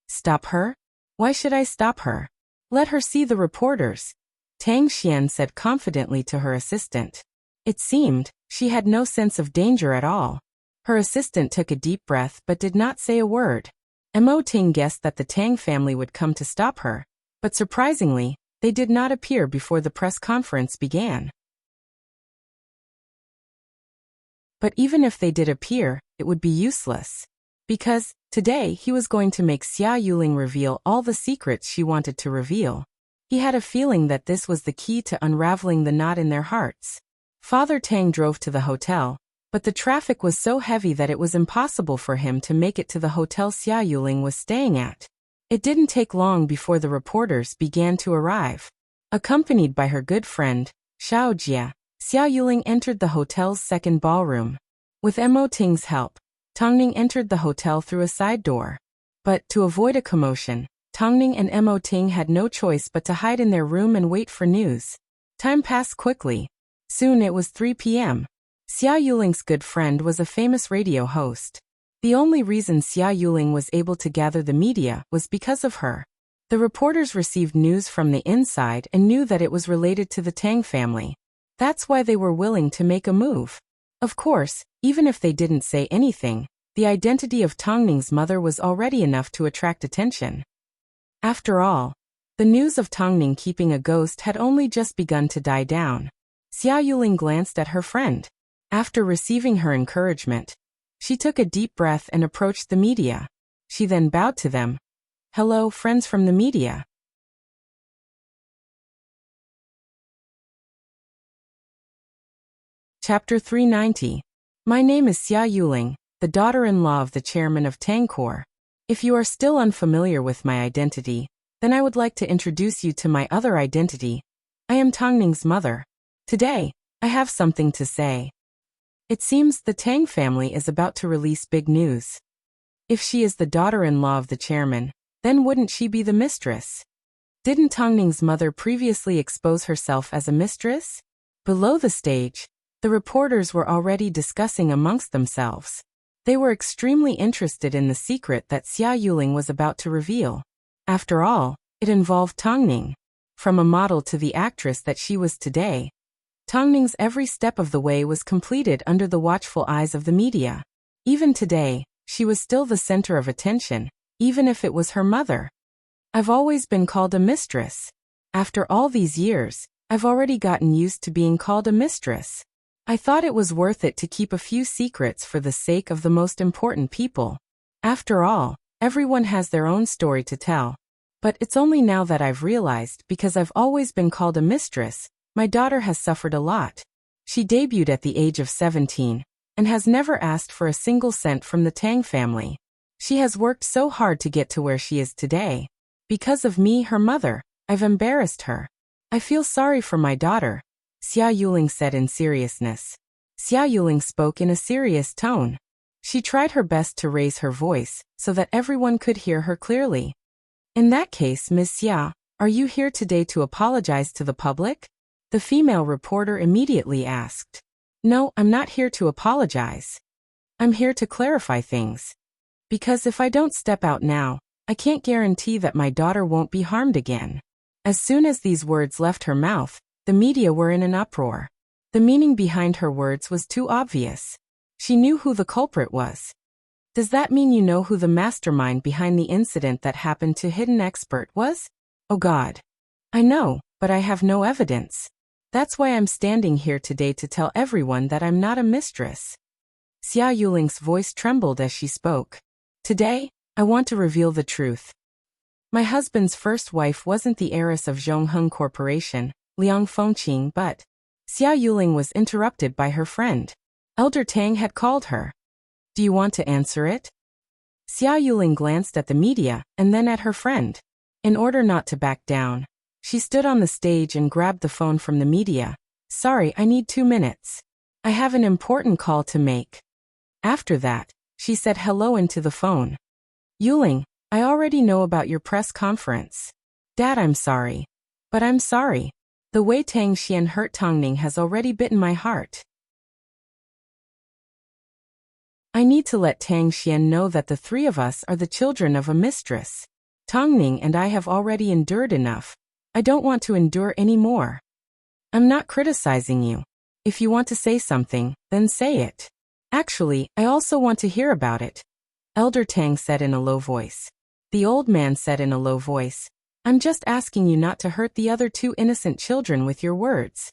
Stop her? Why should I stop her? Let her see the reporters, Tang Xian said confidently to her assistant. It seemed she had no sense of danger at all. Her assistant took a deep breath but did not say a word. Mo Ting guessed that the Tang family would come to stop her, but surprisingly, they did not appear before the press conference began. But even if they did appear, it would be useless. Because, today he was going to make Xia Yuling reveal all the secrets she wanted to reveal. He had a feeling that this was the key to unraveling the knot in their hearts. Father Tang drove to the hotel, but the traffic was so heavy that it was impossible for him to make it to the hotel Xia Yuling was staying at. It didn't take long before the reporters began to arrive. Accompanied by her good friend, Xiao Jia, Xia Yuling entered the hotel's second ballroom. With Mo Ting's help, Tongning entered the hotel through a side door. But, to avoid a commotion, Tongning and Mo Ting had no choice but to hide in their room and wait for news. Time passed quickly. Soon it was 3 p.m. Xia Yuling's good friend was a famous radio host. The only reason Xia Yuling was able to gather the media was because of her. The reporters received news from the inside and knew that it was related to the Tang family. That's why they were willing to make a move. Of course, even if they didn't say anything, the identity of Tongning's mother was already enough to attract attention. After all, the news of Tongning keeping a ghost had only just begun to die down. Xia Yuling glanced at her friend. After receiving her encouragement, she took a deep breath and approached the media. She then bowed to them. Hello, friends from the media. Chapter 390. My name is Xia Yuling, the daughter-in-law of the chairman of Tangkor. If you are still unfamiliar with my identity, then I would like to introduce you to my other identity. I am Tongning's mother. Today, I have something to say. It seems the Tang family is about to release big news. If she is the daughter-in-law of the chairman, then wouldn't she be the mistress? Didn't Tongning's mother previously expose herself as a mistress? Below the stage, the reporters were already discussing amongst themselves. They were extremely interested in the secret that Xia Yuling was about to reveal. After all, it involved Tongning. From a model to the actress that she was today, Tongning's every step of the way was completed under the watchful eyes of the media. Even today, she was still the center of attention, even if it was her mother. I've always been called a mistress. After all these years, I've already gotten used to being called a mistress. I thought it was worth it to keep a few secrets for the sake of the most important people. After all, everyone has their own story to tell. But it's only now that I've realized, because I've always been called a mistress, my daughter has suffered a lot. She debuted at the age of 17, and has never asked for a single cent from the Tang family. She has worked so hard to get to where she is today. Because of me, her mother, I've embarrassed her. I feel sorry for my daughter, Xia Yuling said in seriousness. Xia Yuling spoke in a serious tone. She tried her best to raise her voice, so that everyone could hear her clearly. In that case, Ms. Xia, are you here today to apologize to the public? The female reporter immediately asked. No, I'm not here to apologize. I'm here to clarify things. Because if I don't step out now, I can't guarantee that my daughter won't be harmed again. As soon as these words left her mouth, the media were in an uproar. The meaning behind her words was too obvious. She knew who the culprit was. Does that mean you know who the mastermind behind the incident that happened to Hidden Expert was? Oh God. I know, but I have no evidence. That's why I'm standing here today to tell everyone that I'm not a mistress. Xia Yuling's voice trembled as she spoke. Today, I want to reveal the truth. My husband's first wife wasn't the heiress of Zhongheng Corporation, Liang Fengqing, but Xia Yuling was interrupted by her friend. Elder Tang had called her. Do you want to answer it? Xia Yuling glanced at the media and then at her friend. In order not to back down, she stood on the stage and grabbed the phone from the media. Sorry, I need 2 minutes. I have an important call to make. After that, she said hello into the phone. Yuling, I already know about your press conference. Dad, I'm sorry. But I'm sorry. The way Tang Xian hurt Tongning has already bitten my heart. I need to let Tang Xian know that the 3 of us are the children of a mistress. Tongning and I have already endured enough. I don't want to endure any more. I'm not criticizing you. If you want to say something, then say it. Actually, I also want to hear about it. Elder Tang said in a low voice. The old man said in a low voice, I'm just asking you not to hurt the other 2 innocent children with your words.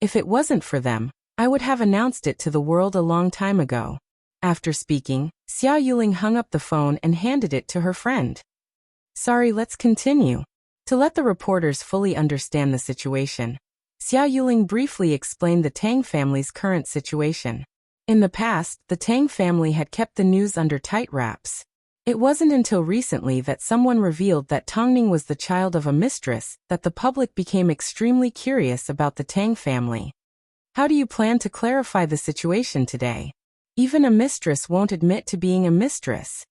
If it wasn't for them, I would have announced it to the world a long time ago. After speaking, Xia Yuling hung up the phone and handed it to her friend. Sorry, let's continue. To let the reporters fully understand the situation, Xia Yuling briefly explained the Tang family's current situation. In the past, the Tang family had kept the news under tight wraps. It wasn't until recently that someone revealed that Tongning was the child of a mistress that the public became extremely curious about the Tang family. How do you plan to clarify the situation today? Even a mistress won't admit to being a mistress.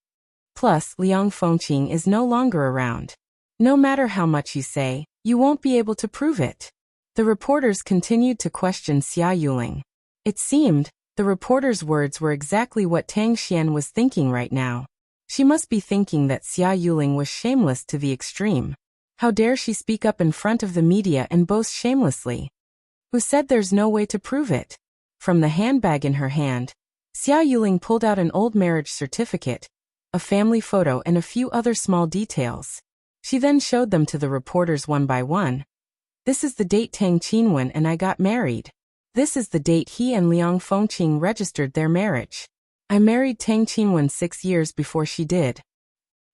Plus, Liang Fengqing is no longer around. No matter how much you say, you won't be able to prove it. The reporters continued to question Xia Yuling. It seemed, the reporter's words were exactly what Tang Xian was thinking right now. She must be thinking that Xia Yuling was shameless to the extreme. How dare she speak up in front of the media and boast shamelessly? Who said there's no way to prove it? From the handbag in her hand, Xia Yuling pulled out an old marriage certificate, a family photo and a few other small details. She then showed them to the reporters one by one. This is the date Tang Qinwen and I got married. This is the date he and Liang Fengqing registered their marriage. I married Tang Qinwen 6 years before she did.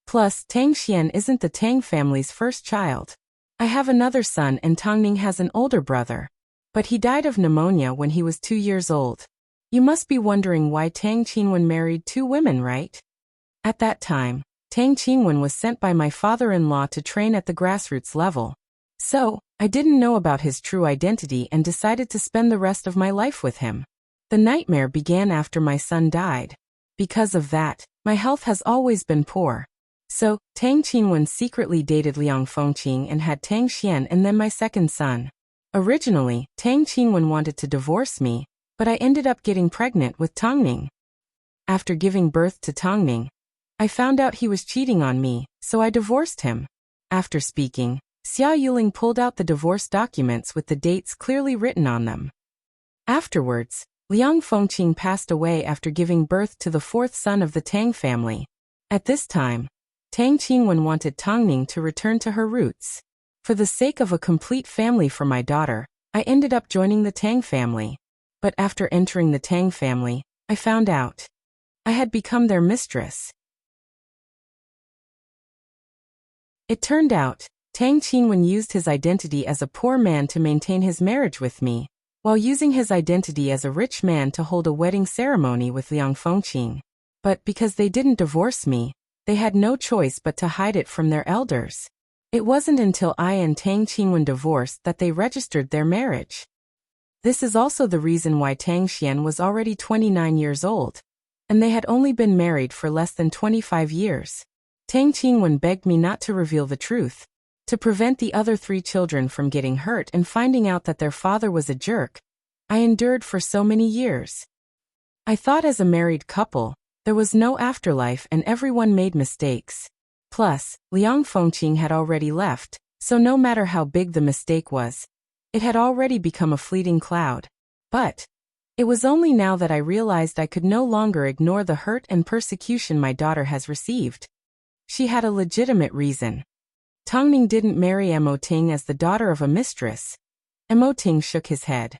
Plus, Tang Xian isn't the Tang family's first child. I have another son and Tongning has an older brother. But he died of pneumonia when he was 2 years old. You must be wondering why Tang Qinwen married 2 women, right? At that time, Tang Qinwen was sent by my father-in-law to train at the grassroots level. So, I didn't know about his true identity and decided to spend the rest of my life with him. The nightmare began after my son died. Because of that, my health has always been poor. So, Tang Qinwen secretly dated Liang Fengqing and had Tang Xian and then my second son. Originally, Tang Qinwen wanted to divorce me, but I ended up getting pregnant with Tongning. After giving birth to Tongning, I found out he was cheating on me, so I divorced him. After speaking, Xia Yuling pulled out the divorce documents with the dates clearly written on them. Afterwards, Liang Fengqing passed away after giving birth to the 4th son of the Tang family. At this time, Tang Qinwen wanted Tongning to return to her roots. For the sake of a complete family for my daughter, I ended up joining the Tang family. But after entering the Tang family, I found out I had become their mistress. It turned out, Tang Qinwen used his identity as a poor man to maintain his marriage with me, while using his identity as a rich man to hold a wedding ceremony with Liang Fengqing. But because they didn't divorce me, they had no choice but to hide it from their elders. It wasn't until I and Tang Qinwen divorced that they registered their marriage. This is also the reason why Tang Xian was already 29 years old, and they had only been married for less than 25 years. Tang Qinwen begged me not to reveal the truth, to prevent the other 3 children from getting hurt and finding out that their father was a jerk. I endured for so many years. I thought as a married couple, there was no afterlife and everyone made mistakes. Plus, Liang Fengqing had already left, so no matter how big the mistake was, it had already become a fleeting cloud. But it was only now that I realized I could no longer ignore the hurt and persecution my daughter has received. She had a legitimate reason. Tongning didn't marry Mo Ting as the daughter of a mistress, Ting shook his head.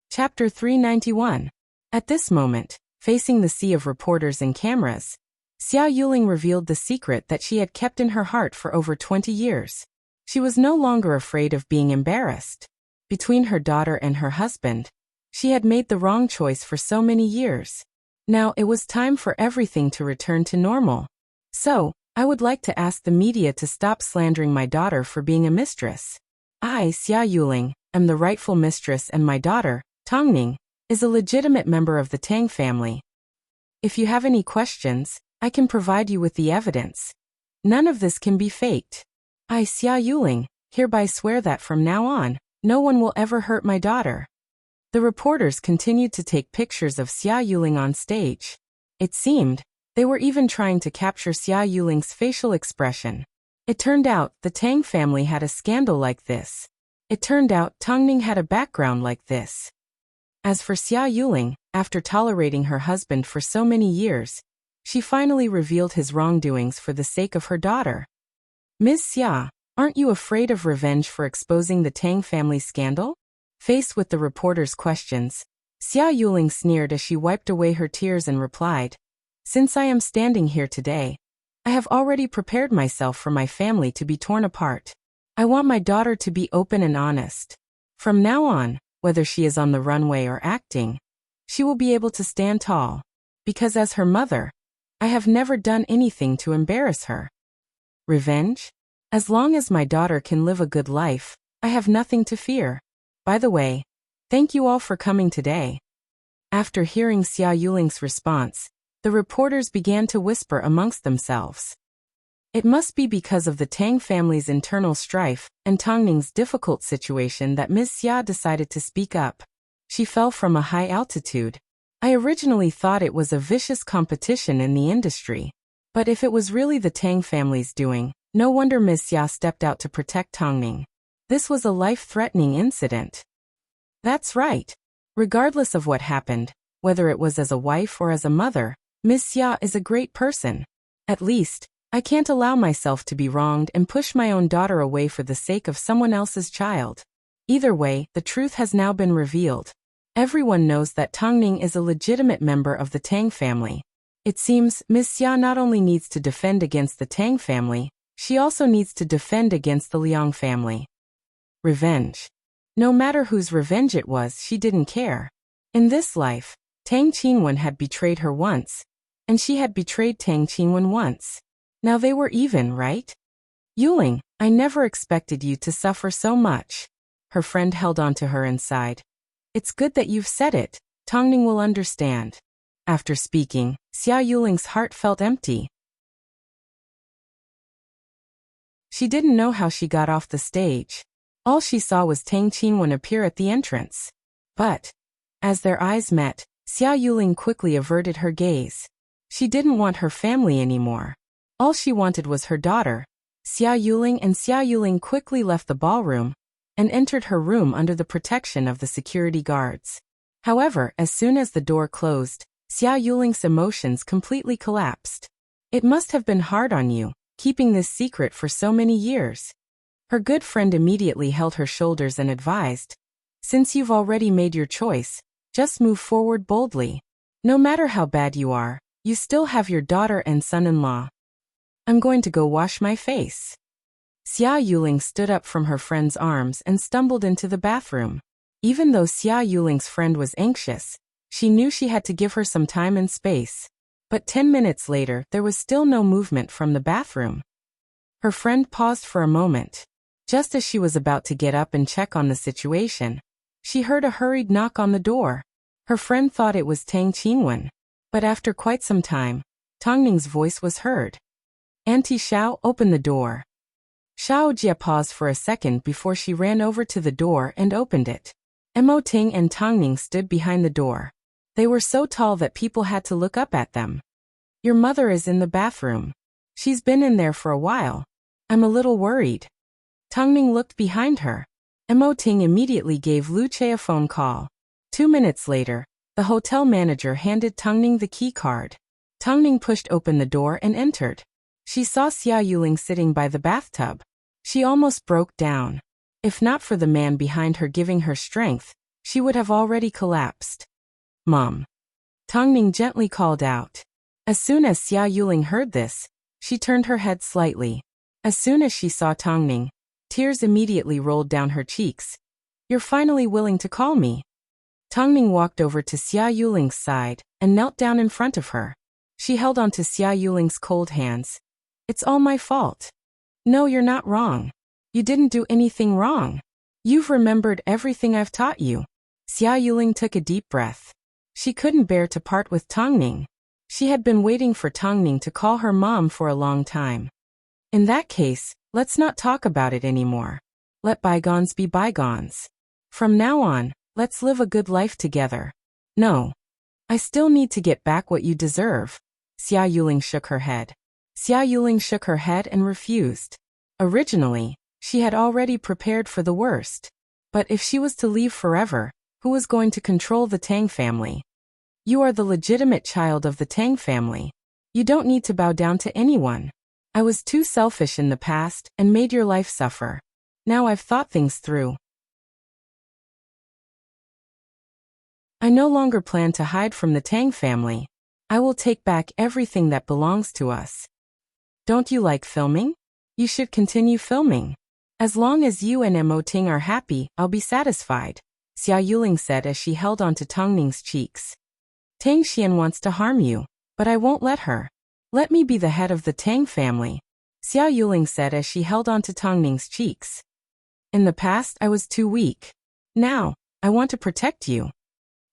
Chapter 391. At this moment, facing the sea of reporters and cameras, Xia Yuling revealed the secret that she had kept in her heart for over 20 years. She was no longer afraid of being embarrassed. Between her daughter and her husband, she had made the wrong choice for so many years. Now it was time for everything to return to normal. So, I would like to ask the media to stop slandering my daughter for being a mistress. I, Xia Yuling, am the rightful mistress, and my daughter, Tongning, is a legitimate member of the Tang family. If you have any questions, I can provide you with the evidence. None of this can be faked. I, Xia Yuling, hereby swear that from now on, no one will ever hurt my daughter. The reporters continued to take pictures of Xia Yuling on stage. It seemed, they were even trying to capture Xia Yuling's facial expression. It turned out the Tang family had a scandal like this. It turned out Tongning had a background like this. As for Xia Yuling, after tolerating her husband for so many years, she finally revealed his wrongdoings for the sake of her daughter. Ms. Xia, aren't you afraid of revenge for exposing the Tang family scandal? Faced with the reporters' questions, Xia Yuling sneered as she wiped away her tears and replied, "Since I am standing here today, I have already prepared myself for my family to be torn apart. I want my daughter to be open and honest. From now on, whether she is on the runway or acting, she will be able to stand tall. Because as her mother, I have never done anything to embarrass her. Revenge? As long as my daughter can live a good life, I have nothing to fear. By the way, thank you all for coming today." After hearing Xia Yuling's response, the reporters began to whisper amongst themselves. It must be because of the Tang family's internal strife and Tongning's difficult situation that Ms. Xia decided to speak up. She fell from a high altitude. I originally thought it was a vicious competition in the industry. But if it was really the Tang family's doing, no wonder Ms. Xia stepped out to protect Tongning. This was a life-threatening incident. That's right. Regardless of what happened, whether it was as a wife or as a mother, Ms. Xia is a great person. At least, I can't allow myself to be wronged and push my own daughter away for the sake of someone else's child. Either way, the truth has now been revealed. Everyone knows that Tongning is a legitimate member of the Tang family. It seems Ms. Xia not only needs to defend against the Tang family, she also needs to defend against the Liang family. Revenge. No matter whose revenge it was, she didn't care. In this life, Tang Qinwen had betrayed her once, and she had betrayed Tang Qinwen once. Now they were even, right? Yuling, I never expected you to suffer so much. Her friend held on to her and sighed. It's good that you've said it. Tongning will understand. After speaking, Xia Yuling's heart felt empty. She didn't know how she got off the stage. All she saw was Tang Qinwen appear at the entrance. But, as their eyes met, Xia Yuling quickly averted her gaze. She didn't want her family anymore. All she wanted was her daughter. Xia Yuling and Xia Yuling quickly left the ballroom and entered her room under the protection of the security guards. However, as soon as the door closed, Xia Yuling's emotions completely collapsed. It must have been hard on you, keeping this secret for so many years. Her good friend immediately held her shoulders and advised, "Since you've already made your choice, just move forward boldly. No matter how bad you are, you still have your daughter and son-in-law. I'm going to go wash my face." Xia Yuling stood up from her friend's arms and stumbled into the bathroom. Even though Xia Yuling's friend was anxious, she knew she had to give her some time and space. But 10 minutes later, there was still no movement from the bathroom. Her friend paused for a moment. Just as she was about to get up and check on the situation, she heard a hurried knock on the door. Her friend thought it was Tang Qinwen. But after quite some time, Tongning's voice was heard. "Auntie Xiao, open the door." Xiao Jia paused for a second before she ran over to the door and opened it. Ting and Tongning stood behind the door. They were so tall that people had to look up at them. "Your mother is in the bathroom. She's been in there for a while. I'm a little worried." Tongning looked behind her. Ting immediately gave Lu Che a phone call. 2 minutes later, the hotel manager handed Tongning the key card. Tongning pushed open the door and entered. She saw Xia Yuling sitting by the bathtub. She almost broke down. If not for the man behind her giving her strength, she would have already collapsed. "Mom." Tang Ning gently called out. As soon as Xia Yuling heard this, she turned her head slightly. As soon as she saw Tang Ning, tears immediately rolled down her cheeks. "You're finally willing to call me." Tang Ning walked over to Xia Yuling's side and knelt down in front of her. She held onto Xia Yuling's cold hands. "It's all my fault." "No, you're not wrong. You didn't do anything wrong. You've remembered everything I've taught you." Xia Yuling took a deep breath. She couldn't bear to part with Tang Ning. She had been waiting for Tang Ning to call her mom for a long time. "In that case, let's not talk about it anymore. Let bygones be bygones. From now on, let's live a good life together." "No. I still need to get back what you deserve." Xia Yuling shook her head. Xia Yuling shook her head and refused. Originally, she had already prepared for the worst. But if she was to leave forever, who was going to control the Tang family? "You are the legitimate child of the Tang family. You don't need to bow down to anyone. I was too selfish in the past and made your life suffer. Now I've thought things through. I no longer plan to hide from the Tang family. I will take back everything that belongs to us." "Don't you like filming? You should continue filming. As long as you and Mo Ting are happy, I'll be satisfied," Xia Yuling said as she held onto Tang Ning's cheeks. "Tang Xian wants to harm you, but I won't let her. Let me be the head of the Tang family," Xia Yuling said as she held onto Tang Ning's cheeks. "In the past I was too weak. Now, I want to protect you."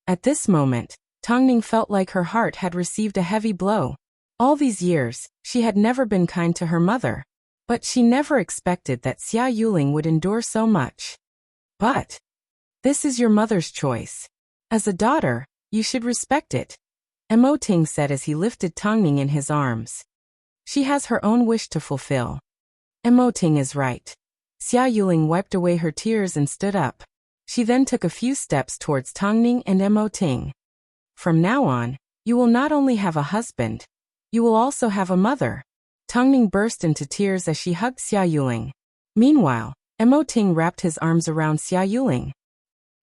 At this moment, Tang Ning felt like her heart had received a heavy blow. All these years, she had never been kind to her mother. But she never expected that Xia Yuling would endure so much. "But this is your mother's choice. As a daughter, you should respect it," Mo Ting said as he lifted Tang Ning in his arms. "She has her own wish to fulfill." Mo Ting is right. Xia Yuling wiped away her tears and stood up. She then took a few steps towards Tang Ning and Mo Ting. "From now on, you will not only have a husband, you will also have a mother." Tang Ning burst into tears as she hugged Xia Yuling. Meanwhile, Mo Ting wrapped his arms around Xia Yuling.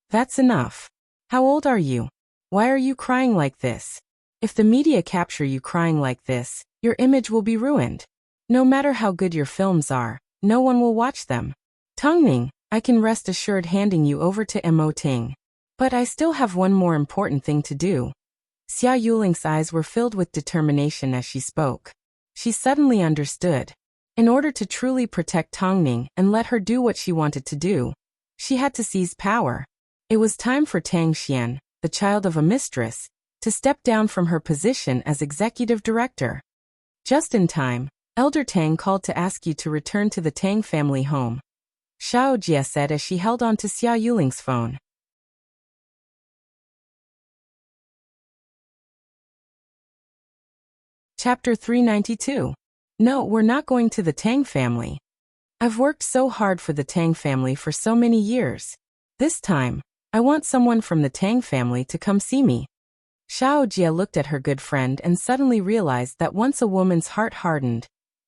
"That's enough. How old are you? Why are you crying like this? If the media capture you crying like this, your image will be ruined. No matter how good your films are, no one will watch them." "Tang Ning, I can rest assured handing you over to Mo Ting. But I still have one more important thing to do." Xia Yuling's eyes were filled with determination as she spoke. She suddenly understood. In order to truly protect Tang Ning and let her do what she wanted to do, she had to seize power. It was time for Tang Xian, the child of a mistress, to step down from her position as executive director. Just in time, Elder Tang called to ask you to return to the Tang family home, Xiao Jia said as she held on to Xia Yuling's phone. Chapter 392. "No, we're not going to the Tang family. I've worked so hard for the Tang family for so many years. This time, I want someone from the Tang family to come see me." Xiao Jia looked at her good friend and suddenly realized that once a woman's heart hardened,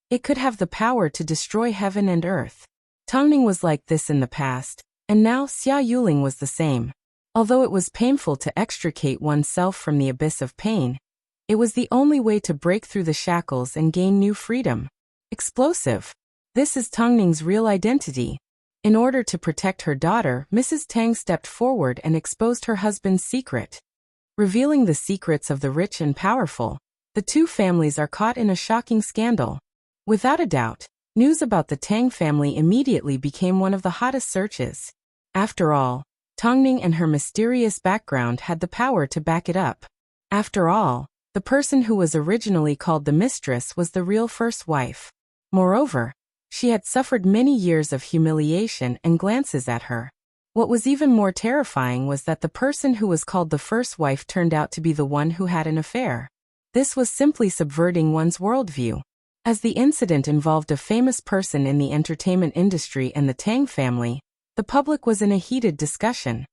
it could have the power to destroy heaven and earth. Tang Ning was like this in the past, and now Xia Yuling was the same. Although it was painful to extricate oneself from the abyss of pain, it was the only way to break through the shackles and gain new freedom. Explosive. This is Tang Ning's real identity. In order to protect her daughter, Mrs. Tang stepped forward and exposed her husband's secret. Revealing the secrets of the rich and powerful, the two families are caught in a shocking scandal. Without a doubt, news about the Tang family immediately became one of the hottest searches. After all, Tang Ning and her mysterious background had the power to back it up. After all, the person who was originally called the mistress was the real first wife. Moreover, she had suffered many years of humiliation and glances at her. What was even more terrifying was that the person who was called the first wife turned out to be the one who had an affair. This was simply subverting one's worldview. As the incident involved a famous person in the entertainment industry and the Tang family, the public was in a heated discussion.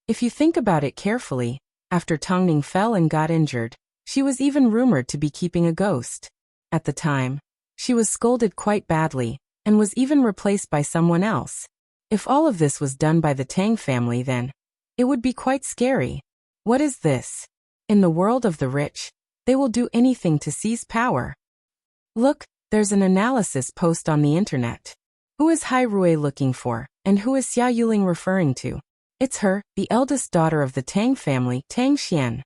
If you think about it carefully, after Tang Ning fell and got injured, she was even rumored to be keeping a ghost. At the time, She was scolded quite badly, and was even replaced by someone else. If all of this was done by the Tang family, then it would be quite scary. What is this? In the world of the rich, they will do anything to seize power. Look, there's an analysis post on the internet. Who is Hai Rui looking for, and who is Xia Yuling referring to? It's her, the eldest daughter of the Tang family, Tang Xian.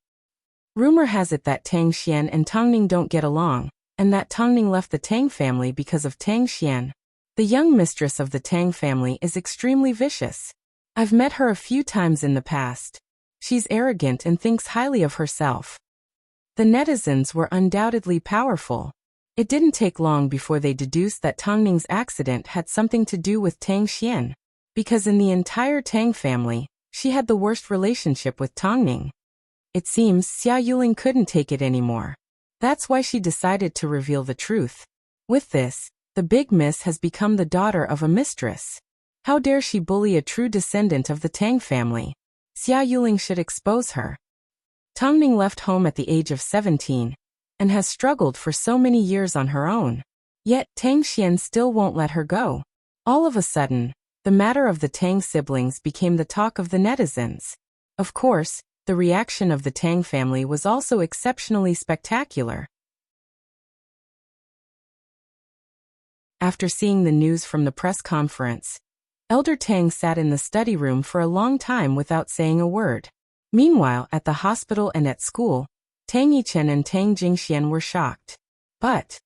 Rumor has it that Tang Xian and Tang Ning don't get along, and that Tang Ning left the Tang family because of Tang Xian. The young mistress of the Tang family is extremely vicious. I've met her a few times in the past. She's arrogant and thinks highly of herself. The netizens were undoubtedly powerful. It didn't take long before they deduced that Tang Ning's accident had something to do with Tang Xian, because in the entire Tang family, she had the worst relationship with Tang Ning. It seems Xia Yuling couldn't take it anymore. That's why she decided to reveal the truth. With this, the big miss has become the daughter of a mistress. How dare she bully a true descendant of the Tang family? Xia Yuling should expose her. Tang Ning left home at the age of 17, and has struggled for so many years on her own. Yet Tang Xian still won't let her go. All of a sudden, the matter of the Tang siblings became the talk of the netizens. Of course, the reaction of the Tang family was also exceptionally spectacular. After seeing the news from the press conference, Elder Tang sat in the study room for a long time without saying a word. Meanwhile, at the hospital and at school, Tang Yichen and Tang Jingxian were shocked. But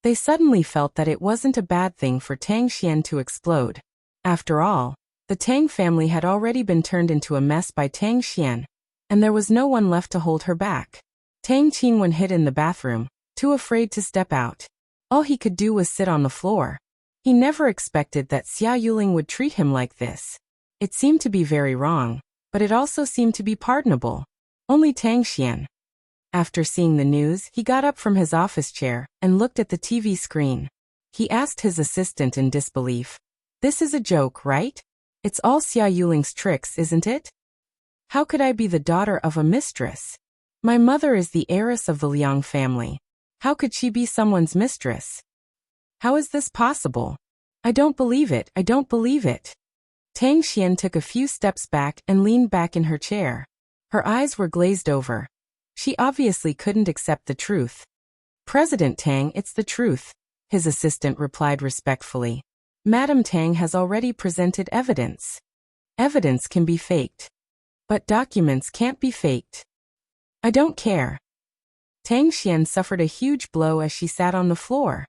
they suddenly felt that it wasn't a bad thing for Tang Xian to explode. After all, the Tang family had already been turned into a mess by Tang Xian, and there was no one left to hold her back. Tang Qingwen hid in the bathroom, too afraid to step out. All he could do was sit on the floor. He never expected that Xia Yuling would treat him like this. It seemed to be very wrong, but it also seemed to be pardonable. Only Tang Xian. After seeing the news, he got up from his office chair and looked at the TV screen. He asked his assistant in disbelief, "This is a joke, right? It's all Xia Yuling's tricks, isn't it? How could I be the daughter of a mistress? My mother is the heiress of the Liang family. How could she be someone's mistress? How is this possible? I don't believe it, I don't believe it." Tang Xian took a few steps back and leaned back in her chair. Her eyes were glazed over. She obviously couldn't accept the truth. "President Tang, it's the truth," his assistant replied respectfully. "Madam Tang has already presented evidence. Evidence can be faked, but documents can't be faked. I don't care." Tang Xian suffered a huge blow as she sat on the floor.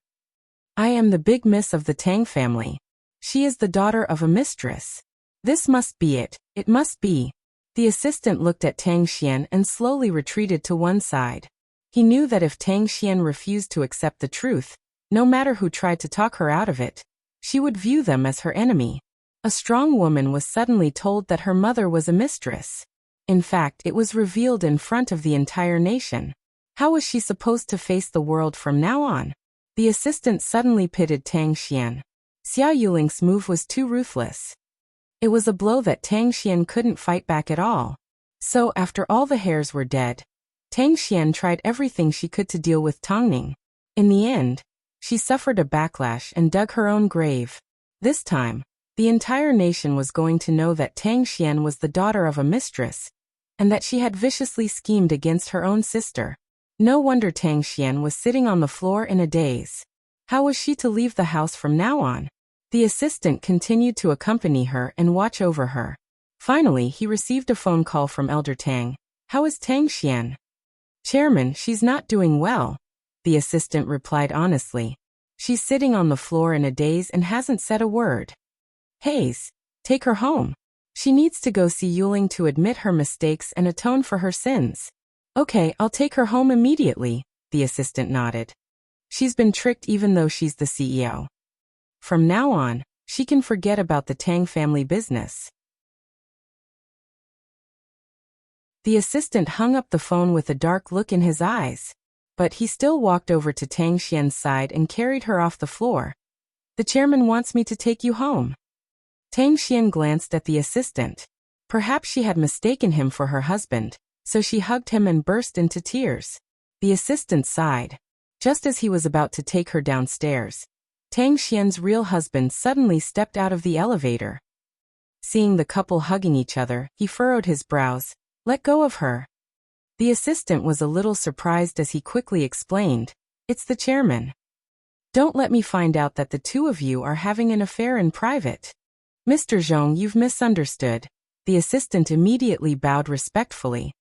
"I am the big miss of the Tang family. She is the daughter of a mistress. This must be it, it must be." The assistant looked at Tang Xian and slowly retreated to one side. He knew that if Tang Xian refused to accept the truth, no matter who tried to talk her out of it, she would view them as her enemy. A strong woman was suddenly told that her mother was a mistress. In fact, it was revealed in front of the entire nation. How was she supposed to face the world from now on? The assistant suddenly pitted Tang Xian. Xia Yuling's move was too ruthless. It was a blow that Tang Xian couldn't fight back at all. So, after all the heirs were dead, Tang Xian tried everything she could to deal with Tang Ning. In the end, she suffered a backlash and dug her own grave. This time, the entire nation was going to know that Tang Xian was the daughter of a mistress, and that she had viciously schemed against her own sister. No wonder Tang Xian was sitting on the floor in a daze. How was she to leave the house from now on? The assistant continued to accompany her and watch over her. Finally, he received a phone call from Elder Tang. "How is Tang Xian?" "Chairman, she's not doing well," the assistant replied honestly. "She's sitting on the floor in a daze and hasn't said a word." "Hayes, take her home. She needs to go see Yuling to admit her mistakes and atone for her sins." "Okay, I'll take her home immediately," the assistant nodded. "She's been tricked even though she's the CEO. From now on, she can forget about the Tang family business." The assistant hung up the phone with a dark look in his eyes, but he still walked over to Tang Xian's side and carried her off the floor. "The chairman wants me to take you home." Tang Xian glanced at the assistant. Perhaps she had mistaken him for her husband, so she hugged him and burst into tears. The assistant sighed. Just as he was about to take her downstairs, Tang Xian's real husband suddenly stepped out of the elevator. Seeing the couple hugging each other, he furrowed his brows. Let go of her. The assistant was a little surprised as he quickly explained, it's the chairman. Don't let me find out that the two of you are having an affair in private. Mr. Zhong, you've misunderstood. The assistant immediately bowed respectfully.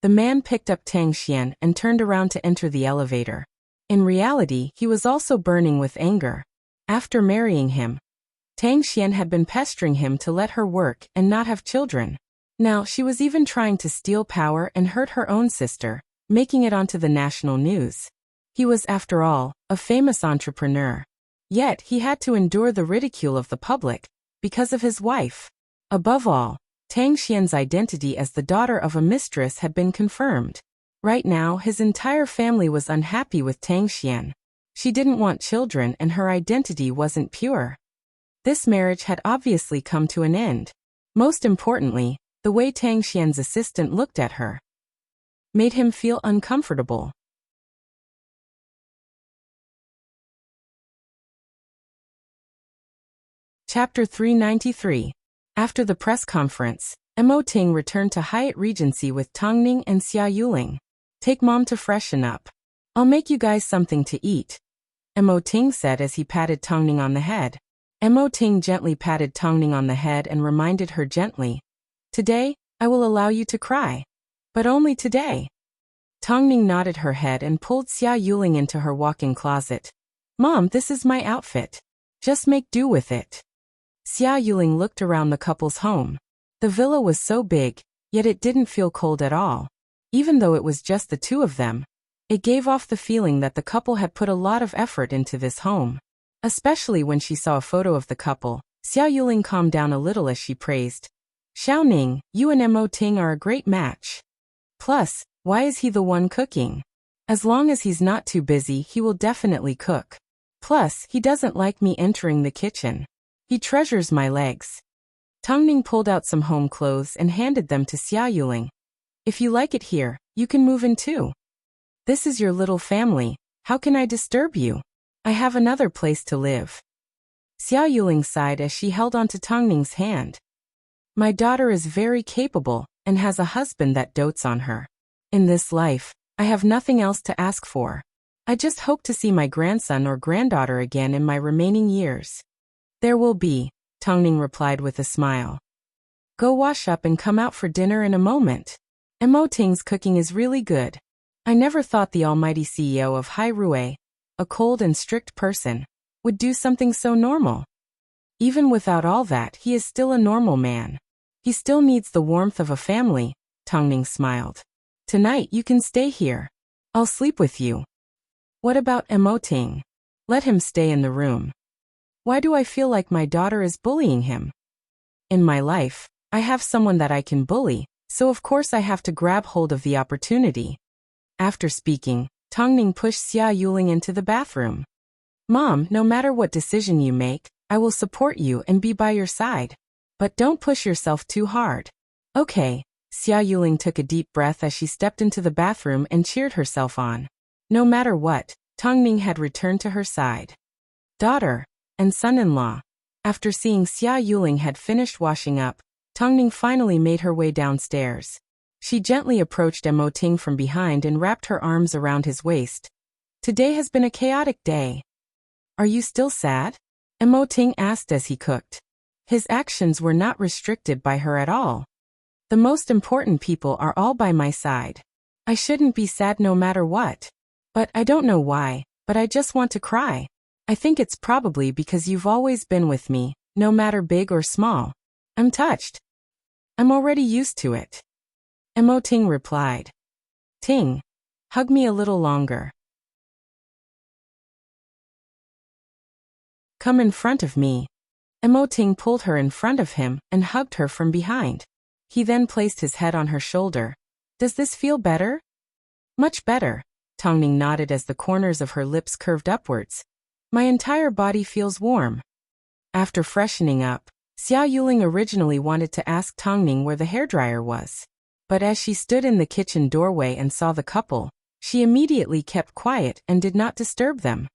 The man picked up Tang Xian and turned around to enter the elevator. In reality, he was also burning with anger. After marrying him, Tang Xian had been pestering him to let her work and not have children. Now she was even trying to steal power and hurt her own sister, making it onto the national news. He was, after all, a famous entrepreneur. Yet he had to endure the ridicule of the public because of his wife. Above all, Tang Xian's identity as the daughter of a mistress had been confirmed. Right now, his entire family was unhappy with Tang Xian. She didn't want children and her identity wasn't pure. This marriage had obviously come to an end. Most importantly, the way Tang Xian's assistant looked at her made him feel uncomfortable. Chapter 393. After the press conference, Mo Ting returned to Hyatt Regency with Tang Ning and Xia Yuling. Take mom to freshen up. I'll make you guys something to eat, Mo Ting said as he patted Tang Ning on the head. Mo Ting gently patted Tang Ning on the head and reminded her gently, today, I will allow you to cry. But only today. Tang Ning nodded her head and pulled Xia Yuling into her walk-in closet. Mom, this is my outfit. Just make do with it. Xia Yuling looked around the couple's home. The villa was so big, yet it didn't feel cold at all. Even though it was just the two of them, it gave off the feeling that the couple had put a lot of effort into this home. Especially when she saw a photo of the couple, Xia Yuling calmed down a little as she praised. Xiao Ning, you and Mo Ting are a great match. Plus, why is he the one cooking? As long as he's not too busy, he will definitely cook. Plus, he doesn't like me entering the kitchen. He treasures my legs. Tang Ning pulled out some home clothes and handed them to Xia Yuling. If you like it here, you can move in too. This is your little family, how can I disturb you? I have another place to live. Xia Yuling sighed as she held onto Tang Ning's hand. My daughter is very capable and has a husband that dotes on her. In this life, I have nothing else to ask for. I just hope to see my grandson or granddaughter again in my remaining years. There will be, Tang Ning replied with a smile. Go wash up and come out for dinner in a moment. Mo Ting's cooking is really good. I never thought the almighty CEO of Hai Rui, a cold and strict person, would do something so normal. Even without all that, he is still a normal man. He still needs the warmth of a family, Tang Ning smiled. Tonight you can stay here. I'll sleep with you. What about Mo Ting? Let him stay in the room. Why do I feel like my daughter is bullying him? In my life, I have someone that I can bully, so of course I have to grab hold of the opportunity. After speaking, Tang Ning pushed Xia Yuling into the bathroom. Mom, no matter what decision you make, I will support you and be by your side. But don't push yourself too hard. Okay, Xia Yuling took a deep breath as she stepped into the bathroom and cheered herself on. No matter what, Tang Ning had returned to her side. Daughter and son-in-law. After seeing Xia Yuling had finished washing up, Tang Ning finally made her way downstairs. She gently approached Mo Ting from behind and wrapped her arms around his waist. Today has been a chaotic day. Are you still sad? Mo Ting asked as he cooked. His actions were not restricted by her at all. The most important people are all by my side. I shouldn't be sad no matter what. But I don't know why, but I just want to cry. I think it's probably because you've always been with me, no matter big or small. I'm touched. I'm already used to it. Mo Ting replied. Ting, hug me a little longer. Come in front of me. Mo Ting pulled her in front of him and hugged her from behind. He then placed his head on her shoulder. Does this feel better? Much better. Tang Ning nodded as the corners of her lips curved upwards. My entire body feels warm. After freshening up, Xia Yuling originally wanted to ask Tang Ning where the hairdryer was. But as she stood in the kitchen doorway and saw the couple, She immediately kept quiet and did not disturb them.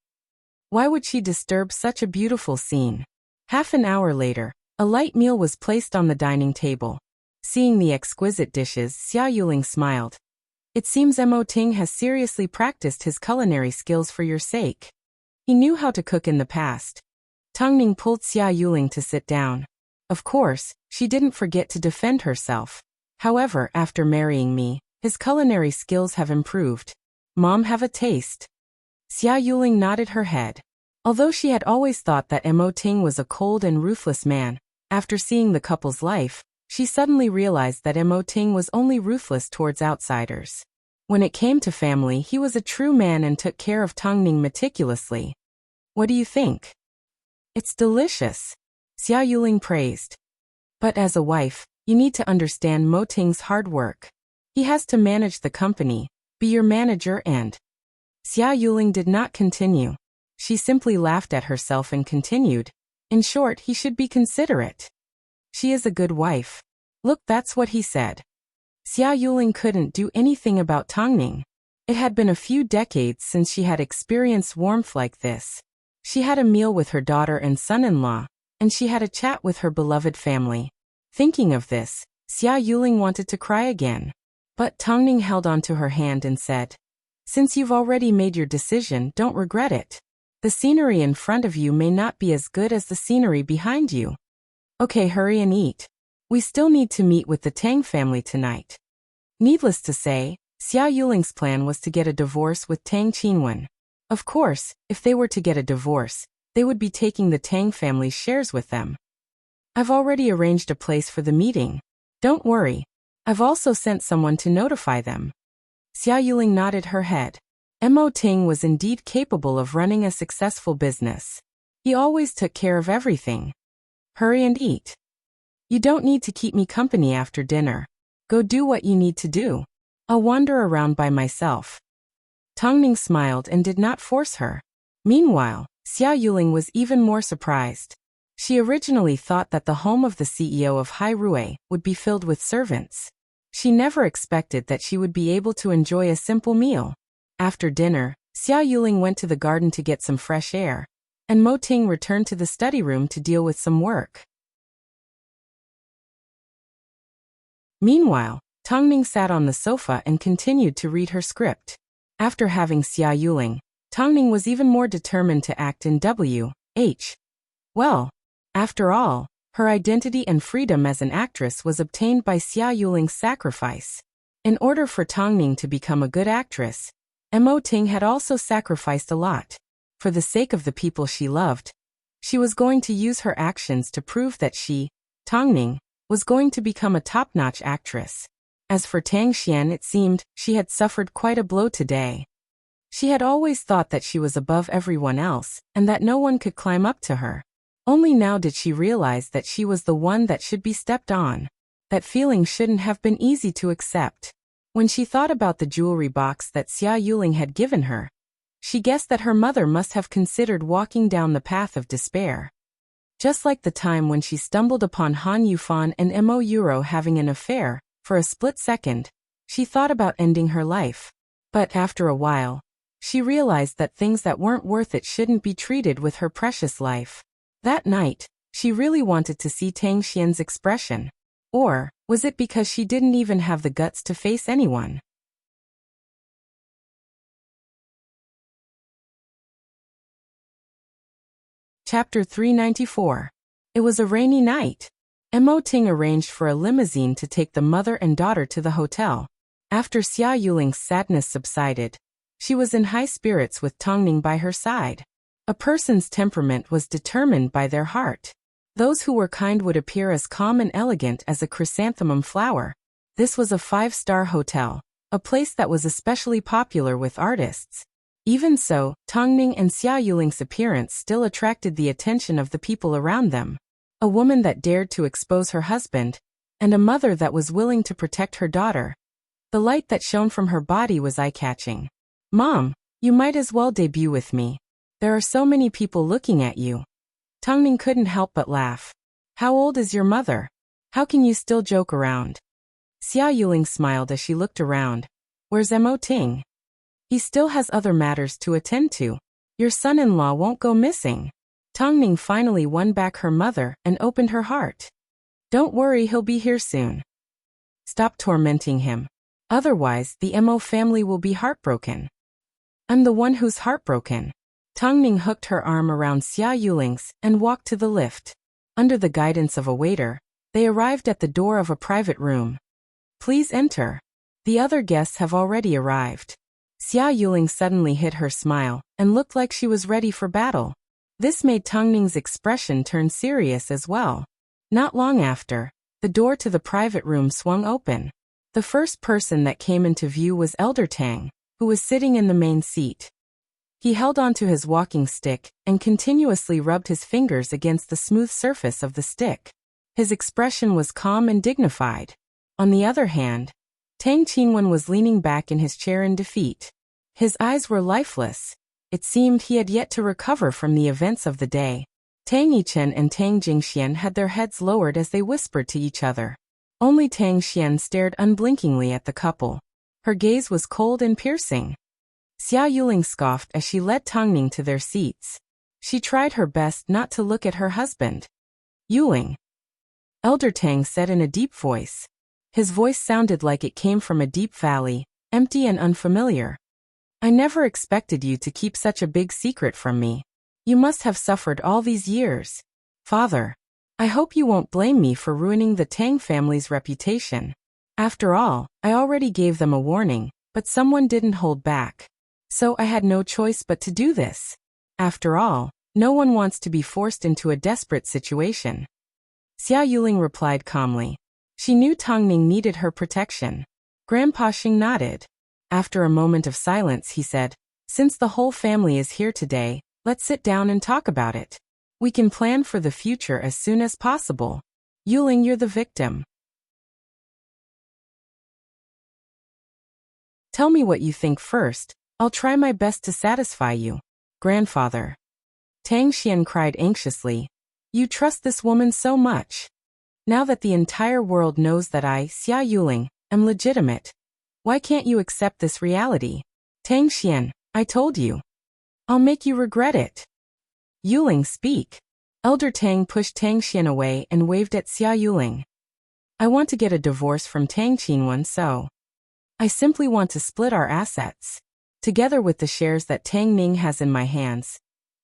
Why would she disturb such a beautiful scene? Half an hour later, a light meal was placed on the dining table. Seeing the exquisite dishes, Xia Yuling smiled. It seems Mo Ting has seriously practiced his culinary skills for your sake. He knew how to cook in the past. Tang Ning pulled Xia Yuling to sit down. Of course, she didn't forget to defend herself. However, after marrying me, his culinary skills have improved. Mom, have a taste. Xia Yuling nodded her head. Although she had always thought that Mo Ting was a cold and ruthless man, after seeing the couple's life, she suddenly realized that Mo Ting was only ruthless towards outsiders. When it came to family, he was a true man and took care of Tang Ning meticulously. What do you think? It's delicious, Xia Yuling praised. But as a wife, you need to understand Mo Ting's hard work. He has to manage the company, be your manager and… Xia Yuling did not continue. She simply laughed at herself and continued. In short, he should be considerate. She is a good wife. Look, that's what he said. Xia Yuling couldn't do anything about Tang Ning. It had been a few decades since she had experienced warmth like this. She had a meal with her daughter and son-in-law, and she had a chat with her beloved family. Thinking of this, Xia Yuling wanted to cry again. But Tang Ning held onto her hand and said, since you've already made your decision, don't regret it. The scenery in front of you may not be as good as the scenery behind you. Okay, hurry and eat. We still need to meet with the Tang family tonight. Needless to say, Xia Yuling's plan was to get a divorce with Tang Qinwen. Of course, if they were to get a divorce, they would be taking the Tang family's shares with them. I've already arranged a place for the meeting. Don't worry. I've also sent someone to notify them. Xia Yuling nodded her head. Mo Ting was indeed capable of running a successful business. He always took care of everything. Hurry and eat. You don't need to keep me company after dinner. Go do what you need to do. I'll wander around by myself. Tang Ning smiled and did not force her. Meanwhile, Xia Yuling was even more surprised. She originally thought that the home of the CEO of Hai Rui would be filled with servants. She never expected that she would be able to enjoy a simple meal. After dinner, Xia Yuling went to the garden to get some fresh air, and Mo Ting returned to the study room to deal with some work. Meanwhile, Tang Ning sat on the sofa and continued to read her script. After having Xia Yuling, Tang Ning was even more determined to act in W.H. Well, after all, her identity and freedom as an actress was obtained by Xia Yuling's sacrifice. In order for Tang Ning to become a good actress, Mo Ting had also sacrificed a lot. For the sake of the people she loved, she was going to use her actions to prove that she, Tang Ning, was going to become a top-notch actress. As for Tang Xian, it seemed she had suffered quite a blow today. She had always thought that she was above everyone else and that no one could climb up to her. Only now did she realize that she was the one that should be stepped on. That feeling shouldn't have been easy to accept. When she thought about the jewelry box that Xia Yuling had given her, she guessed that her mother must have considered walking down the path of despair. Just like the time when she stumbled upon Han Yufan and Mo Yuro having an affair, for a split second, she thought about ending her life. But after a while, she realized that things that weren't worth it shouldn't be treated with her precious life. That night, she really wanted to see Tang Xian's expression. Or was it because she didn't even have the guts to face anyone? Chapter 394. It was a rainy night. Mo Ting arranged for a limousine to take the mother and daughter to the hotel. After Xia Yuling's sadness subsided, she was in high spirits with Tang Ning by her side. A person's temperament was determined by their heart. Those who were kind would appear as calm and elegant as a chrysanthemum flower. This was a 5-star hotel, a place that was especially popular with artists. Even so, Tang Ning and Xia Yuling's appearance still attracted the attention of the people around them. A woman that dared to expose her husband, and a mother that was willing to protect her daughter. The light that shone from her body was eye-catching. Mom, you might as well debut with me. There are so many people looking at you. Tang Ning couldn't help but laugh. How old is your mother? How can you still joke around? Xia Yuling smiled as she looked around. Where's Mo Ting? He still has other matters to attend to. Your son-in-law won't go missing. Tang Ning finally won back her mother and opened her heart. Don't worry, he'll be here soon. Stop tormenting him. Otherwise, the Mo family will be heartbroken. I'm the one who's heartbroken. Tang Ning hooked her arm around Xia Yuling's and walked to the lift. Under the guidance of a waiter, they arrived at the door of a private room. Please enter. The other guests have already arrived. Xia Yuling suddenly hid her smile and looked like she was ready for battle. This made Tang Ning's expression turn serious as well. Not long after, the door to the private room swung open. The first person that came into view was Elder Tang, who was sitting in the main seat. He held onto his walking stick and continuously rubbed his fingers against the smooth surface of the stick. His expression was calm and dignified. On the other hand, Tang Qinwen was leaning back in his chair in defeat. His eyes were lifeless. It seemed he had yet to recover from the events of the day. Tang Yichen and Tang Jingxian had their heads lowered as they whispered to each other. Only Tang Xian stared unblinkingly at the couple. Her gaze was cold and piercing. Xia Yuling scoffed as she led Tang Ning to their seats. She tried her best not to look at her husband. Yuling. Elder Tang said in a deep voice. His voice sounded like it came from a deep valley, empty and unfamiliar. I never expected you to keep such a big secret from me. You must have suffered all these years. Father, I hope you won't blame me for ruining the Tang family's reputation. After all, I already gave them a warning, but someone didn't hold back. So I had no choice but to do this. After all, no one wants to be forced into a desperate situation. Xia Yuling replied calmly. She knew Tang Ning needed her protection. Grandpa Xing nodded. After a moment of silence, he said, since the whole family is here today, let's sit down and talk about it. We can plan for the future as soon as possible. Yuling, you're the victim. Tell me what you think first. I'll try my best to satisfy you. Grandfather. Tang Xian cried anxiously. You trust this woman so much. Now that the entire world knows that I, Xia Yuling, am legitimate, why can't you accept this reality? Tang Xian, I told you. I'll make you regret it. Yuling, speak. Elder Tang pushed Tang Xian away and waved at Xia Yuling. I want to get a divorce from Tang Qinwen, so I simply want to split our assets. Together with the shares that Tang Ning has in my hands,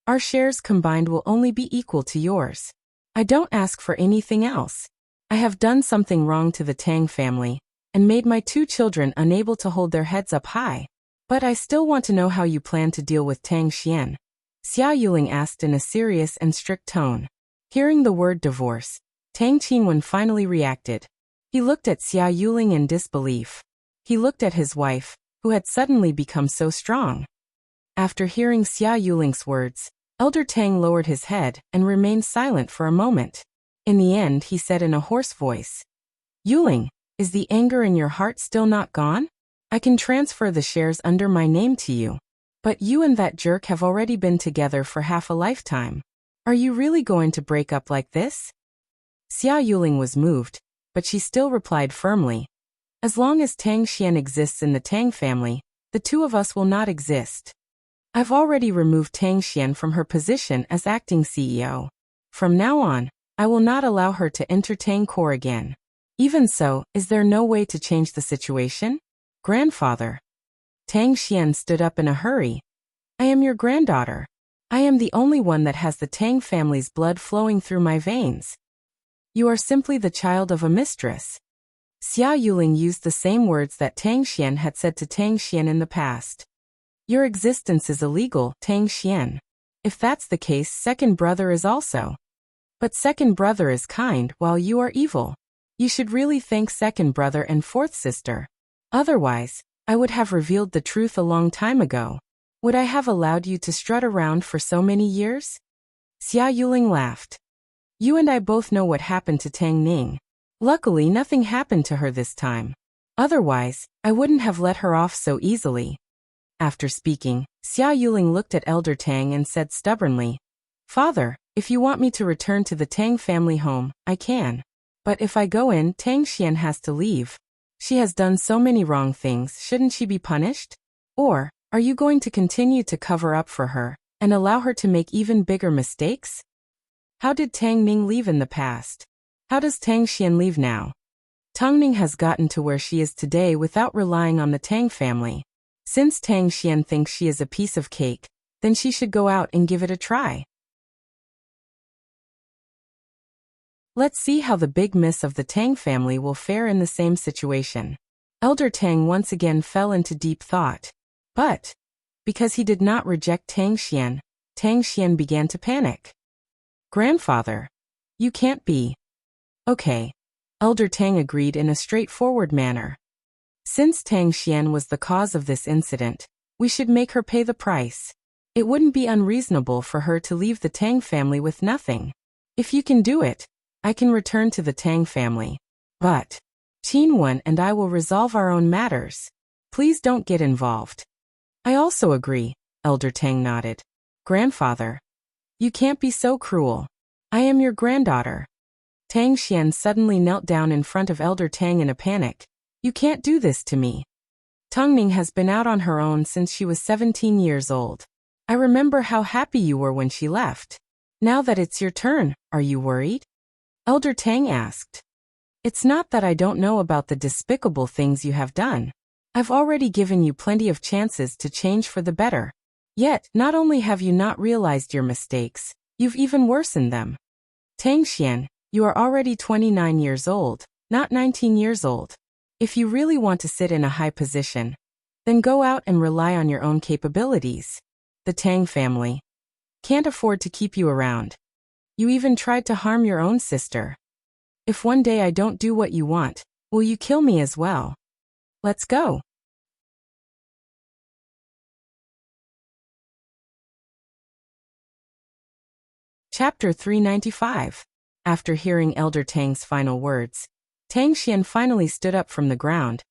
our shares combined will only be equal to yours. I don't ask for anything else. I have done something wrong to the Tang family and made my two children unable to hold their heads up high. But I still want to know how you plan to deal with Tang Xian. Xia Yuling asked in a serious and strict tone. Hearing the word divorce, Tang Qinwen finally reacted. He looked at Xia Yuling in disbelief. He looked at his wife, who had suddenly become so strong. After hearing Xia Yuling's words, Elder Tang lowered his head and remained silent for a moment. In the end, he said in a hoarse voice, Yuling, is the anger in your heart still not gone? I can transfer the shares under my name to you. But you and that jerk have already been together for half a lifetime. Are you really going to break up like this? Xia Yuling was moved, but she still replied firmly. As long as Tang Xian exists in the Tang family, the two of us will not exist. I've already removed Tang Xian from her position as acting CEO. From now on, I will not allow her to enter Tang Core again. Even so, is there no way to change the situation? Grandfather. Tang Xian stood up in a hurry. I am your granddaughter. I am the only one that has the Tang family's blood flowing through my veins. You are simply the child of a mistress. Xia Yuling used the same words that Tang Xian had said to Tang Xian in the past. Your existence is illegal, Tang Xian. If that's the case, second brother is also. But second brother is kind while you are evil. You should really thank second brother and fourth sister. Otherwise, I would have revealed the truth a long time ago. Would I have allowed you to strut around for so many years? Xia Yuling laughed. You and I both know what happened to Tang Ning. Luckily, nothing happened to her this time. Otherwise, I wouldn't have let her off so easily. After speaking, Xia Yuling looked at Elder Tang and said stubbornly, Father, if you want me to return to the Tang family home, I can. But if I go in, Tang Xian has to leave. She has done so many wrong things, shouldn't she be punished? Or, Are you going to continue to cover up for her and allow her to make even bigger mistakes? How did Tang Ning leave in the past? How does Tang Xian leave now? Tang Ning has gotten to where she is today without relying on the Tang family. Since Tang Xian thinks she is a piece of cake, then she should go out and give it a try. Let's see how the big miss of the Tang family will fare in the same situation. Elder Tang once again fell into deep thought. But, because he did not reject Tang Xian began to panic. Grandfather, you can't be. Okay. Elder Tang agreed in a straightforward manner. Since Tang Xian was the cause of this incident, we should make her pay the price. It wouldn't be unreasonable for her to leave the Tang family with nothing. If you can do it, I can return to the Tang family. But Qin Wen and I will resolve our own matters. Please don't get involved. I also agree, Elder Tang nodded. Grandfather, you can't be so cruel. I am your granddaughter. Tang Xian suddenly knelt down in front of Elder Tang in a panic. You can't do this to me. Tang Ning has been out on her own since she was 17 years old. I remember how happy you were when she left. Now that it's your turn, are you worried? Elder Tang asked. It's not that I don't know about the despicable things you have done. I've already given you plenty of chances to change for the better. Yet, not only have you not realized your mistakes, you've even worsened them. Tang Xian, you are already 29 years old, not 19 years old. If you really want to sit in a high position, then go out and rely on your own capabilities. The Tang family can't afford to keep you around. You even tried to harm your own sister. If one day I don't do what you want, will you kill me as well? Let's go. Chapter 395. After hearing Elder Tang's final words, Tang Xian finally stood up from the ground.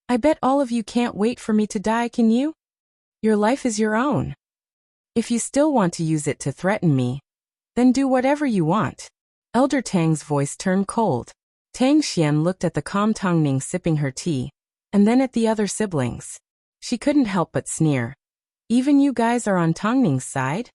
I bet all of you can't wait for me to die, can you? Your life is your own. If you still want to use it to threaten me, then do whatever you want. Elder Tang's voice turned cold. Tang Xian looked at the calm Tang Ning sipping her tea, and then at the other siblings. She couldn't help but sneer. Even you guys are on Tang Ning's side?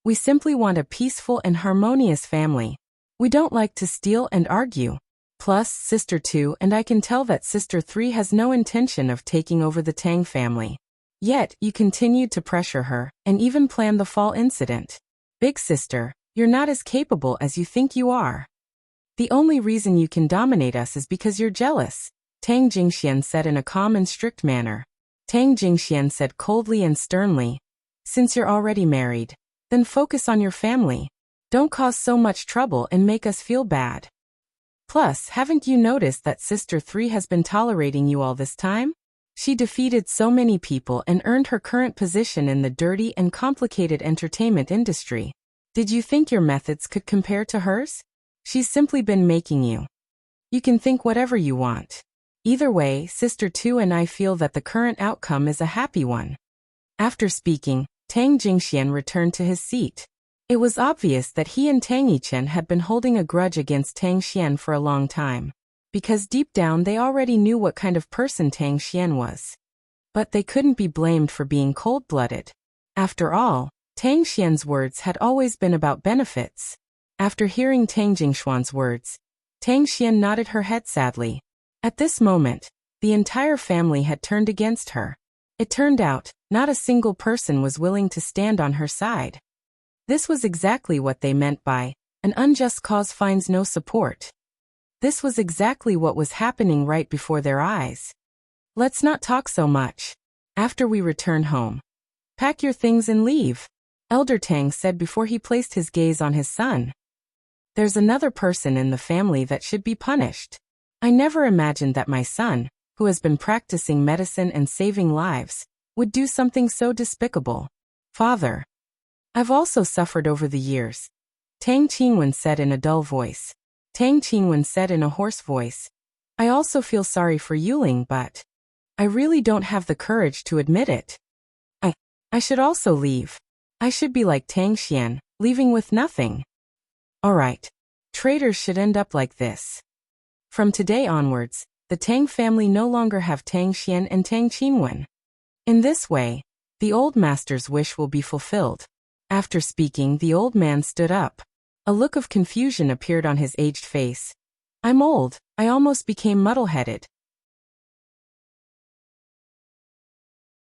We simply want a peaceful and harmonious family. We don't like to steal and argue. Plus, Sister 2 and I can tell that Sister 3 has no intention of taking over the Tang family. Yet, you continued to pressure her, and even planned the fall incident. Big sister, you're not as capable as you think you are. The only reason you can dominate us is because you're jealous, Tang Jingxian said in a calm and strict manner. Tang Jingxian said coldly and sternly, since you're already married, then focus on your family. Don't cause so much trouble and make us feel bad. Plus, haven't you noticed that Sister 3 has been tolerating you all this time? She defeated so many people and earned her current position in the dirty and complicated entertainment industry. Did you think your methods could compare to hers? She's simply been making you. You can think whatever you want. Either way, Sister 2 and I feel that the current outcome is a happy one. After speaking, Tang Jingxian returned to his seat. It was obvious that he and Tang Yichen had been holding a grudge against Tang Xian for a long time, because deep down they already knew what kind of person Tang Xian was. But they couldn't be blamed for being cold-blooded. After all, Tang Xian's words had always been about benefits. After hearing Tang Jingshuan's words, Tang Xian nodded her head sadly. At this moment, the entire family had turned against her. It turned out, not a single person was willing to stand on her side. This was exactly what they meant by, an unjust cause finds no support. This was exactly what was happening right before their eyes. Let's not talk so much. After we return home, pack your things and leave, Elder Tang said before he placed his gaze on his son. There's another person in the family that should be punished. I never imagined that my son, who has been practicing medicine and saving lives, would do something so despicable. Father, I've also suffered over the years, Tang Qinwen said in a dull voice. Tang Qinwen said in a hoarse voice, I also feel sorry for Yuling, but I really don't have the courage to admit it. I should also leave. I should be like Tang Xian, leaving with nothing. Alright. Traitors should end up like this. From today onwards, the Tang family no longer have Tang Xian and Tang Qinwen. In this way, The old master's wish will be fulfilled. After speaking, the old man stood up. A look of confusion appeared on his aged face. I'm old. I almost became muddle-headed.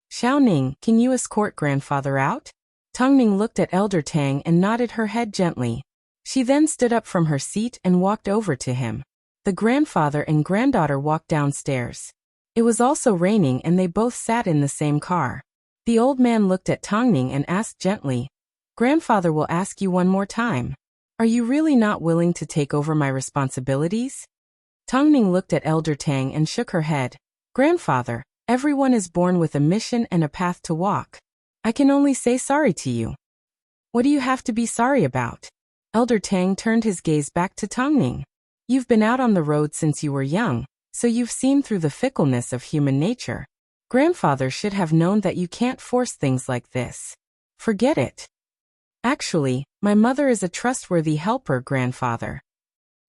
Xiaoning, can you escort grandfather out? Tongning looked at Elder Tang and nodded her head gently. She then stood up from her seat and walked over to him. The grandfather and granddaughter walked downstairs. It was also raining and they both sat in the same car. The old man looked at Tongning and asked gently, Grandfather will ask you one more time. Are you really not willing to take over my responsibilities? Tongning looked at Elder Tang and shook her head. Grandfather, everyone is born with a mission and a path to walk. I can only say sorry to you. What do you have to be sorry about? Elder Tang turned his gaze back to Tongning. You've been out on the road since you were young, so you've seen through the fickleness of human nature. Grandfather should have known that you can't force things like this. Forget it. Actually, my mother is a trustworthy helper, grandfather.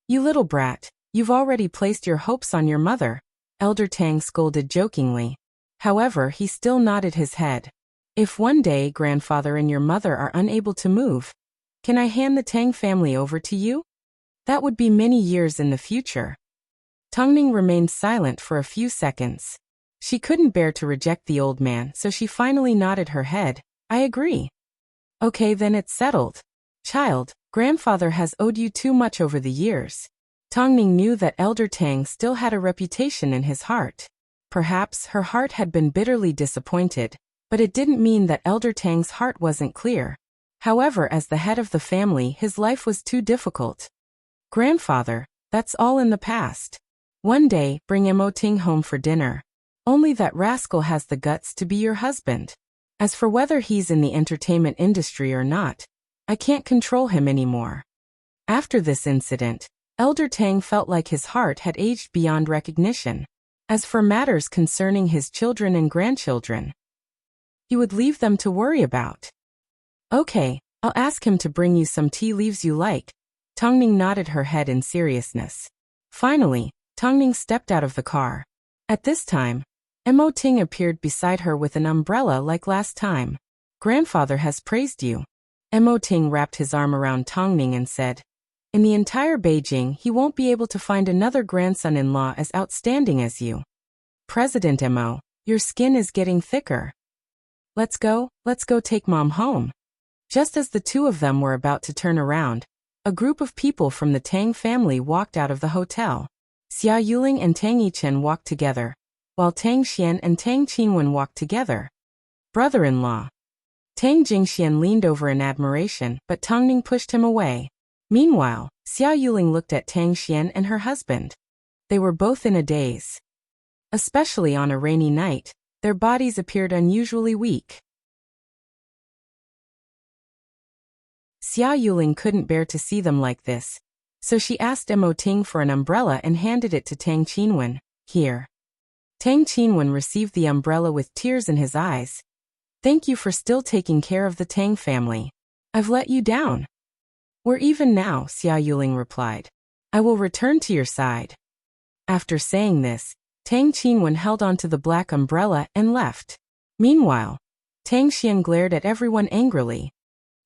You little brat, you've already placed your hopes on your mother, Elder Tang scolded jokingly. However, he still nodded his head. If one day grandfather and your mother are unable to move, can I hand the Tang family over to you? That would be many years in the future. Tongning remained silent for a few seconds. She couldn't bear to reject the old man, so she finally nodded her head. I agree. Okay, then it's settled. Child, grandfather has owed you too much over the years. Tongning knew that Elder Tang still had a reputation in his heart. Perhaps her heart had been bitterly disappointed, but it didn't mean that Elder Tang's heart wasn't clear. However, as the head of the family, his life was too difficult. Grandfather, that's all in the past. One day, bring Mo Ting home for dinner. Only that rascal has the guts to be your husband. As for whether he's in the entertainment industry or not, I can't control him anymore. After this incident, Elder Tang felt like his heart had aged beyond recognition. As for matters concerning his children and grandchildren, he would leave them to worry about. Okay, I'll ask him to bring you some tea leaves you like. Tongning nodded her head in seriousness. Finally, Tongning stepped out of the car. At this time, Mo Ting appeared beside her with an umbrella like last time. Grandfather has praised you. Mo Ting wrapped his arm around Tongning and said, in the entire Beijing, he won't be able to find another grandson-in-law as outstanding as you. President Mo, your skin is getting thicker. Let's go take Mom home. Just as the two of them were about to turn around, a group of people from the Tang family walked out of the hotel. Xia Yuling and Tang Yichen walked together, while Tang Xian and Tang Qinwen walked together. Brother-in-law. Tang Jingxian leaned over in admiration, but Tongning pushed him away. Meanwhile, Xia Yuling looked at Tang Xian and her husband. They were both in a daze. Especially on a rainy night, their bodies appeared unusually weak. Xia Yuling couldn't bear to see them like this, so she asked Mo Ting for an umbrella and handed it to Tang Qinwen. Here. Tang Qinwen received the umbrella with tears in his eyes. Thank you for still taking care of the Tang family. I've let you down. We're even now, Xia Yuling replied. I will return to your side. After saying this, Tang Qinwen held onto the black umbrella and left. Meanwhile, Tang Xian glared at everyone angrily.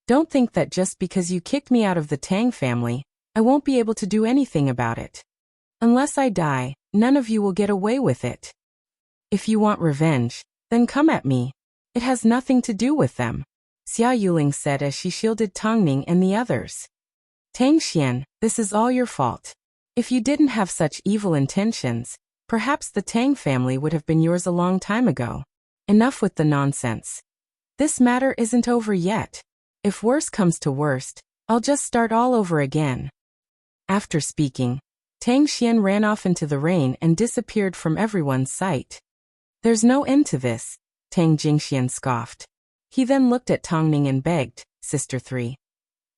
Don't think that just because you kicked me out of the Tang family, I won't be able to do anything about it. Unless I die, none of you will get away with it. If you want revenge, then come at me. It has nothing to do with them, Xia Yuling said as she shielded Tongning and the others. Tang Xian, this is all your fault. If you didn't have such evil intentions, perhaps the Tang family would have been yours a long time ago. Enough with the nonsense. This matter isn't over yet. If worse comes to worst, I'll just start all over again. After speaking, Tang Xian ran off into the rain and disappeared from everyone's sight. There's no end to this, Tang Jingxian scoffed. He then looked at Tongning and begged, Sister 3.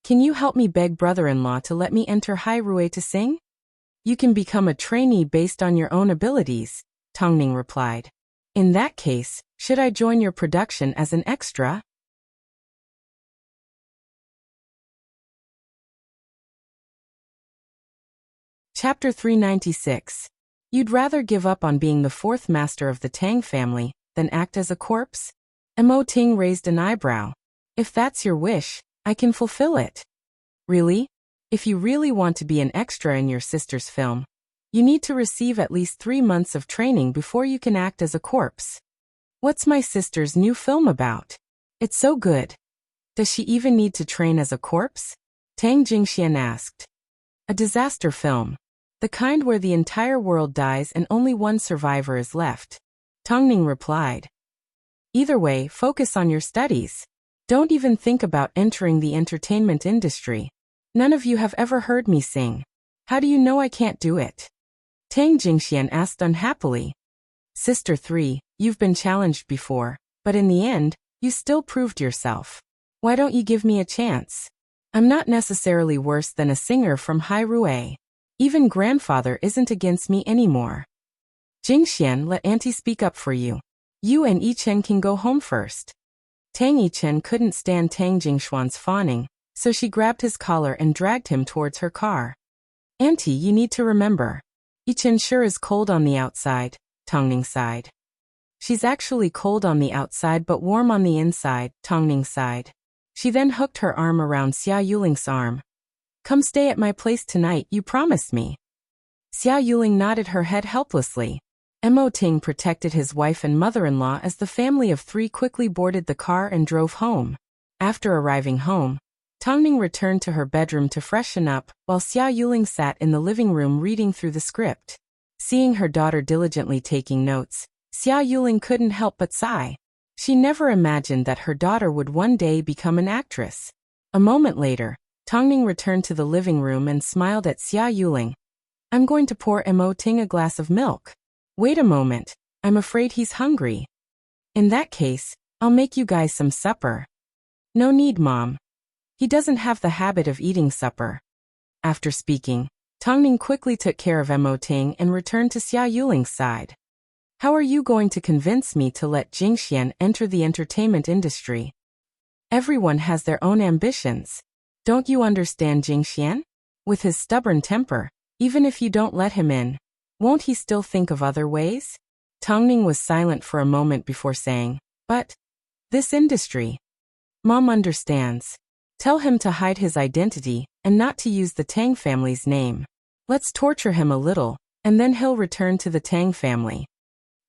Can you help me beg brother-in-law to let me enter Hai Rui to sing? You can become a trainee based on your own abilities, Tongning replied. In that case, should I join your production as an extra? Chapter 396. You'd rather give up on being the fourth master of the Tang family than act as a corpse? Mo Ting raised an eyebrow. If that's your wish, I can fulfill it. Really? If you really want to be an extra in your sister's film, you need to receive at least 3 months of training before you can act as a corpse. What's my sister's new film about? It's so good. Does she even need to train as a corpse? Tang Jingxian asked. A disaster film. The kind where the entire world dies and only one survivor is left. Tongning replied. Either way, focus on your studies. Don't even think about entering the entertainment industry. None of you have ever heard me sing. How do you know I can't do it? Tang Jingxian asked unhappily. Sister 3, you've been challenged before, but in the end, you still proved yourself. Why don't you give me a chance? I'm not necessarily worse than a singer from Hai Rui. Even grandfather isn't against me anymore. Jingxian, let auntie speak up for you. You and Yichen can go home first. Tang Yichen couldn't stand Tang Jingshuan's fawning, so she grabbed his collar and dragged him towards her car. Auntie, you need to remember. Yichen sure is cold on the outside, Tongning sighed. She's actually cold on the outside but warm on the inside, Tongning sighed. She then hooked her arm around Xia Yuling's arm. Come stay at my place tonight, you promised me. Xia Yuling nodded her head helplessly. Mo Ting protected his wife and mother-in-law as the family of 3 quickly boarded the car and drove home. After arriving home, Tongning returned to her bedroom to freshen up, while Xia Yuling sat in the living room reading through the script. Seeing her daughter diligently taking notes, Xia Yuling couldn't help but sigh. She never imagined that her daughter would one day become an actress. A moment later, Tongning returned to the living room and smiled at Xia Yuling. I'm going to pour Mo Ting a glass of milk. Wait a moment, I'm afraid he's hungry. In that case, I'll make you guys some supper. No need, Mom. He doesn't have the habit of eating supper. After speaking, Tongning quickly took care of Mo Ting and returned to Xia Yuling's side. How are you going to convince me to let Jingxian enter the entertainment industry? Everyone has their own ambitions. Don't you understand Jingxian? With his stubborn temper, even if you don't let him in, won't he still think of other ways? Tongning was silent for a moment before saying, but this industry. Mom understands. Tell him to hide his identity and not to use the Tang family's name. Let's torture him a little, and then he'll return to the Tang family.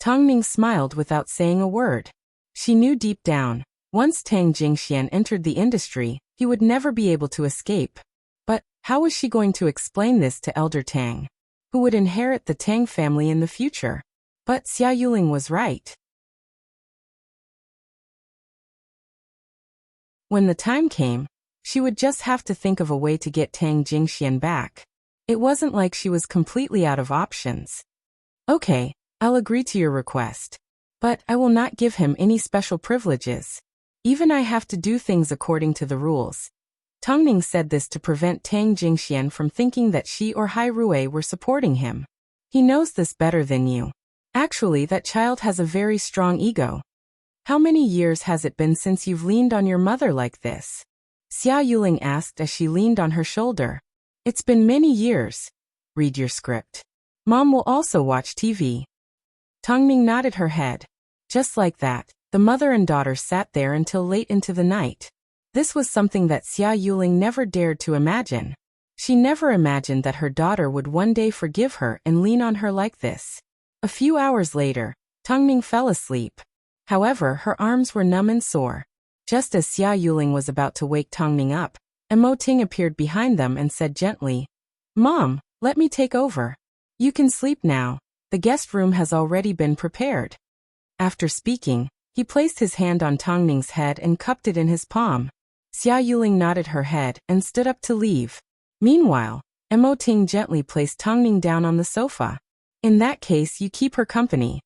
Tongning smiled without saying a word. She knew deep down, once Tang Jingxian entered the industry, he would never be able to escape. But how was she going to explain this to Elder Tang, who would inherit the Tang family in the future? But Xia Yuling was right. When the time came, she would just have to think of a way to get Tang Jingxian back. It wasn't like she was completely out of options. Okay, I'll agree to your request. But I will not give him any special privileges. Even I have to do things according to the rules. Tongning said this to prevent Tang Jingxian from thinking that she or Hai Rui were supporting him. He knows this better than you. Actually, that child has a very strong ego. How many years has it been since you've leaned on your mother like this? Xia Yuling asked as she leaned on her shoulder. It's been many years. Read your script. Mom will also watch TV. Tongning nodded her head. Just like that, the mother and daughter sat there until late into the night. This was something that Xia Yuling never dared to imagine. She never imagined that her daughter would one day forgive her and lean on her like this. A few hours later, Tongning fell asleep. However, her arms were numb and sore. Just as Xia Yuling was about to wake Tongning up, Mo Ting appeared behind them and said gently, Mom, let me take over. You can sleep now. The guest room has already been prepared. After speaking, he placed his hand on Tongning's head and cupped it in his palm. Xia Yuling nodded her head and stood up to leave. Meanwhile, Mo Ting gently placed Tongning down on the sofa. In that case, you keep her company.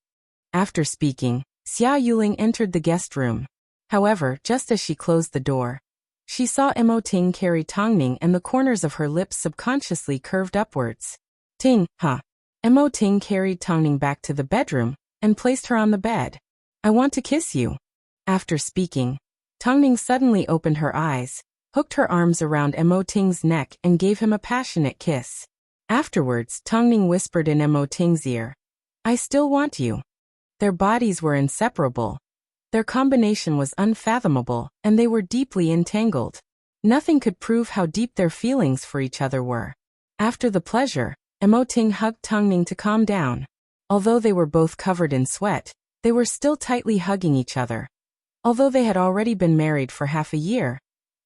After speaking, Xia Yuling entered the guest room. However, just as she closed the door, she saw Mo Ting carry Tongning and the corners of her lips subconsciously curved upwards. Ting, huh? Mo Ting carried Tongning back to the bedroom and placed her on the bed. I want to kiss you. After speaking, Tongning suddenly opened her eyes, hooked her arms around Mo Ting's neck and gave him a passionate kiss. Afterwards, Tongning whispered in Mo Ting's ear, I still want you. Their bodies were inseparable. Their combination was unfathomable, and they were deeply entangled. Nothing could prove how deep their feelings for each other were. After the pleasure, Emoting hugged Tongning to calm down. Although they were both covered in sweat, they were still tightly hugging each other. Although they had already been married for half a year,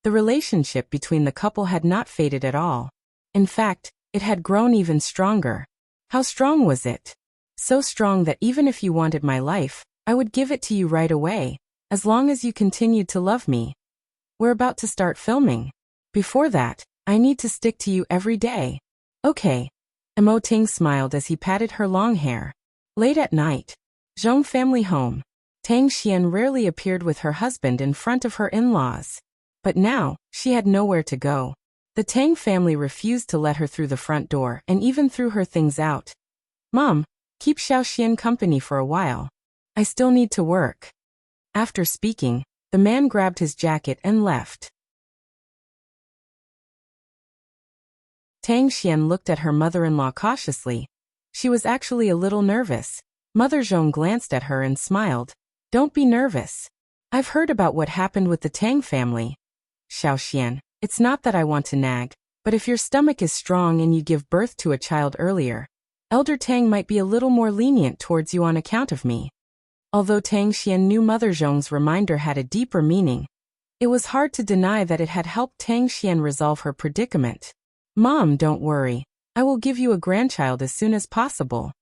the relationship between the couple had not faded at all. In fact, it had grown even stronger. How strong was it? So strong that even if you wanted my life, I would give it to you right away, as long as you continued to love me. We're about to start filming. Before that, I need to stick to you every day. Okay. Emoting smiled as he patted her long hair. Late at night. Zhong family home. Tang Xian rarely appeared with her husband in front of her in-laws. But now, she had nowhere to go. The Tang family refused to let her through the front door and even threw her things out. Mom, keep Xiao Xian company for a while. I still need to work. After speaking, the man grabbed his jacket and left. Tang Xian looked at her mother-in-law cautiously. She was actually a little nervous. Mother Zhong glanced at her and smiled. Don't be nervous. I've heard about what happened with the Tang family. Xiao Xian, it's not that I want to nag, but if your stomach is strong and you give birth to a child earlier, Elder Tang might be a little more lenient towards you on account of me. Although Tang Xian knew Mother Zhong's reminder had a deeper meaning, it was hard to deny that it had helped Tang Xian resolve her predicament. Mom, don't worry. I will give you a grandchild as soon as possible.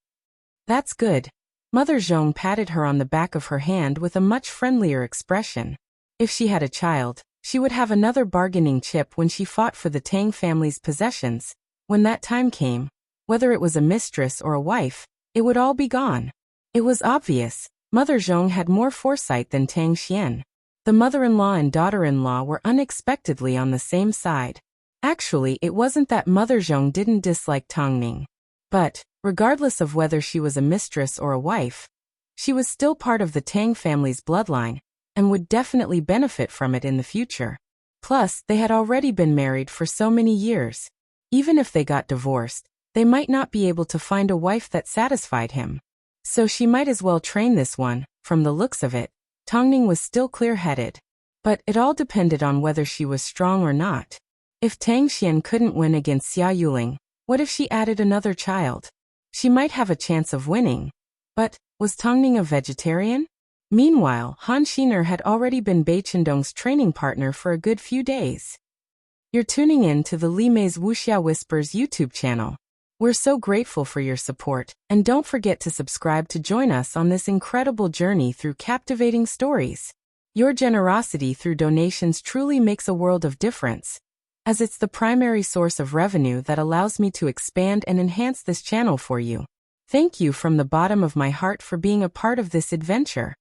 That's good. Mother Zhong patted her on the back of her hand with a much friendlier expression. If she had a child, she would have another bargaining chip when she fought for the Tang family's possessions. When that time came, whether it was a mistress or a wife, it would all be gone. It was obvious. Mother Zhong had more foresight than Tang Xian. The mother-in-law and daughter-in-law were unexpectedly on the same side. Actually, it wasn't that Mother Zhong didn't dislike Tongning. But, regardless of whether she was a mistress or a wife, she was still part of the Tang family's bloodline, and would definitely benefit from it in the future. Plus, they had already been married for so many years. Even if they got divorced, they might not be able to find a wife that satisfied him. So she might as well train this one. From the looks of it, Tongning was still clear-headed. But it all depended on whether she was strong or not. If Tang Xian couldn't win against Xia Yuling, what if she added another child? She might have a chance of winning. But, was Tongning a vegetarian? Meanwhile, Han Xiner had already been Bai Chendong's training partner for a good few days. You're tuning in to the Li Mei's Wuxia Whispers YouTube channel. We're so grateful for your support, and don't forget to subscribe to join us on this incredible journey through captivating stories. Your generosity through donations truly makes a world of difference, as it's the primary source of revenue that allows me to expand and enhance this channel for you. Thank you from the bottom of my heart for being a part of this adventure.